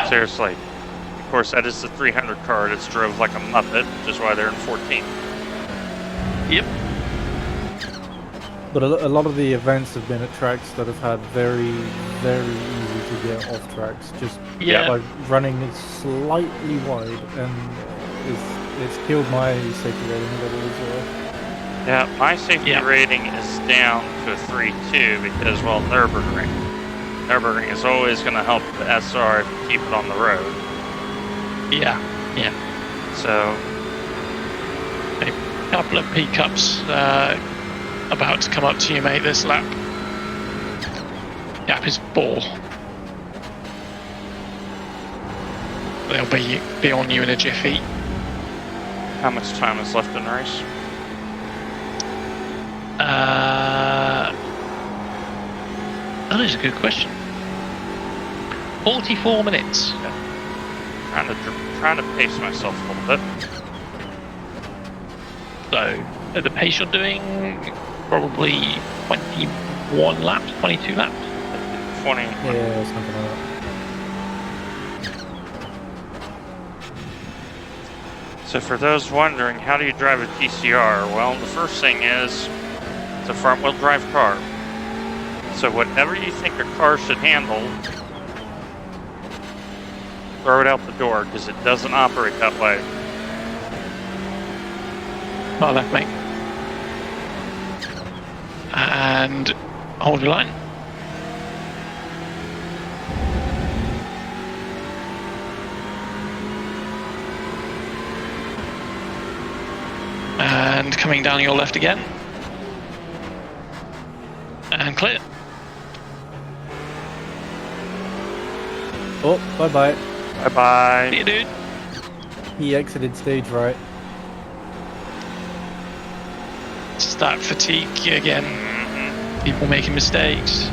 Seriously. Of course, that is the 300 car that's drove like a Muppet, which is why they're in 14. Yep. But a lot of the events have been at tracks that have had very, very easy to get off tracks. Just Yeah. by running it slightly wide, and it's killed my safety rating a little as well. Yeah, my safety Yeah. rating is down to a 3.2 because, well, Nürburgring. Nürburgring is always going to help the SR if you keep it on the road. Yeah. Yeah. So, A couple of P-cups about to come up to you, mate, this lap. Gap is 4. They'll be on you in a jiffy. how much time is left in the race? That is a good question. 44 minutes. Trying to pace myself a little bit. So, at the pace you're doing, probably 21 laps, 22 laps. 20. Yeah, something like that. So for those wondering, how do you drive a TCR? Well, the first thing is, it's a front-wheel drive car. So whatever you think a car should handle, throw it out the door, because it doesn't operate that way. Right left, mate. And hold your line. And coming down your left again. And clear. Oh, bye-bye. Bye-bye. See you, dude. He exited stage right. It's that fatigue again. People making mistakes.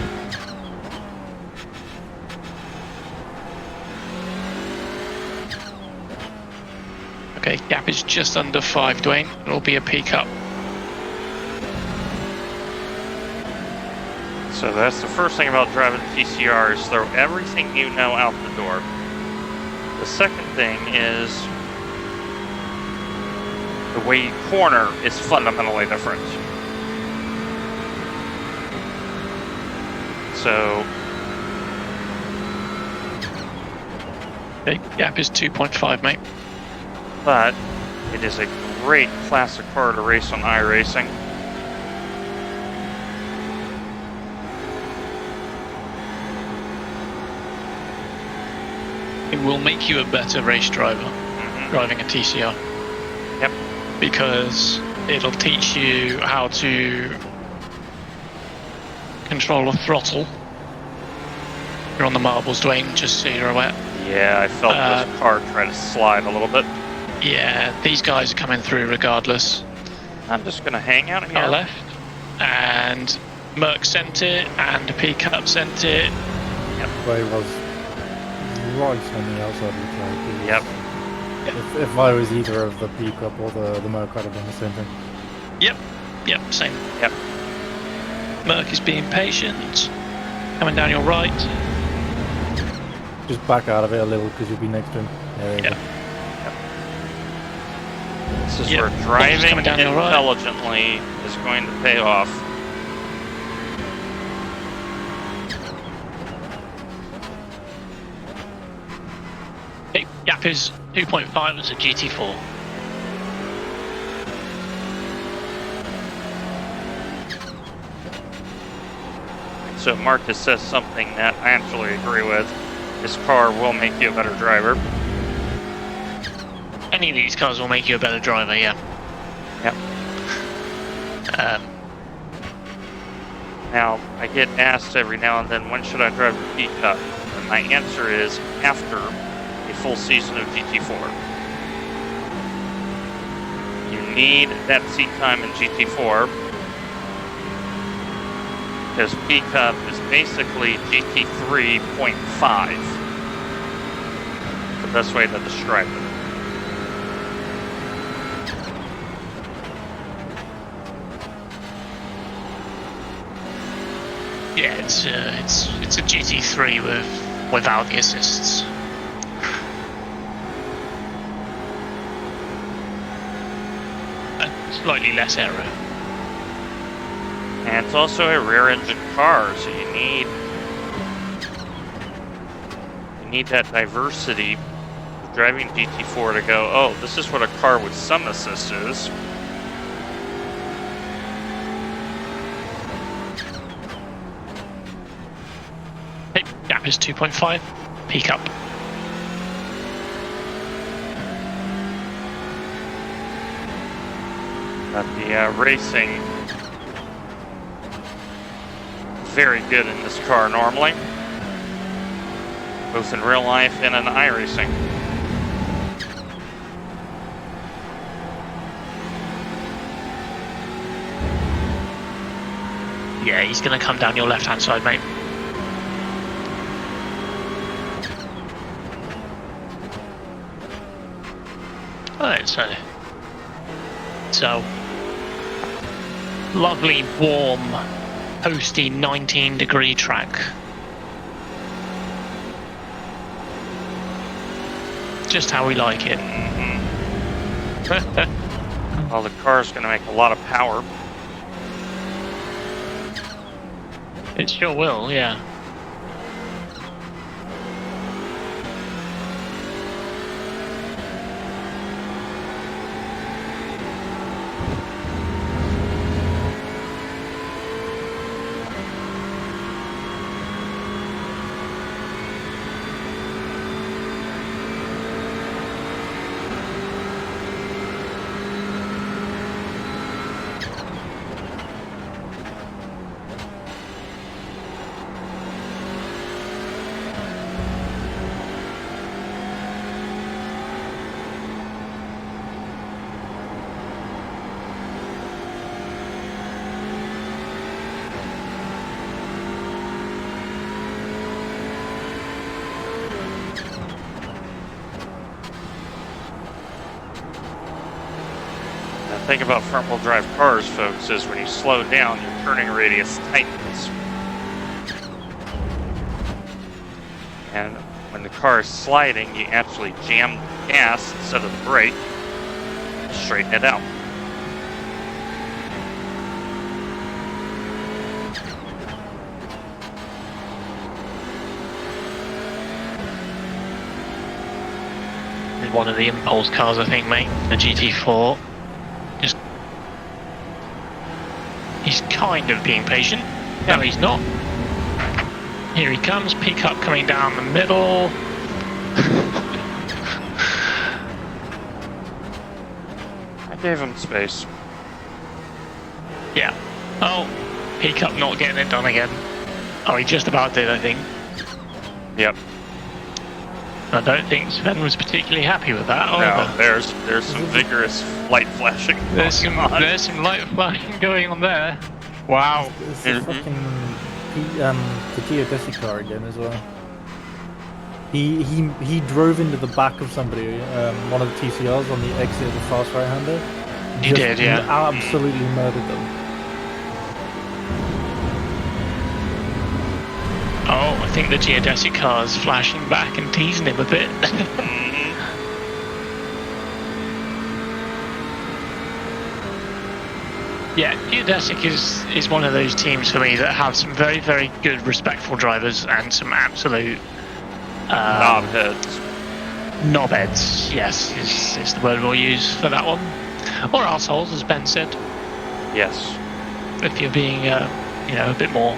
Okay, gap is just under 5, Dwayne. It'll be a P-cup. So that's the first thing about driving TCR is throw everything you know out the door. The second thing is the way you corner is fundamentally different. So Okay, gap is 2.5, mate. but It is a great classic car to race on iRacing. It will make you a better race driver driving a TCR. Yep. Because it'll teach you how to control a throttle. You're on the marbles, Dwayne, just so you're aware. Yeah, I felt this car try to slide a little bit. Yeah, these guys are coming through regardless. I'm just going to hang out here. Car left. And Merck sent it, and P-Cup sent it. But it was right on the outside of the track. Yep. If I was either of the P-Cup or the Merc, I'd have done the same thing. Yep, same. Yep. Merck is being patient. Coming down your right. Just back out of it a little because you'll be next to him. There you go. This is Yep. where driving Coming down your right. intelligently is going to pay off. Okay, gap is 2.5 as a GT4. So Marcus says something that I actually agree with. This car will make you a better driver. Any of these cars will make you a better driver, yeah. Yep. Now, I get asked every now and then, when should I drive a P-Cup? And my answer is after a full season of GT4. You need that seat time in GT4 because P-Cup is basically GT 3.5. The best way to describe it. Yeah, it's a GT3 without the assists. And slightly less aero. And it's also a rear engine car, so you need that diversity of driving GT4 to go, oh, this is what a car with some assist is. Okay, gap is 2.5. P-Cup. But the racing, very good in this car normally, both in real life and in iRacing. Yeah, he's going to come down your left-hand side, mate. Alright, so lovely, warm, toasty 19-degree track. Just how we like it. Well, the car's going to make a lot of power. It sure will, yeah. The thing about front-wheel drive cars, folks, is when you slow down, your turning radius tightens. And when the car is sliding, you actually jam the gas instead of the brake to straighten it out. one of the impulse cars, I think, mate. The GT4. Just... He's kind of being patient. No, he's not. Here he comes, pickup coming down the middle. I gave him space. Yeah. Oh, pickup not getting it done again. Oh, he just about did, I think. Yep. I don't think Sven was particularly happy with that either. No, there's some vigorous light flashing. There's some light flashing going on there. Wow. It's the fucking the geodesic car again as well. He drove into the back of somebody, one of the TCRs on the exit of the fast right-hander. He did, yeah. Absolutely murdered them. Oh, I think the geodesic car's flashing back and teasing him a bit. Yeah, geodesic is one of those teams for me that have some very, very good, respectful drivers and some absolute Knobheads. knobheads. Yes, is the word we'll use for that one. Or arseholes, as Ben said. Yes. If you're being, a bit more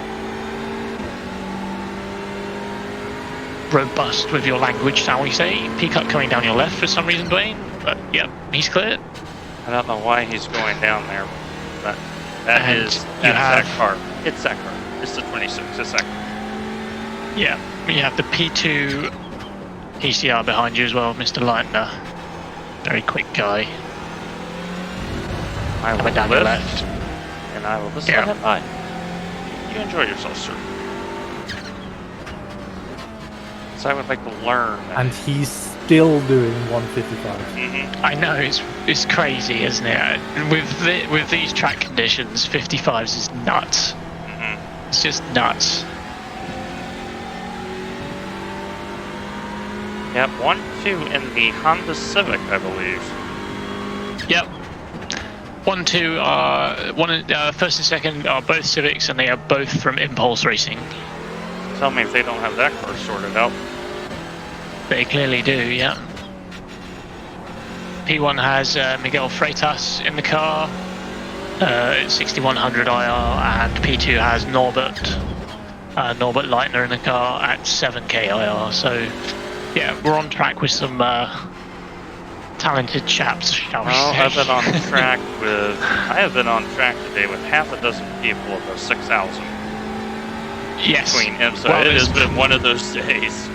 robust with your language, shall we say. Peacock coming down your left for some reason, Dwayne. But yep, he's clear. I don't know why he's going down there. But that's that car. It's that car. It's the 26. It's that car. Yeah, you have the P2 TCR behind you as well, Mr. Leitner. Very quick guy. I will Coming down your lift, left. and I will just Yeah. let him by. You enjoy yourself, sir. So I would like to learn. And he's still doing 155. I know, it's crazy, isn't it? With these track conditions, 55s is nuts. It's just nuts. Yep, 1-2 in the Honda Civic, I believe. Yep. 1, 2 are first and second are both Civics, and they are both from Impulse Racing. Tell me if they don't have that car sorted out. They clearly do, yeah. P1 has Miguel Freitas in the car, 6100 IR, and P2 has Norbert Leitner in the car at 7k IR. So, yeah, we're on track with some talented chaps, shall we say. I have been on track today with half a dozen people above 6,000. Yes. Between him, so Well, it has been one of those days.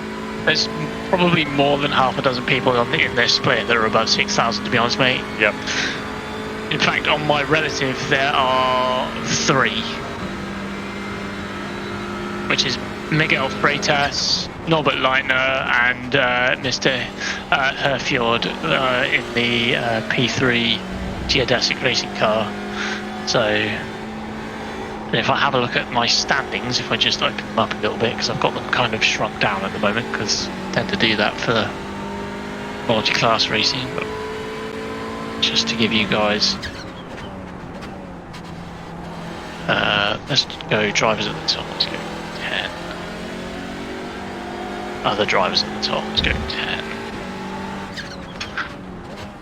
There's probably more than half a dozen people in this split that are above 6,000, to be honest, mate. Yep. In fact, on my relative, there are 3. Which is Miguel Freitas, Norbert Leitner, and Mr. Herfjord in the P3 geodesic racing car. So, if I have a look at my standings, if I just open them up a little bit, because I've got them kind of shrunk down at the moment, because I tend to do that for multi-class racing, but just to give you guys... let's go drivers at the top, let's go 10. Other drivers at the top, let's go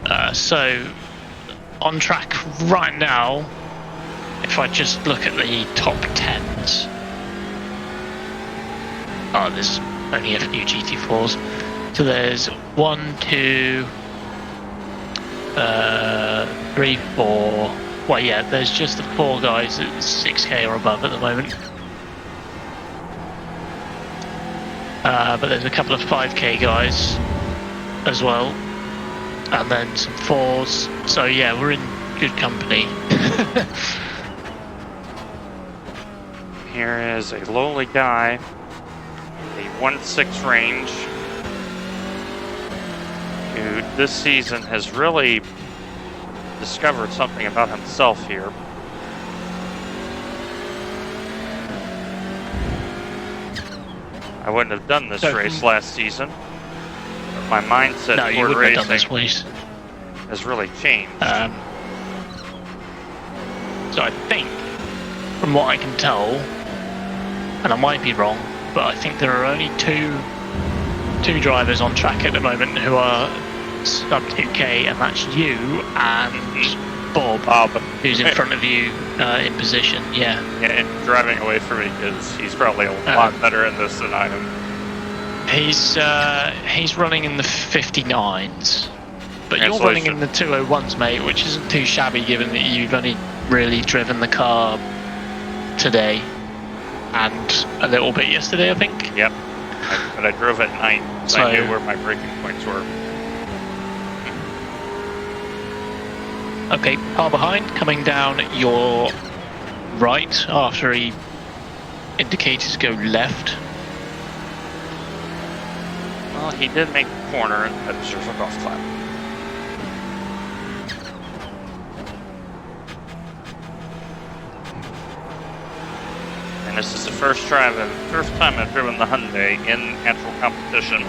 10. So, on track right now, if I just look at the top 10s, there's only a few GT4s. So there's 1, 2, 3, 4. Well, yeah, there's just the 4 guys at 6k or above at the moment. But there's a couple of 5k guys as well, and then some 4s. So yeah, we're in good company. Here is a lowly guy, a 1.6 range, who this season has really discovered something about himself here. I wouldn't have done this race last season, but my mindset toward racing has really changed. So I think, from what I can tell, and I might be wrong, but I think there are only two drivers on track at the moment who are sub 2k, and that's you and Bob, who's in front of you in position. Yeah. And driving away from me because he's probably a lot better at this than I am. He's running in the 59s, but you're running in the 201s, mate, which isn't too shabby given that you've only really driven the car today and a little bit yesterday, I think. Yep. But I drove at night, so I knew where my braking points were. Okay, car behind, coming down your right after he indicated to go left. Well, he did make the corner and that was your off clap. And this is the first time I've driven the Hyundai in actual competition.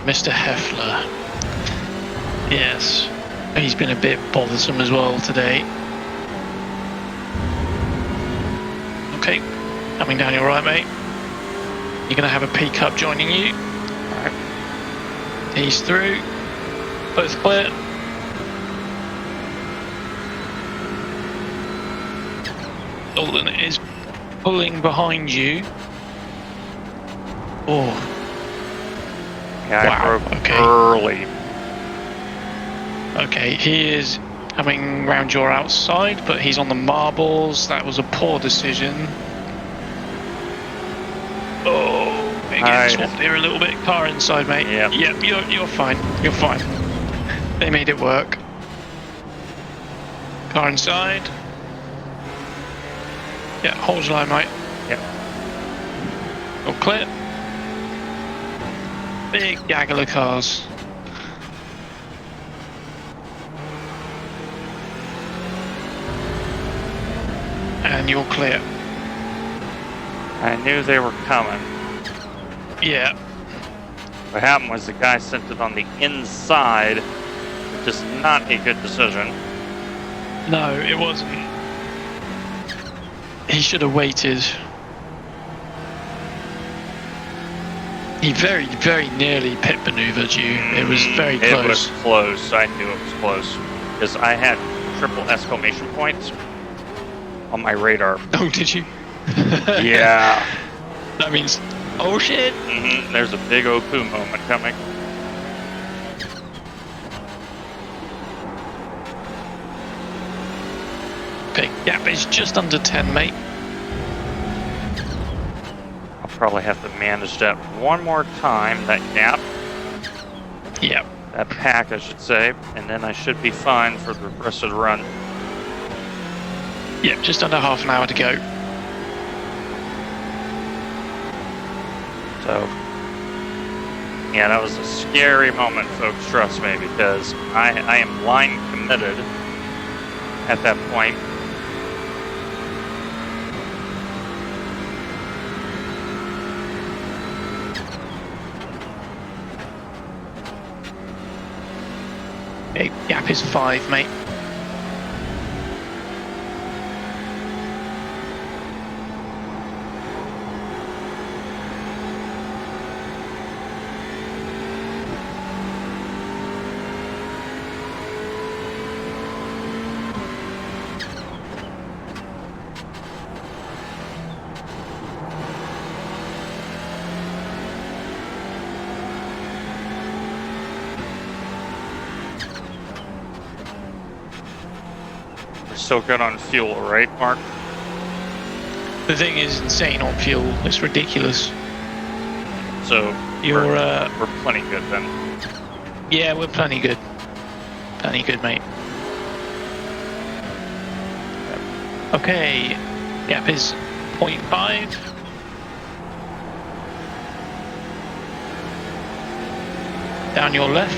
Mr. Heffler. Yes, he's been a bit bothersome as well today. Okay, coming down your right, mate. You're going to have a pickup joining you. Alright. He's through. Both clear. Alden is pulling behind you. Oh. Yeah, wow. I broke early. Okay, he is coming round your outside, but he's on the marbles. That was a poor decision. Oh, getting swamped here a little bit. Car inside, mate. Yep. Yep, you're fine. You're fine. They made it work. Car inside. Yeah, hold your line, mate. Yep. All clear. Big gaggle of cars. And you're clear. I knew they were coming. Yeah. What happened was the guy sent it on the inside, which is not a good decision. No, it wasn't. He should have waited. He very, very nearly pit maneuvered you. It was very close. It was close. I knew it was close. Because I had triple exclamation points on my radar. Oh, did you? Yeah. That means, oh shit. Mm-hmm. There's a big Opu moment coming. Okay, gap is just under 10, mate. Probably have to manage that one more time, that gap. Yep. That pack, I should say, and then I should be fine for the rest of the run. Yep, just under half an hour to go. So, yeah, that was a scary moment, folks, trust me, because I am line committed at that point. Okay, gap is 5, mate. Still good on fuel, right, Mark? The thing is insane on fuel. It's ridiculous. So You're we're plenty good then. yeah, we're plenty good. Plenty good, mate. Okay, gap is 0.5. Down your left.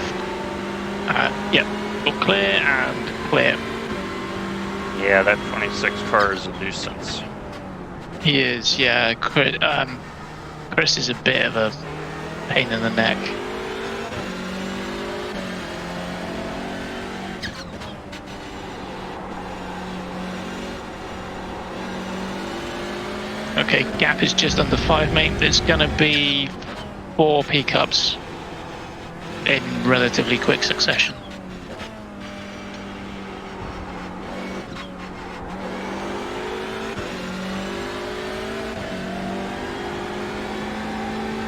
Yep, all clear and clear. Yeah, that 26 car is a nuisance. He is, yeah. Chris is a bit of a pain in the neck. Okay, gap is just under 5, mate. There's gonna be 4 pickups in relatively quick succession.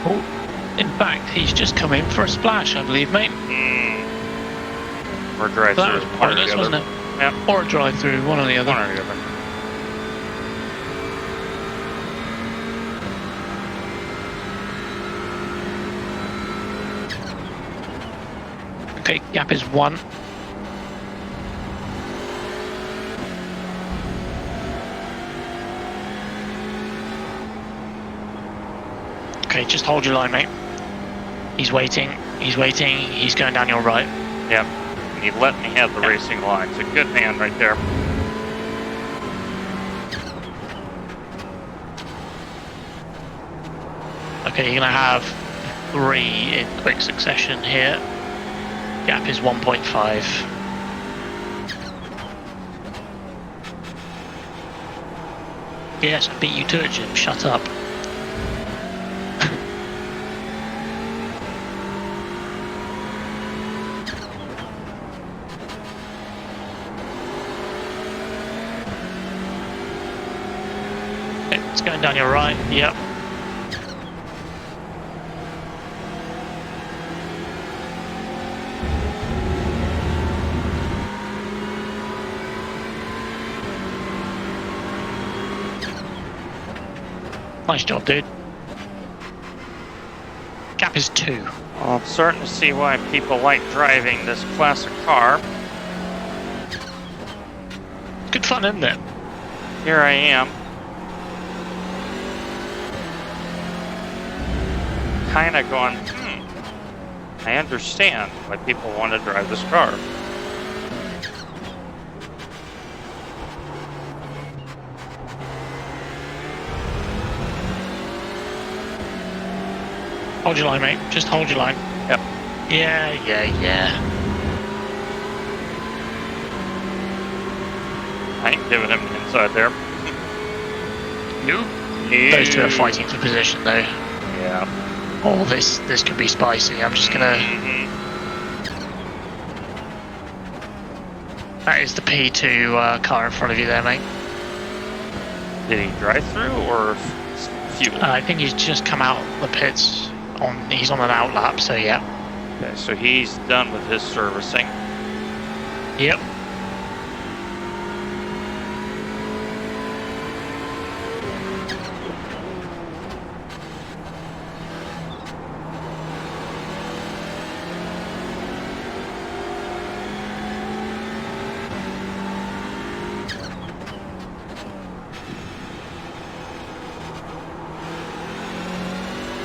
Oh, in fact, he's just come in for a splash, I believe, mate. Or drive That through. was pointless, wasn't it? Yeah. Or a drive-through, one or the other. One or the other. Okay, gap is 1. Okay, just hold your line, mate. He's waiting, he's waiting, he's going down your right. Yep. And he let me have the racing line. It's a good man right there. Okay, you're gonna have 3 in quick succession here. Gap is 1.5. Yes, I beat you to it, Jim. Shut up. It's going down your right. Yep. Nice job, dude. Gap is 2. Well, I'm starting to see why people like driving this classic car. Good fun, isn't it? Here I am. Kind of going, I understand why people want to drive this car. Hold your line, mate. Just hold your line. Yep. Yeah. I ain't giving him the inside there. Nope. Those two are fighting for position, though. Yeah. Oh, this could be spicy. I'm just gonna. That is the P2 car in front of you there, mate. Did he drive through or fuel? I think he's just come out the pits. He's on an outlap, so yeah. Okay, so he's done with his servicing. Yep.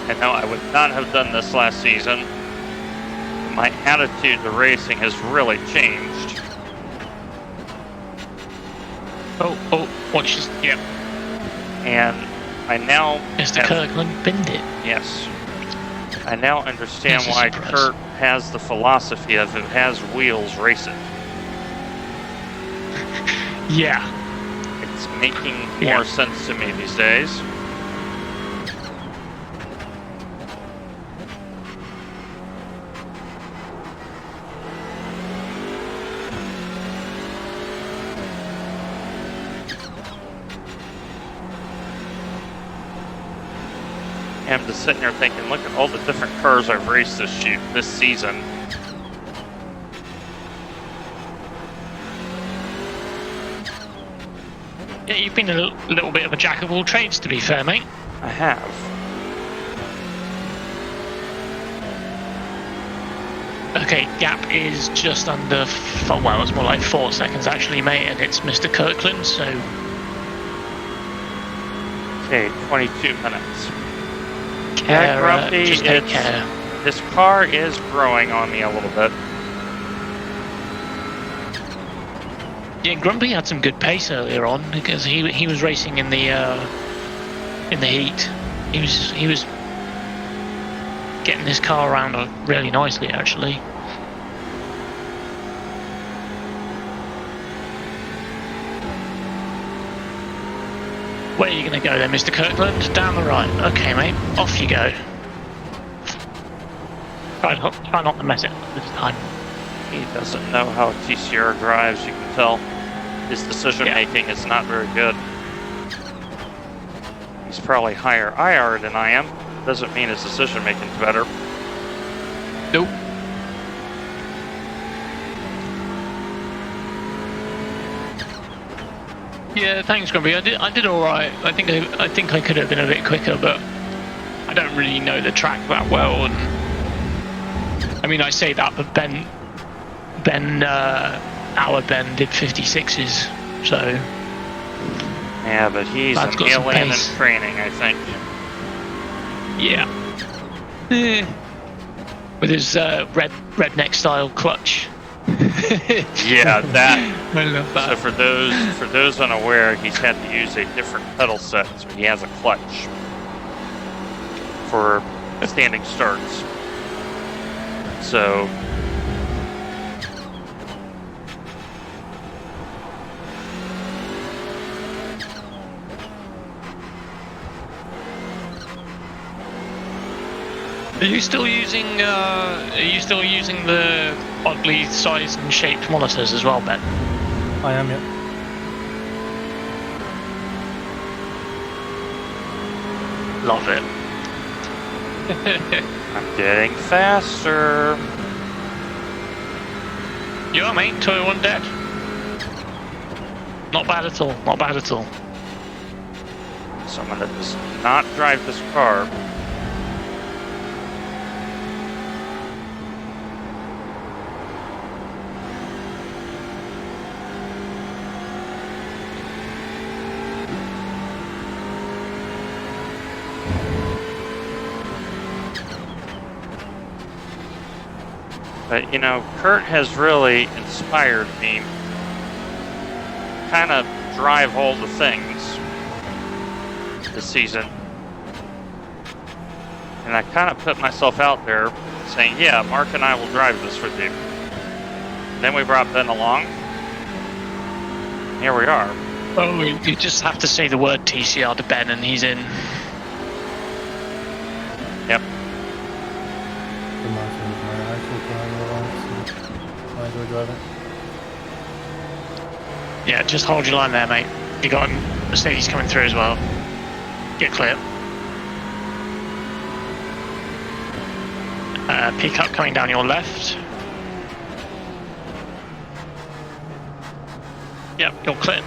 And no, I would not have done this last season. My attitude to racing has really changed. Oh, watch this. Yep. And I now Mr. Kirkland binned it. Yes. I now understand This is why surprise. Kurt has the philosophy of if it has wheels, race it. Yeah. It's making Yeah. more sense to me these days. I'm just sitting here thinking, look at all the different cars I've raced this season. Yeah, you've been a little bit of a jack of all trades, to be fair, mate. I have. Okay, gap is just under, well, it's more like 4 seconds actually, mate, and it's Mr. Kirkland, so... Okay, 22 minutes. Care, Grumpy, just take care. This car is growing on me a little bit. Yeah, Grumpy had some good pace earlier on because he was racing in the heat. He was getting this car around really nicely, actually. Where are you going to go then, Mr. Kirkland? Down the right. Okay, mate. Off you go. Try not to mess it up this time. He doesn't know how TCR drives, you can tell. His decision making is not very good. He's probably higher IR than I am. Doesn't mean his decision making is better. Nope. Yeah, thanks, Grumpy. I did all right. I think I could have been a bit quicker, but I don't really know the track that well. And I mean, I say that, but our Ben did 56s, so yeah, but he's an alien in training, I think. Yeah. With his redneck style clutch. Yeah, that. I love that. So for those unaware, he's had to use a different pedal set, so he has a clutch for standing starts. So Are you still using the oddly sized and shaped monitors as well, Ben? I am, yeah. Love it. I'm getting faster. You are, mate. 201 dead. Not bad at all. Not bad at all. Someone that does not drive this car. But, you know, Kurt has really inspired me kind of drive all the things this season. And I kind of put myself out there saying, yeah, Mark and I will drive this with you. Then we brought Ben along. Here we are. Oh, you just have to say the word TCR to Ben and he's in. Yep. I enjoy driving. Yeah, just hold your line there, mate. You got a Mercedes coming through as well. Get clear. Pickup coming down your left. Yep, you're clear.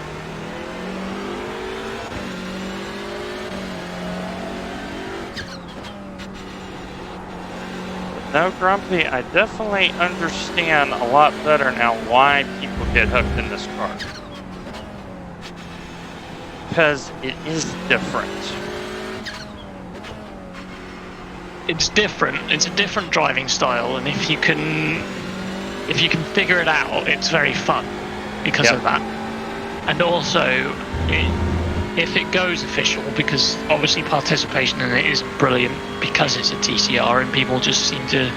No, Grumpy, I definitely understand a lot better now why people get hooked in this car. Because it is different. It's different. It's a different driving style, and if you can figure it out, it's very fun because of that. And also, if it goes official, because obviously participation in it is brilliant because it's a TCR, and people just seem to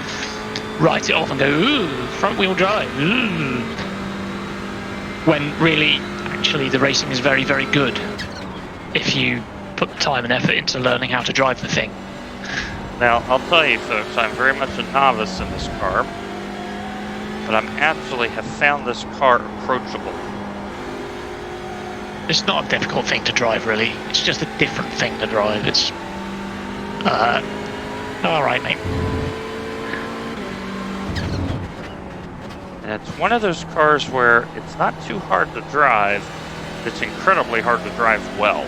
write it off and go, ooh, front wheel drive, ooh. When really, actually, the racing is very, very good if you put the time and effort into learning how to drive the thing. Now, I'll tell you folks, I'm very much a novice in this car, but I actually have found this car approachable. It's not a difficult thing to drive, really. It's just a different thing to drive. It's... alright, mate. And it's one of those cars where it's not too hard to drive, it's incredibly hard to drive well.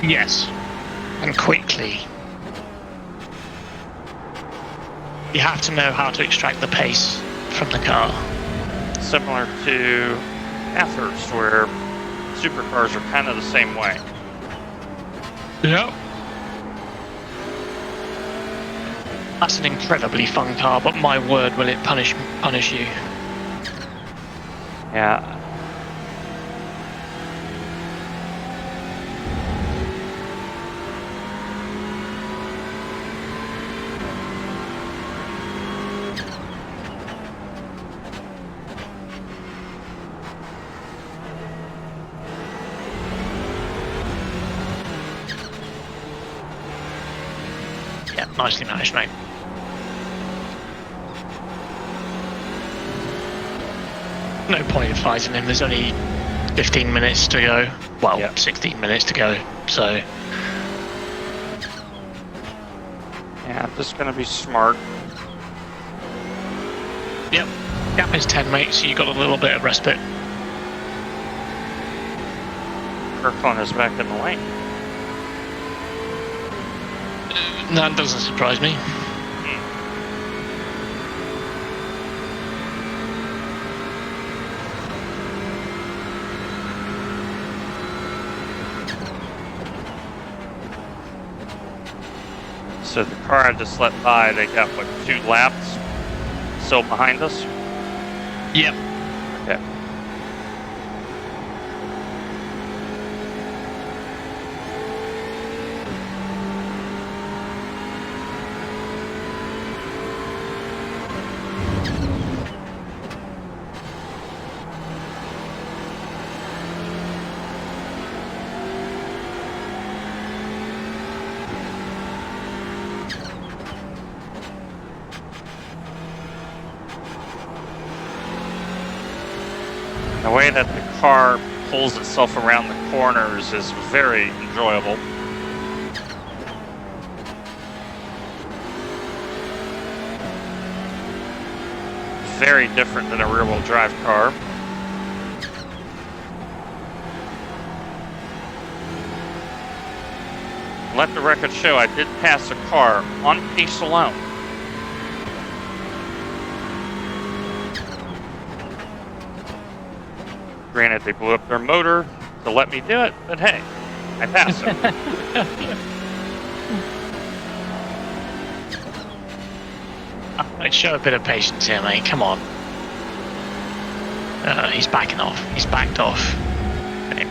Yes. And quickly. You have to know how to extract the pace from the car. Similar to Bathurst, where supercars are kind of the same way. Yep. That's an incredibly fun car, but my word, will it punish you? Yeah. Yeah, nicely managed, mate. No point in fighting him, there's only 15 minutes to go. Well, Yep. 16 minutes to go, so... Yeah, I'm just going to be smart. Yep, gap is 10, mate, so you got a little bit of respite. Kirkland is back in the lane. That doesn't surprise me. So the car I just let by, they got, what, 2 laps still behind us? Yep. Okay. The way that the car pulls itself around the corners is very enjoyable. Very different than a rear-wheel drive car. Let the record show I did pass a car on pace alone. Granted, they blew up their motor to let me do it, but hey, I passed it. I'd show a bit of patience here, mate. Come on. He's backing off. He's backed off. Okay.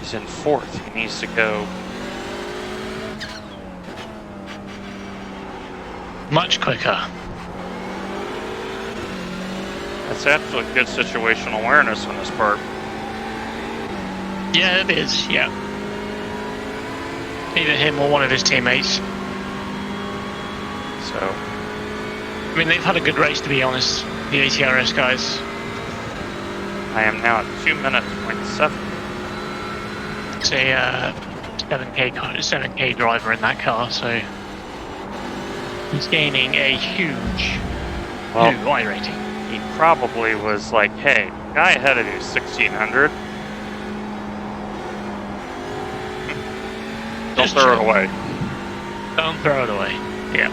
He's in 4th. He needs to go. Much quicker. That's actually good situational awareness on this part. Yeah, it is. Yeah. Either him or one of his teammates. So, I mean, they've had a good race, to be honest. The ATRS guys. I am now at 2 minutes, 0.7. It's a 7K driver in that car, so he's gaining a huge new I rating. He probably was like, hey, guy ahead of you is 1600. Don't Just throw chill. it away. Don't throw it away. Yeah.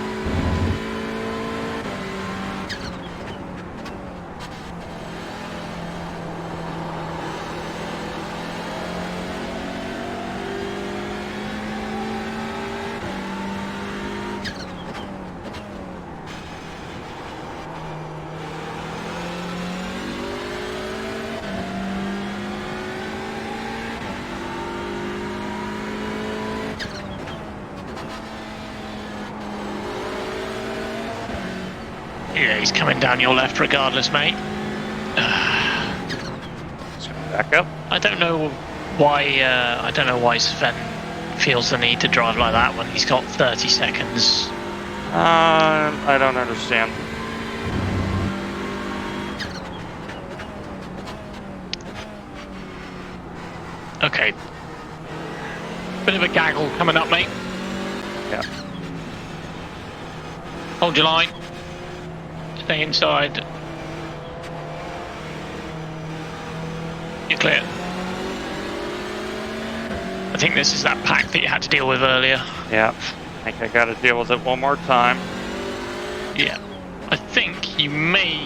Yeah, he's coming down your left regardless, mate. Just gonna back up. I don't know why Sven feels the need to drive like that when he's got 30 seconds. I don't understand. Okay. Bit of a gaggle coming up, mate. Yeah. Hold your line. Stay inside. I think this is that pack that you had to deal with earlier. Yeah, I think I got to deal with it one more time. Yeah. I think you may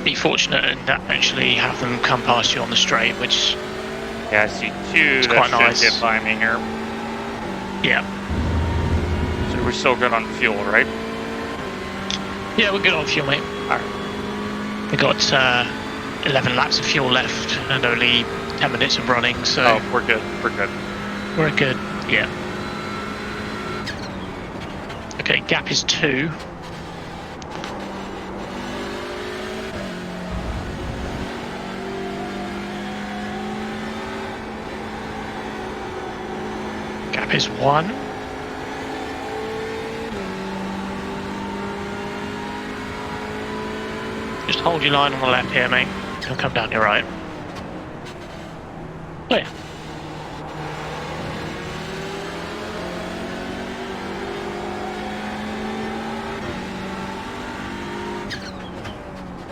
be fortunate and actually have them come past you on the straight, which... Yeah, I see two It's that quite should nice. get by me here. Yeah. So we're still good on fuel, right? Yeah, we're good on fuel, mate. Alright. We got 11 laps of fuel left and only 10 minutes of running, so Oh, we're good. We're good. we're good. Yeah. Okay, gap is 2. Gap is 1. Just hold your line on the left here, mate. He'll come down your right. Clear.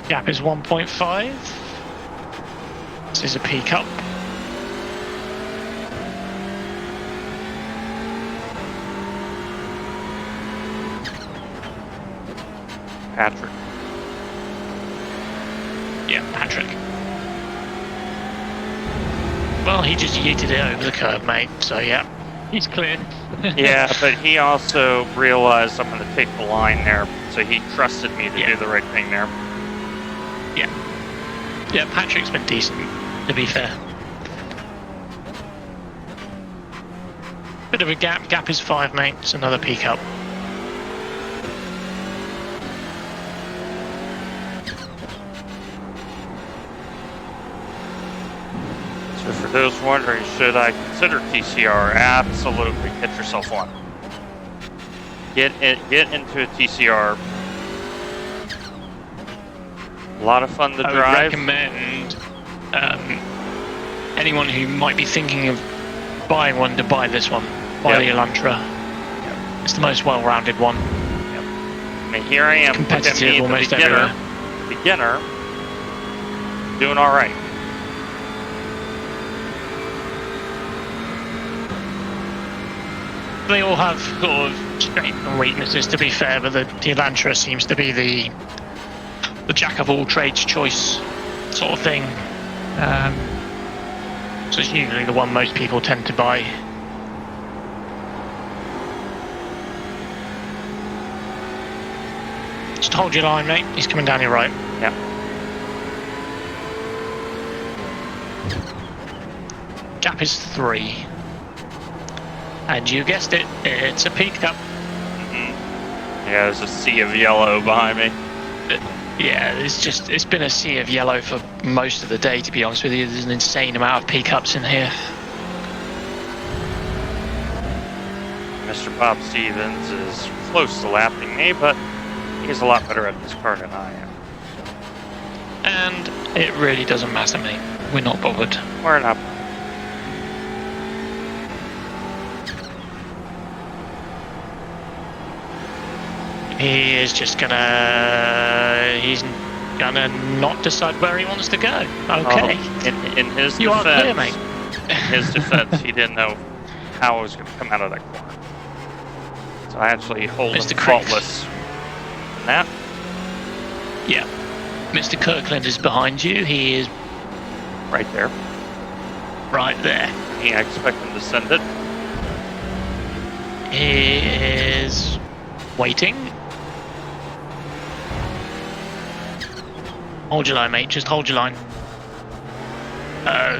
Gap is 1.5. This is a peak up. Patrick. Yeah, Patrick. Well, he just yeeted it over the curb, mate, so yeah, he's clear. Yeah, but he also realized I'm going to take the line there, so he trusted me to do the right thing there. Yeah, Patrick's been decent, to be fair. Bit of a gap. Gap is 5, mate. It's another peak up. So for those wondering, should I consider TCR? Absolutely. Get yourself one. Get into a TCR. A lot of fun to I would drive. recommend anyone who might be thinking of buying one to buy this one. Buy the Elantra. It's the most well-rounded one. I mean, here I am, look at Competitive me, the almost beginner, doing all right. They all have sort of strengths and weaknesses, to be fair, but the Elantra seems to be the jack of all trades choice sort of thing. So it's usually the one most people tend to buy. Just hold your line, mate. He's coming down your right. Yeah. Gap is 3. And you guessed it, it's a peak up. Yeah, there's a sea of yellow behind me. Yeah, it's been a sea of yellow for most of the day, to be honest with you. There's an insane amount of peak ups in here. Mr. Bob Stevens is close to lapping me, but he's a lot better at this car than I am. And it really doesn't matter, mate. We're not bothered. We're not. He's gonna not decide where he wants to go. Okay. In his You are clear, defense, mate. in his defense, he didn't know how I was going to come out of that corner. So I actually hold him Mr. Criggs. faultless in that. Yeah. Mr. Kirkland is behind you. He is Right there. right there. I expect him to send it. He is waiting. Hold your line, mate. Just hold your line.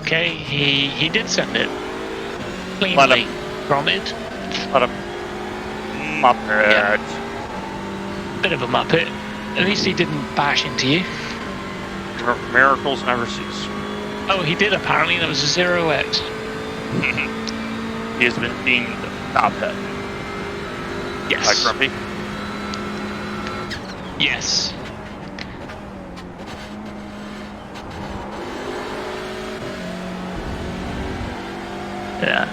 Okay, he did send it. Let Cleanly. him. Granted. Let him. Muppet. Bit of a muppet. At least he didn't bash into you. Miracles never cease. Oh, he did apparently. That was a 0x. He has been deemed top head by Yes. Grumpy. Yes. Yeah.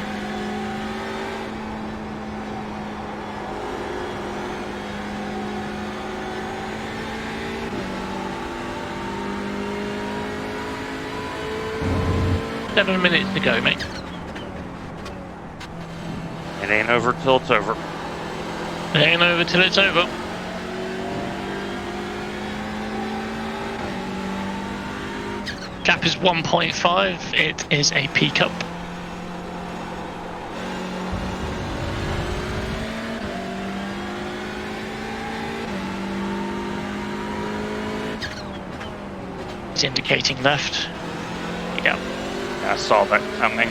Seven minutes to go, mate. It ain't over till it's over. It ain't over till it's over. Gap is 1.5. It is a P cup. It's indicating left. Yeah. I saw that coming.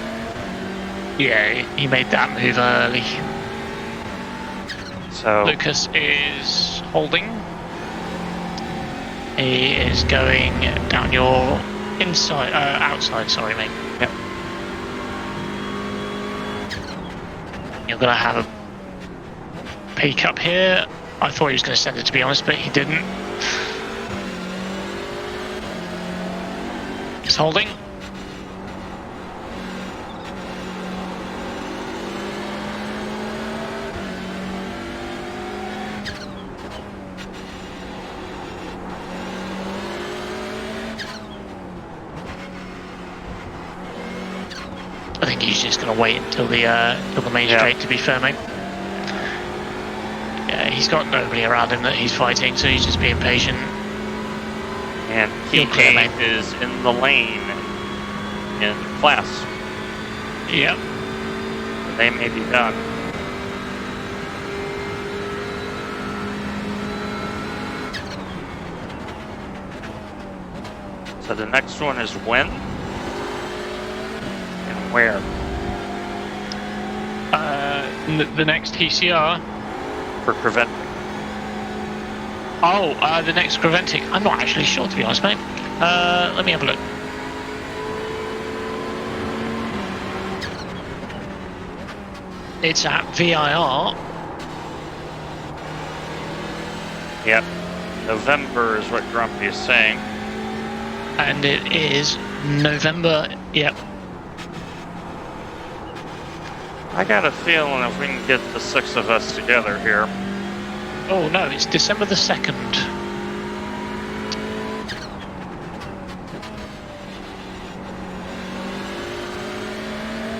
Yeah, he made that move early. So Lucas is holding. He is going down your inside, outside, sorry mate. Yep. You're going to have a peak up here. I thought he was going to send it, to be honest, but he didn't. He's holding. I think he's just going to wait until the main straight, to be fair, mate. Yeah, he's got nobody around him that he's fighting, so he's just being patient. And You're clear, mate. P8 is in the lane in class. Yep. They may be done. So the next one is when? And where? The next TCR. For Creventic. Oh, the next Creventic. I'm not actually sure, to be honest, mate. Let me have a look. It's at VIR. Yep. November is what Grumpy is saying. And it is November. Yep. I got a feeling if we can get the 6 of us together here. Oh, no, it's December the 2nd.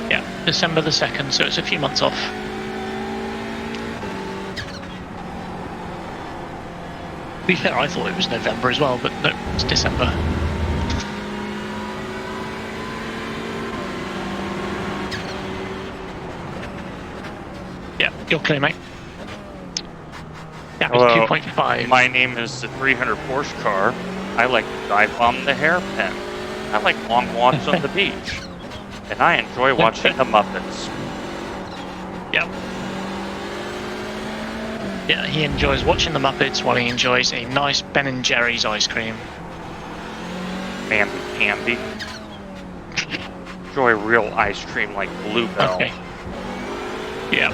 Yeah, December the 2nd, so it's a few months off. To be fair, I thought it was November as well, but no, it's December. Yeah, you're clear, mate. Yeah, Hello. it's 2.5. My name is the 300 Porsche car. I like to dive bomb the hairpin. I like long walks on the beach. And I enjoy watching the Muppets. Yep. Yeah, he enjoys watching the Muppets while he enjoys a nice Ben & Jerry's ice cream. Bambi Candy. Enjoy real ice cream like Bluebell. Okay. Yep.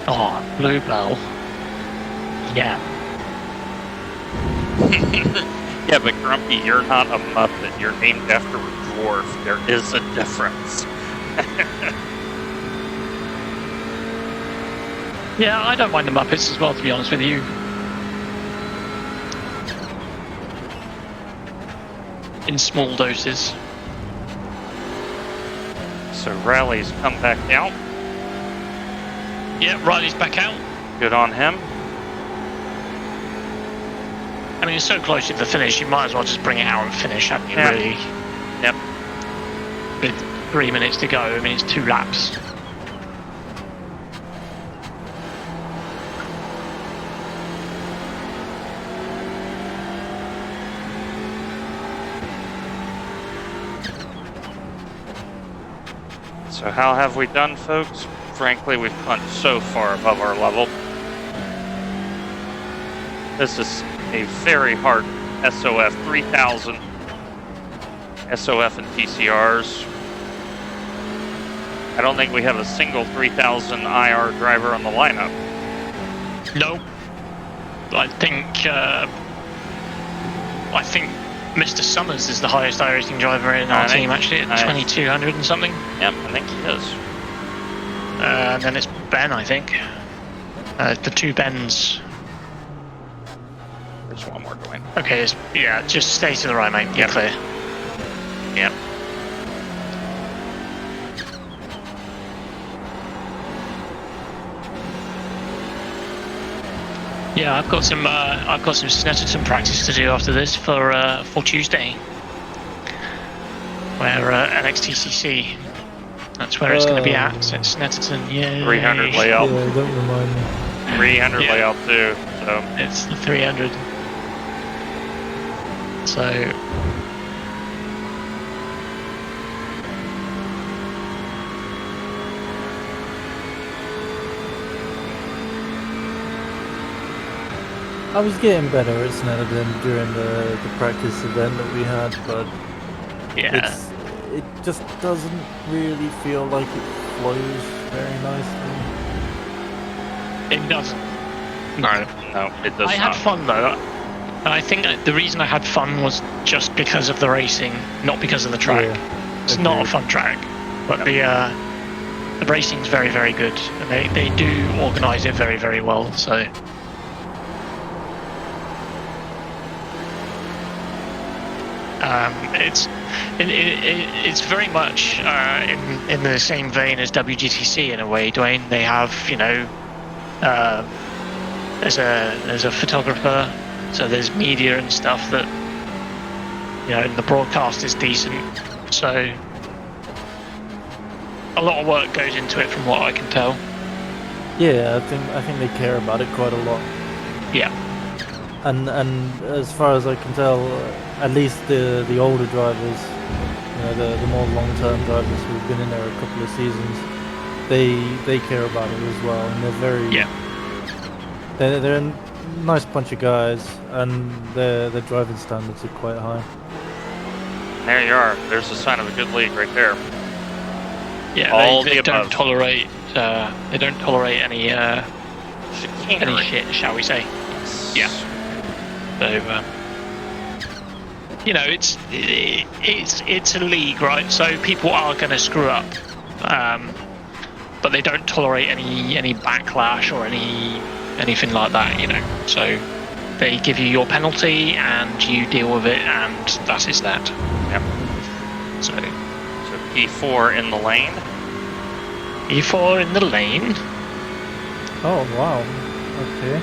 Oh, Bluebell. Yeah. Yeah, but Grumpy, you're not a Muppet. You're named after a dwarf. There is a difference. Yeah, I don't mind the Muppets as well, to be honest with you. In small doses. So Riley's come back out. Yeah, Riley's back out. Good on him. I mean, it's so close to the finish, you might as well just bring it out and finish, haven't you, Yeah. really? Yep. With 3 minutes to go, I mean, it's 2 laps. So how have we done, folks? Frankly, we've punched so far above our level. This is a very hard SOF 3000. SOF and TCRs. I don't think we have a single 3000 IR driver on the lineup. No. I think Mr. Summers is the highest iRacing driver in our team, actually, at 2200 and something. Yep, I think he is. And then it's Ben, I think. The 2 Bens. There's one more going. Okay, yeah, just stay to the right, mate. You're clear. Yep. Yeah, I've got some Snetterton practice to do after this for Tuesday. Where NXTCC, that's where it's going to be at. So Snetterton, yeah. 300 layout. Yeah, don't remind me. 300 Yeah. layout too. So It's the 300. So I was getting better at Snetterton during the practice event that we had, but yeah, it just doesn't really feel like it flows very nicely. it doesn't. No. no, it does I not. had fun though, and I think that the reason I had fun was just because of the racing, not because of the track. Yeah, It's not a agreed. fun track, but the racing's very, very good, and they do organise it very, very well. So it's very much in the same vein as WGTC in a way, Dwayne. They have, you know, there's a photographer, so there's media and stuff that, you know, and the broadcast is decent. So a lot of work goes into it, from what I can tell. Yeah, I think they care about it quite a lot. Yeah. And as far as I can tell, at least the older drivers, you know, the more long-term drivers who've been in there a couple of seasons, they care about it as well, and they're very they're a nice bunch of guys, and their driving standards are quite high. There you are. There's a sign of a good league right there. Yeah, All they the don't above. tolerate any Chicanery. shit, shall we say? Yeah. So you know, it's a league, right? So people are going to screw up, but they don't tolerate any backlash or anything like that, you know. So they give you your penalty and you deal with it, and that is that. Yep. So So P4 in the lane. E4 in the lane. Oh wow, okay.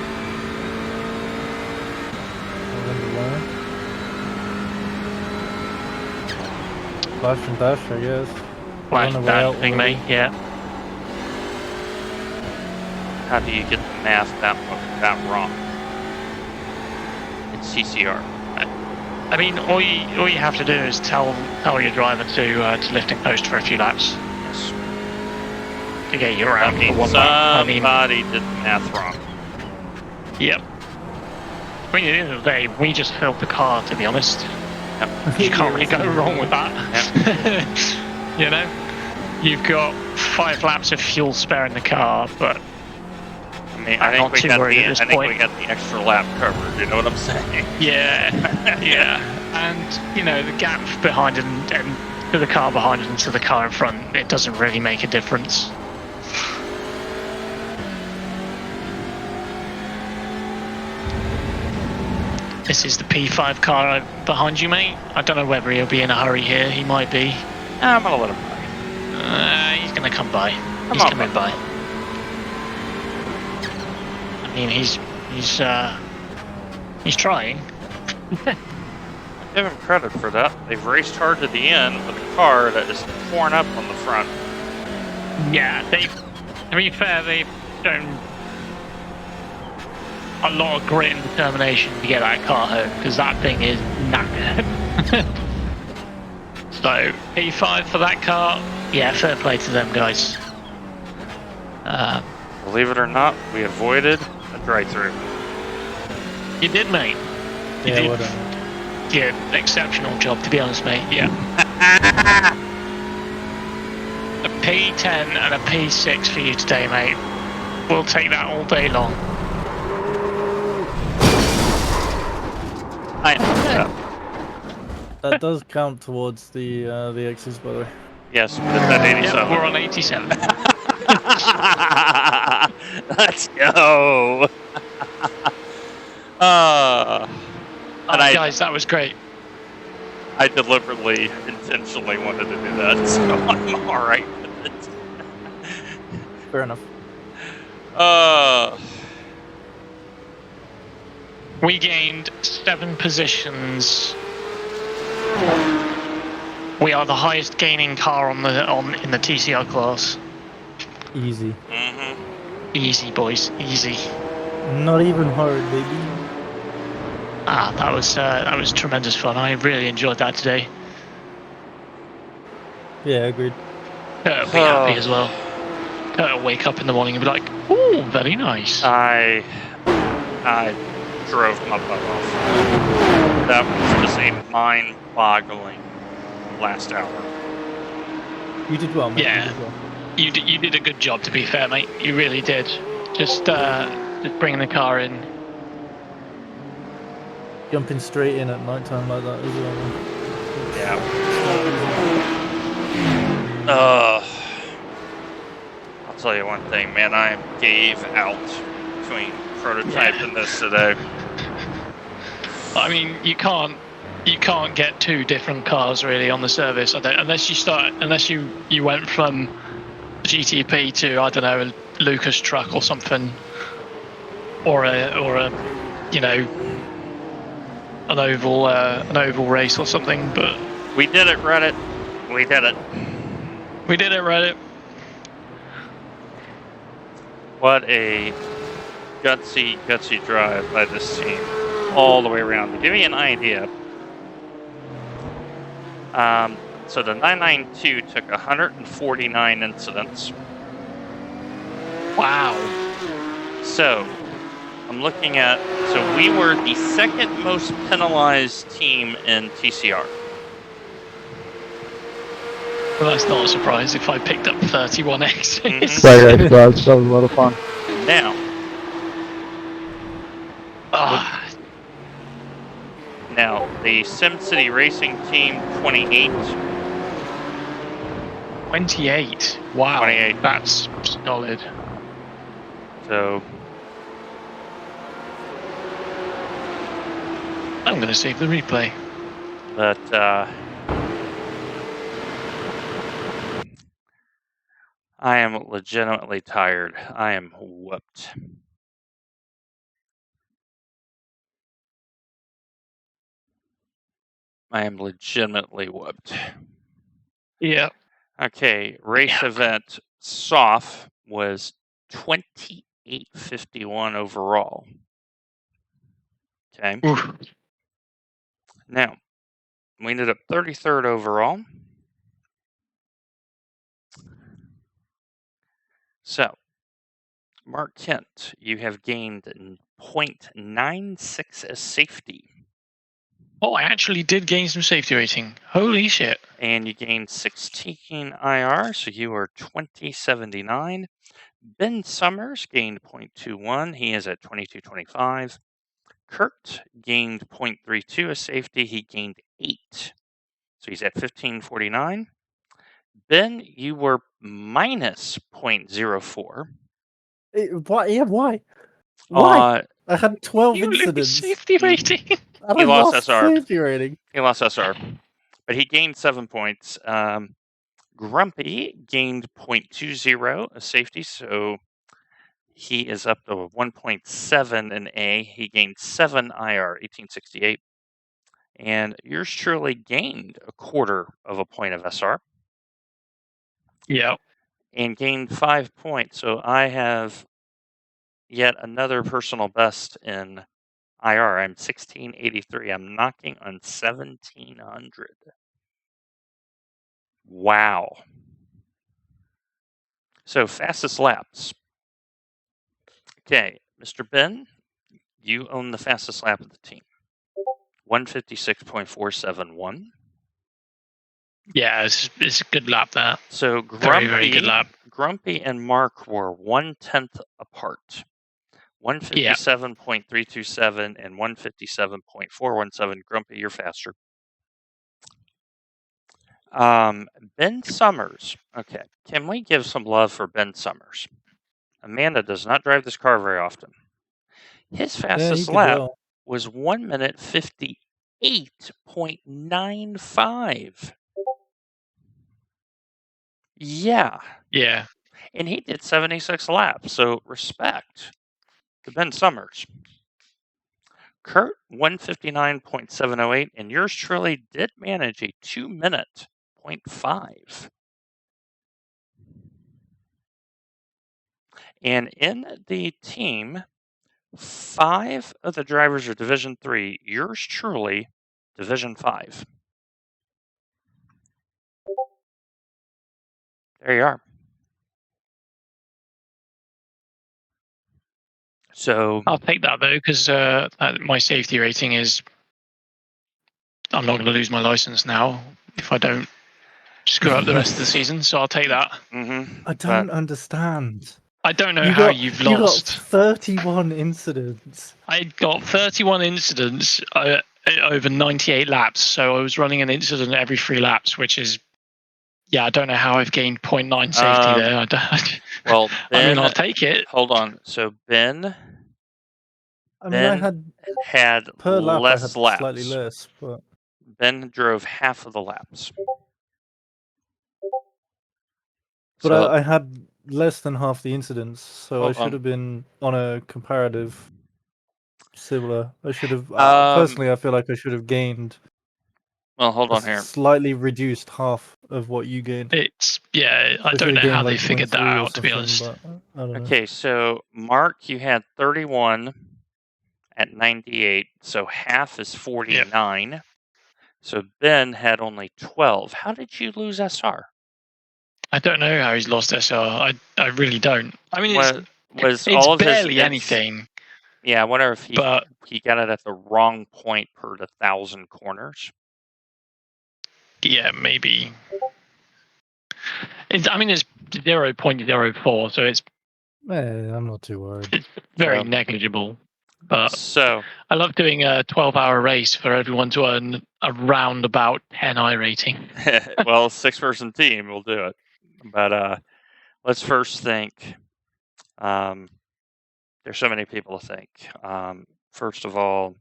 Flash and dash, I guess. Flash On the way out dash thing, already. mate. Yeah. How do you get the math that wrong? It's TCR. I mean, all you have to do is tell your driver to lift and coast for a few laps Yes. to get you I around mean, for one lap. I mean, somebody did the math wrong. yep. I mean, at the end of the day, we just filled the car, to be honest. Yep. You can't really go wrong with that. You know, you've got 5 laps of fuel spare in the car, but I mean, I'm not too worried at this I think we point. got the extra lap covered. You know what I'm saying? yeah, yeah. And you know, the gap behind and to the car behind and to the car in front, it doesn't really make a difference. This is the P5 car behind you, mate. I don't know whether he'll be in a hurry here. He might be. I'm gonna let him by. He's gonna come by. He's on, coming by. I mean, he's trying. Give him credit for that. They've raced hard to the end with a car that is torn up on the front. Yeah, to be fair, they've shown a lot of grit and determination to get that car home, because that thing is knackered. So, P5 for that car. Yeah, fair play to them guys. Believe it or not, we avoided a drive-through. You did, mate. You Yeah, did. well done. Yeah, exceptional job, to be honest, mate. Yeah. A P10 and a P6 for you today, mate. We'll take that all day long. I know. That does count towards the X's, by the way. Yes, but it's at 87. Yeah, we're on 87. Let's go. And Guys, that was great. I deliberately, intentionally wanted to do that, so I'm all right with it. Fair enough. We gained 7 positions. We are the highest gaining car in the TCR class. Easy. Mm-hmm. Easy, boys, easy. Not even hard, baby. That was tremendous fun. I really enjoyed that today. Yeah, agreed. Kurt will be happy as well. Kurt will wake up in the morning and be like, "Ooh, very nice." I drove my butt off. That was just a mind-boggling last hour. You did well, mate. Yeah. You did well. You did a good job, to be fair, mate. You really did. Just bringing the car in. Jumping straight in at night time like that as well. Man. Yeah. It's I'll tell you one thing, man. I gave out between prototype and this today. I mean, you can't get 2 different cars really on the service, unless you went from GTP to, I don't know, a Lucas truck or something, or a you know, an oval race or something. But we did it, Reddit. We did it. We did it, Reddit. What a gutsy drive by this team all the way around. To give you an idea, so the 992 took 149 incidents. Wow. So I'm looking at, so we were the second most penalized team in TCR. Well, that's not a surprise if I picked up 31 X's. Right, that was a lot of fun. Now, now the SimCity Racing Team 28. 28. Wow. 28. That's solid. So I'm going to save the replay. But I am legitimately tired. I am whooped. I am legitimately whooped. Yeah. Okay, race event soft was 28:51 overall. Okay. Oof. Now, we ended up 33rd overall. So, Mark Kent, you have gained 0.96 as safety. Oh, I actually did gain some safety rating. Holy shit. And you gained 16 IR, so you are 2079. Ben Summers gained 0.21. He is at 2225. Kurt gained 0.32 as safety. He gained 8. So he's at 1549. Ben, you were minus 0.04. Why? Yeah, why? Why? I had 12 You lose incidents. safety rating. And He I lost lost SR. safety rating. He lost SR. But he gained 7 points. Grumpy gained 0.20 as safety, so he is up to 1.7 in A. He gained 7 IR, 1868. And yours truly gained 1/4 of a point of SR. Yeah. And gained 5 points. So I have yet another personal best in IR. I'm 1683. I'm knocking on 1700. Wow. So fastest laps. Okay, Mr. Ben, you own the fastest lap of the team. 156.471. Yeah, it's a good lap there. So Very good lap. Grumpy and Mark were 1/10 apart. 157.327 and 157.417. Grumpy, you're faster. Ben Summers. Okay, can we give some love for Ben Summers? Amanda does not drive this car very often. His fastest lap was 1 minute 58.95. Yeah. Yeah. And he did 76 laps, so respect to Ben Summers. Kurt 159.708, and yours truly did manage a 2-minute 0.5. And in the team, 5 of the drivers are Division 3. Yours truly, Division 5. There you are. So I'll take that though, because my safety rating is. I'm not going to lose my license now if I don't screw up the rest of the season. So I'll take that. I don't understand. I don't know how you've You got lost. 31 incidents. I got 31 incidents over 98 laps. So I was running an incident every 3 laps, which is, yeah, I don't know how I've gained 0.9 safety there. Well, Ben, I mean, I'll take it. Hold on. So Ben. I mean, I had per lap less I had laps. slightly less, but Ben drove half of the laps. But So, I had less than half the incidents, so I hold should on. have been on a comparative similar. I should have personally. I feel like I should have gained. Well, hold on here. Slightly reduced half of what you gained. It's I I don't should know have how gained they like figured that 0.3 or out, to be honest. something, but I don't know. Okay, so Mark, you had 31 at 98, so half is 49. Yep. So Ben had only 12. How did you lose SR? I don't know how he's lost SR. I really don't. I mean, was it's all of barely his, anything. Yeah, I wonder if he got it at the wrong point per 1,000 corners. Yeah, maybe. It's 0.04, so it's. I'm not too worried. It's very negligible. But so I love doing a 12-hour race for everyone to earn around about 10 I rating. Well, 6-person team will do it. But let's first think. There's so many people to thank. First of all,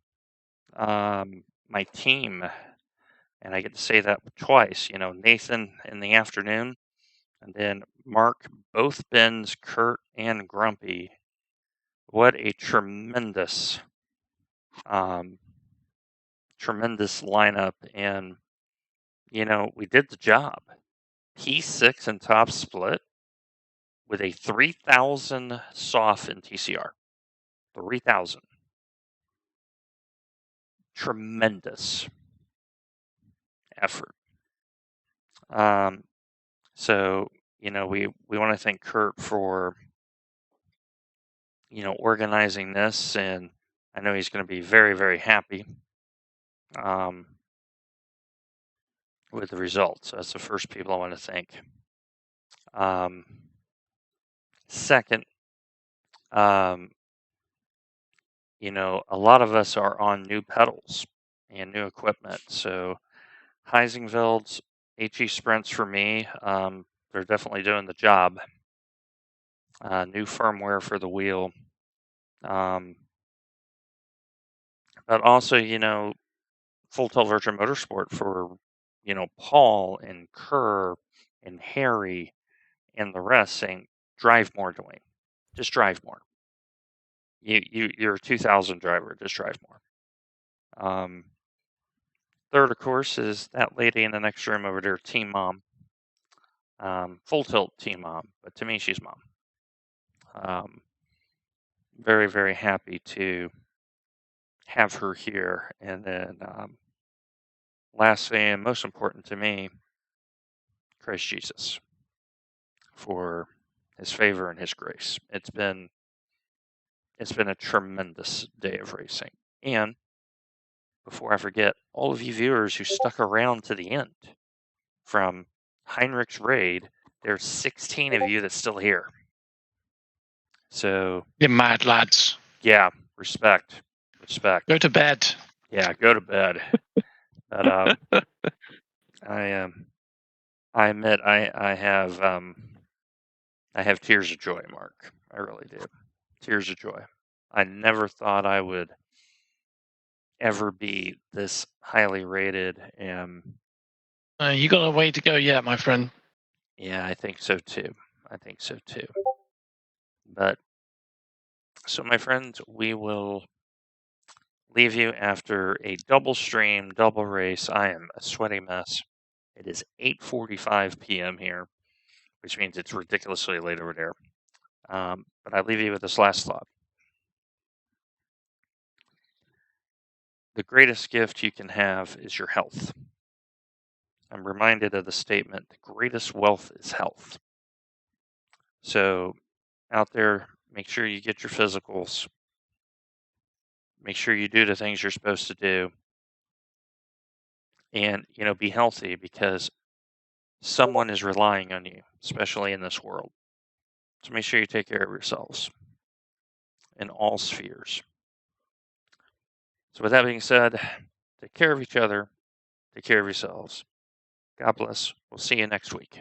my team, and I get to say that twice. Nathan in the afternoon, and then Mark, both Ben's, Kurt, and Grumpy. What a tremendous lineup, and we did the job. P6 and top split with a 3,000 soft in TCR. 3,000. Tremendous effort. So we want to thank Kurt for organizing this, and I know he's going to be very, very happy with the results. That's the first people I want to thank. Second, a lot of us are on new pedals and new equipment. So Heisingveld's HE Sprints for me, they're definitely doing the job. New firmware for the wheel. But also, Full Tilt Virtual Motorsport for, Paul and Kerr and Harry and the rest saying, drive more, Dwayne. Just drive more. You're a 2000 driver. Just drive more. Third, of course, is that lady in the next room over there, Team Mom. Full Tilt Team Mom, but to me, she's Mom. Very, very happy to have her here. And then lastly, and most important to me, Christ Jesus, for his favor and his grace. It's been a tremendous day of racing. And before I forget, all of you viewers who stuck around to the end from Heinrich's raid, there's 16 of you that's still here. So you're mad lads. Yeah, respect. Go to bed. Yeah, go to bed. But I admit I have tears of joy, Mark. I really do. Tears of joy. I never thought I would ever be this highly rated, and you got a way to go yet, my friend. Yeah, I think so too. But so, my friends, we will leave you after a double stream, double race. I am a sweaty mess. It is 8:45 p.m. here, which means it's ridiculously late over there. But I leave you with this last thought. The greatest gift you can have is your health. I'm reminded of the statement, the greatest wealth is health. So out there, make sure you get your physicals. Make sure you do the things you're supposed to do. And, be healthy, because someone is relying on you, especially in this world. So make sure you take care of yourselves in all spheres. So with that being said, take care of each other, take care of yourselves. God bless. We'll see you next week.